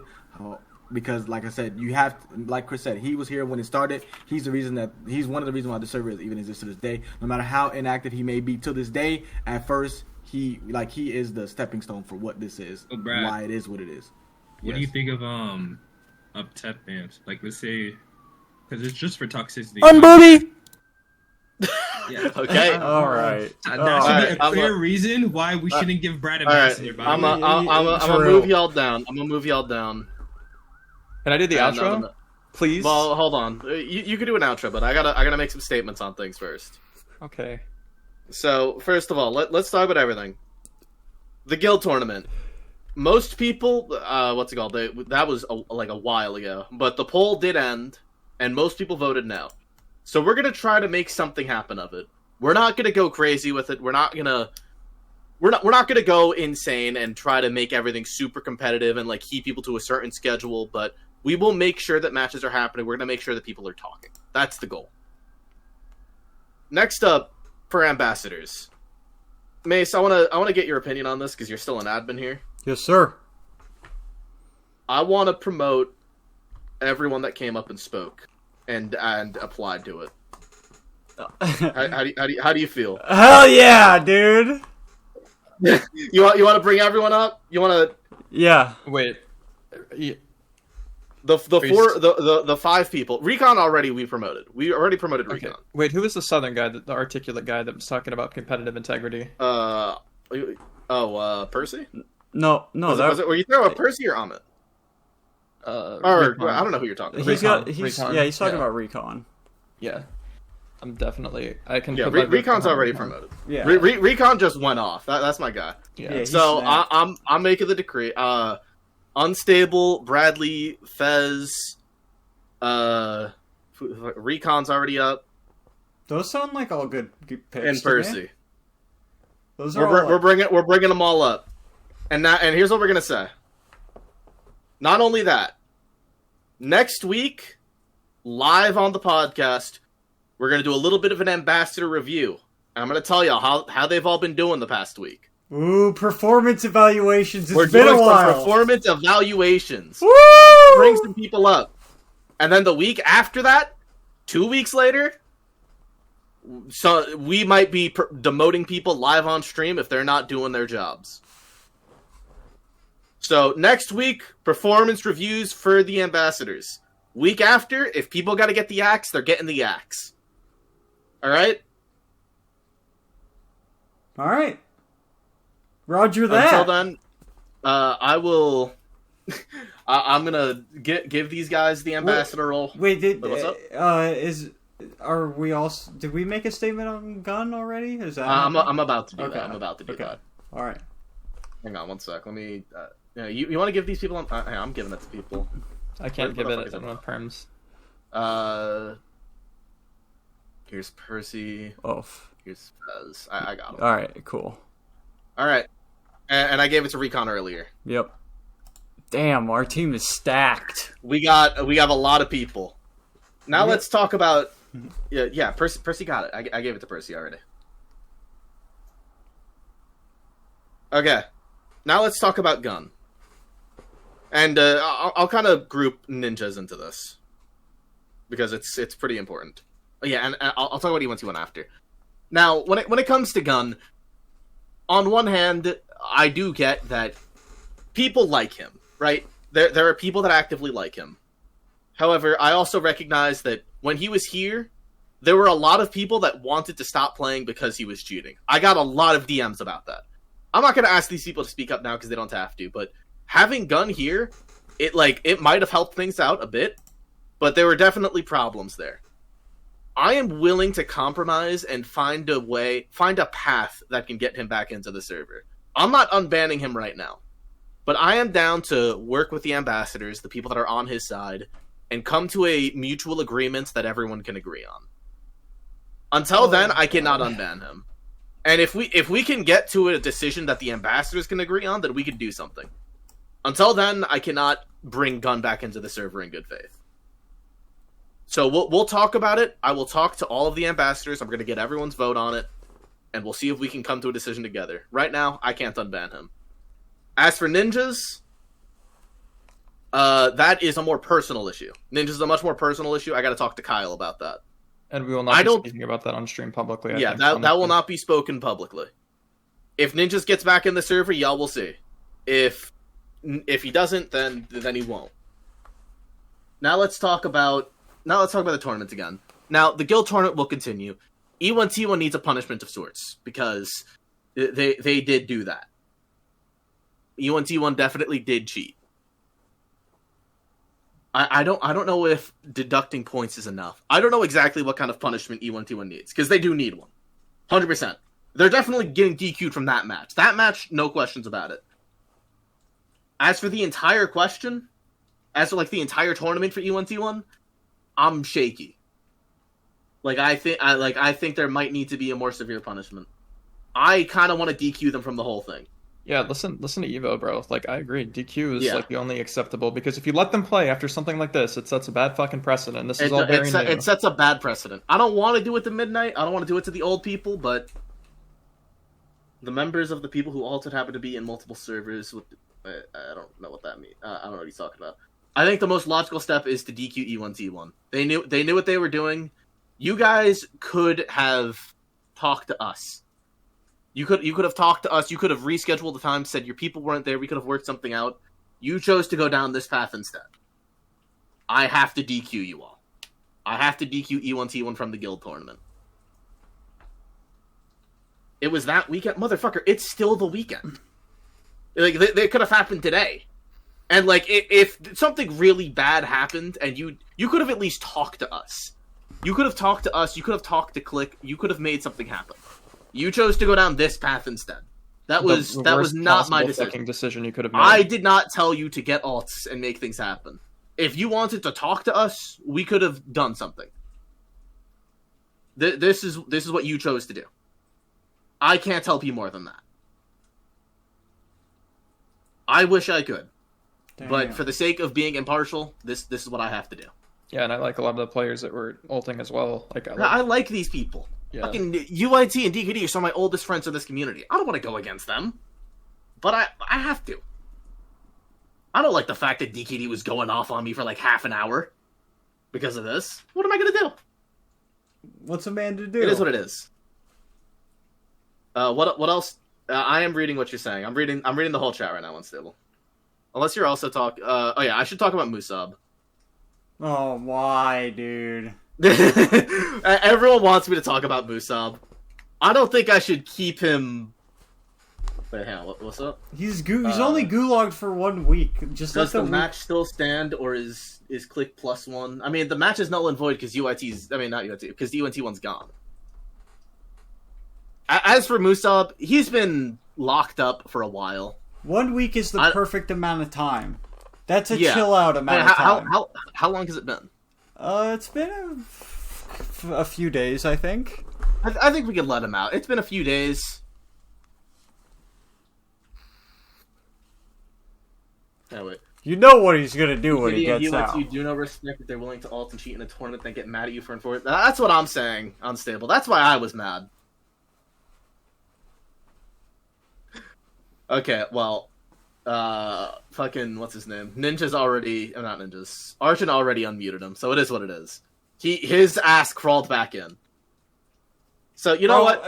Because like I said, you have, like Kris said, he was here when it started. He's one of the reasons why the server even exists to this day. No matter how inactive he may be to this day, at first he is the stepping stone for what this is, why it is what it is. What do you think of tech bans? Like, let's say, because it's just for toxicity. Unbooby. Yeah. Okay. All right. That should be a clear reason why we shouldn't give Brad ambassador. I'm gonna move y'all down. Can I do the outro? Please? Well, hold on. You can do an outro, but I gotta make some statements on things first. Okay. So, first of all, let's talk about everything. The guild tournament. Most people, what's it called? That was like a while ago, but the poll did end, and most people voted no. So we're gonna try to make something happen of it. We're not gonna go crazy with it. We're not gonna go insane and try to make everything super competitive and like keep people to a certain schedule, but we will make sure that matches are happening. We're gonna make sure that people are talking. That's the goal. Next up, for ambassadors. Mace, I wanna get your opinion on this because you're still an admin here. Yes, sir. I want to promote everyone that came up and spoke and applied to it. How do you feel? Hell yeah, dude. You want to bring everyone up? You want to? Yeah. Wait. The 5 people. Recon already we promoted. We already promoted Recon. Okay. Wait, who was the southern guy, the articulate guy that was talking about competitive integrity? Percy? No. Were you talking about Percy or Amit? I don't know who you're talking about. He's talking about Recon. Yeah. I'm definitly. I can. Yeah, Recon's already promoted. Yeah. Recon just went off. That's my guy. Yeah. So I'm making the decree. Unstable, Bradley, Fez, Recon's already up. Those sound like all good picks. And Percy. Those are we're bringing them all up. And here's what we're gonna say. Not only that, next week, live on the podcast, we're going to do a little bit of an ambassador review. And I'm going to tell you how they've all been doing the past week. Ooh, performance evaluations. We're Been doing a while. some performance evaluations. Woo! Bring some people up. And then the week after that, 2 weeks later, so we might be demoting people live on stream if they're not doing their jobs. So next week, performance reviews for the ambassadors. Week after, if people got to get the axe, they're getting the axe. All right? All right. Roger that. Until then, I will... I'm gonna give these guys the ambassador role. Wait, what's up? Are we all? Did we make a statement on gun already? Is that? I'm about to do that. I'm about to do that. All right. Hang on one sec. Let me. You want to give these people? I'm giving it to people. I can't give it with perms. Here's Percy. Oh. Here's Fez. I got him. All right. Cool. All right. And I gave it to Recon earlier. Yep. Damn, our team is stacked. We have a lot of people. Now let's talk about. Yeah. Percy got it. I gave it to Percy already. Okay. Now let's talk about gun. And I'll kind of group ninjas into this because it's pretty important. Oh, yeah, and I'll talk about E1T1 after. Now, when it comes to gun, on one hand, I do get that people like him, right? There are people that actively like him. However, I also recognize that when he was here, there were a lot of people that wanted to stop playing because he was cheating. I got a lot of DMs about that. I'm not going to ask these people to speak up now because they don't have to, but having gun here, it might have helped things out a bit, but there were definitely problems there. I am willing to compromise and find a path that can get him back into the server. I'm not unbanning him right now, but I am down to work with the ambassadors, the people that are on his side, and come to a mutual agreement that everyone can agree on. Until then, I cannot unban him. And if we can get to a decision that the ambassadors can agree on, then we can do something. Until then, I cannot bring gun back into the server in good faith. So we'll talk about it. I will talk to all of the ambassadors. I'm going to get everyone's vote on it, and we'll see if we can come to a decision together. Right now, I can't unban him. As for ninjas, that is a more personal issue. Ninjas is a much more personal issue. I got to talk to Kyle about that. And we will not be speaking about that on stream publicly. I think, that will not be spoken publicly. If Ninjas gets back in the server, y'all will see. If he doesn't, then he won't. Now let's talk about the tournament again. Now, the guild tournament will continue. E1T1 needs a punishment of sorts, because they did do that. E1T1 definitely did cheat. I don't know if deducting points is enough. I don't know exactly what kind of punishment E1T1 needs, because they do need one. 100%. They're definitely getting DQ'd from that match. That match, no questions about it. As for the entire question, as for the entire tournament for E1T1, I'm shaky. I think there might need to be a more severe punishment. I kind of want to DQ them from the whole thing. Yeah, listen to Evo, bro. I agree. DQ is the only acceptable, because if you let them play after something like this, it sets a bad fucking precedent. This is all very new. It sets a bad precedent. I don't want to do it to Midnight. I don't want to do it to the old people, but the members of the people who altered happen to be in multiple servers. I don't know what that means. I don't know what he's talking about. I think the most logical step is to DQ E1T1. They knew what they were doing. You guys could have talked to us. You could have talked to us. You could have rescheduled the time, said your people weren't there. We could have worked something out. You chose to go down this path instead. I have to DQ you all. I have to DQ E1T1 from the guild tournament. It was that weekend, motherfucker. It's still the weekend. They could have happened today. And if something really bad happened, and you could have at least talked to us. You could have talked to us. You could have talked to Click. You could have made something happen. You chose to go down this path instead. That was not my decision you could have made. I did not tell you to get alts and make things happen. If you wanted to talk to us, we could have done something. This is what you chose to do. I can't help you more than that. I wish I could. But for the sake of being impartial, this is what I have to do. Yeah, and I like a lot of the players that were ulting as well. Like I like these people. Yeah. Fucking UIT and DKD are some of my oldest friends in this community. I don't want to go against them, but I have to. I don't like the fact that DKD was going off on me for like half an hour because of this. What am I gonna do? What's a man to do? It is what it is. What else? I am reading what you're saying. I'm reading the whole chat right now, Unstable. Unless you're also talking. Oh yeah, I should talk about Musab. Oh, why, dude? Everyone wants me to talk about Musab. I don't think I should keep him. Wait, hang on. What's up? He's only gulagged for 1 week. Just does let the match still stand, or is click +1? I mean, the match is null and void because UIT's. I mean, not UIT because the UNT one's gone. As for Musab, he's been locked up for a while. 1 week is the perfect amount of time. That's a chill out amount of time. How long has it been? It's been a few days, I think. I think we can let him out. It's been a few days. Oh, wait. You know what he's gonna do when he gets out. You do no respect if they're willing to ult and cheat in a tournament, then get mad at you for enforcing. That's what I'm saying, Unstable. That's why I was mad. Okay, well, fucking what's his name? Ninja's already, not Ninja's. Arjun already unmuted him, so it is what it is. His ass crawled back in. So you know what?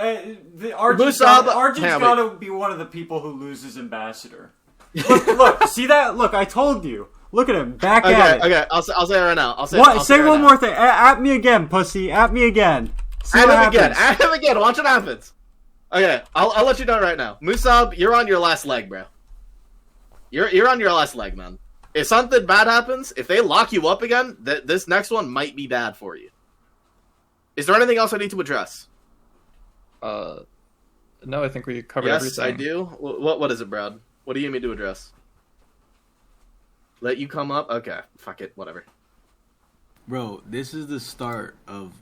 Arjun's gotta be one of the people who loses Ambassador. Look, see that? Look, I told you. Look at him, back at it. Okay, I'll say it right now. Say one more thing. At me again, pussy. At me again. At him again. Watch what happens. Okay, I'll let you know right now. Musab, you're on your last leg, bro. You're on your last leg, man. If something bad happens, if they lock you up again, this next one might be bad for you. Is there anything else I need to address? No, I think we covered everything. Yes, I do. What is it, Brad? What do you need me to address? Let you come up? Okay, fuck it, whatever. Bro, this is the start of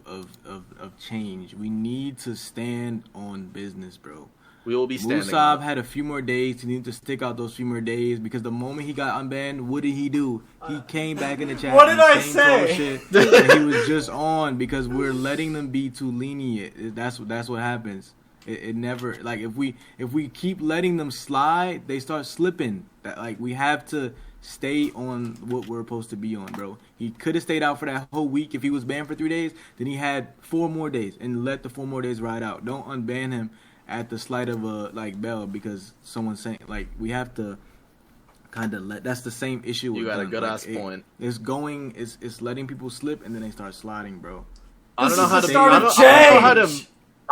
change. We need to stand on business, bro. We will be standing. Musab had a few more days. He needed to stick out those few more days because the moment he got unbanned, what did he do? He came back in the chat. What did I say? Shit, and he was just on because we're letting them be too lenient. That's what happens. It never, like, if we keep letting them slide, they start slipping. That, like, we have to stay on what we're supposed to be on, bro. He could have stayed out for that whole week if he was banned for 3 days. Then he had 4 more days and let the 4 more days ride out. Don't unban him at the slight of a bell because someone's saying, like, we have to kind of let. That's the same issue. You got a good ass point. It's letting people slip and then they start sliding, bro. I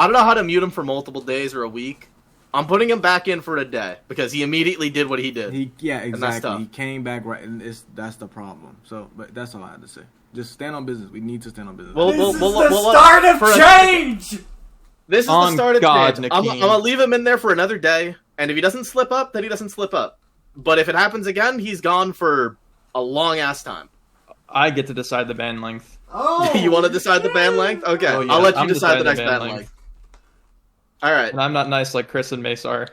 don't know how to mute him for multiple days or a week. I'm putting him back in for a day because he immediately did what he did. Exactly. He came back right, and that's the problem. So, but that's all I had to say. Just stand on business. We need to stand on business. This is the start of change. This is the start of change. I'm gonna leave him in there for another day, and if he doesn't slip up, then he doesn't slip up. But if it happens again, he's gone for a long ass time. I get to decide the ban length. Oh, you want to decide the ban length? Okay, I'll let you decide the next ban length. All right. And I'm not nice like Kris and Mace are.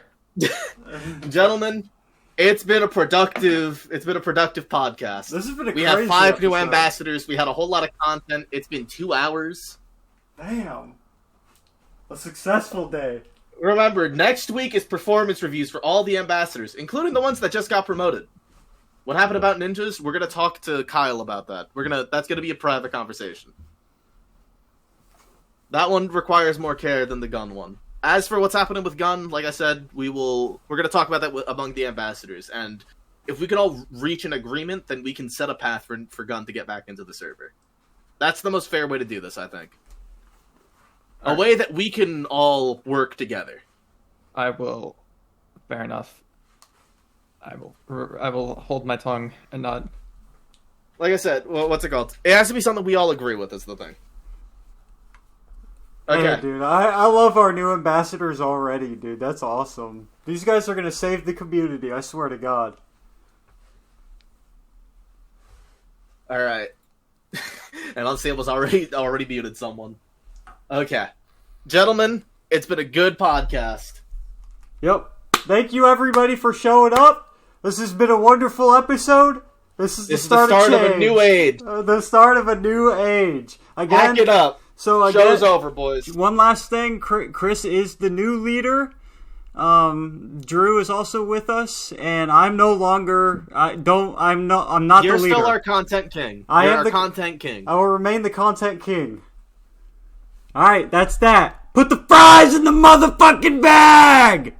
Gentlemen, it's been a productive podcast. This has been a We crazy have 5 episode. new ambassadors. We had a whole lot of content. It's been 2 hours. Damn. A successful day. Remember, next week is performance reviews for all the ambassadors, including the ones that just got promoted. What happened about ninjas? We're gonna talk to Kyle about that. That's gonna be a private conversation. That one requires more care than the gun one. As for what's happening with Gun, like I said, we're going to talk about that among the ambassadors, and if we can all reach an agreement, then we can set a path for Gun to get back into the server. That's the most fair way to do this, I think. A way that we can all work together. I will. Fair enough. I will hold my tongue and not. Like I said, what's it called? It has to be something we all agree with. Is the thing. Okay, yeah, dude, I love our new ambassadors already, dude. That's awesome. These guys are gonna save the community. I swear to God. All right, and Unstable's already muted someone. Okay, gentlemen, it's been a good podcast. Yep. Thank you everybody for showing up. This has been a wonderful episode. This is the start of a new age. The start of a new age. Again, Hack it up. So again, show's over, boys. One last thing. Kris is the new leader. Drew is also with us, and I'm no longer. I'm not You're the leader. still our content king. I You're am our the content king. I will remain the content king. All right, that's that. Put the fries in the motherfucking bag.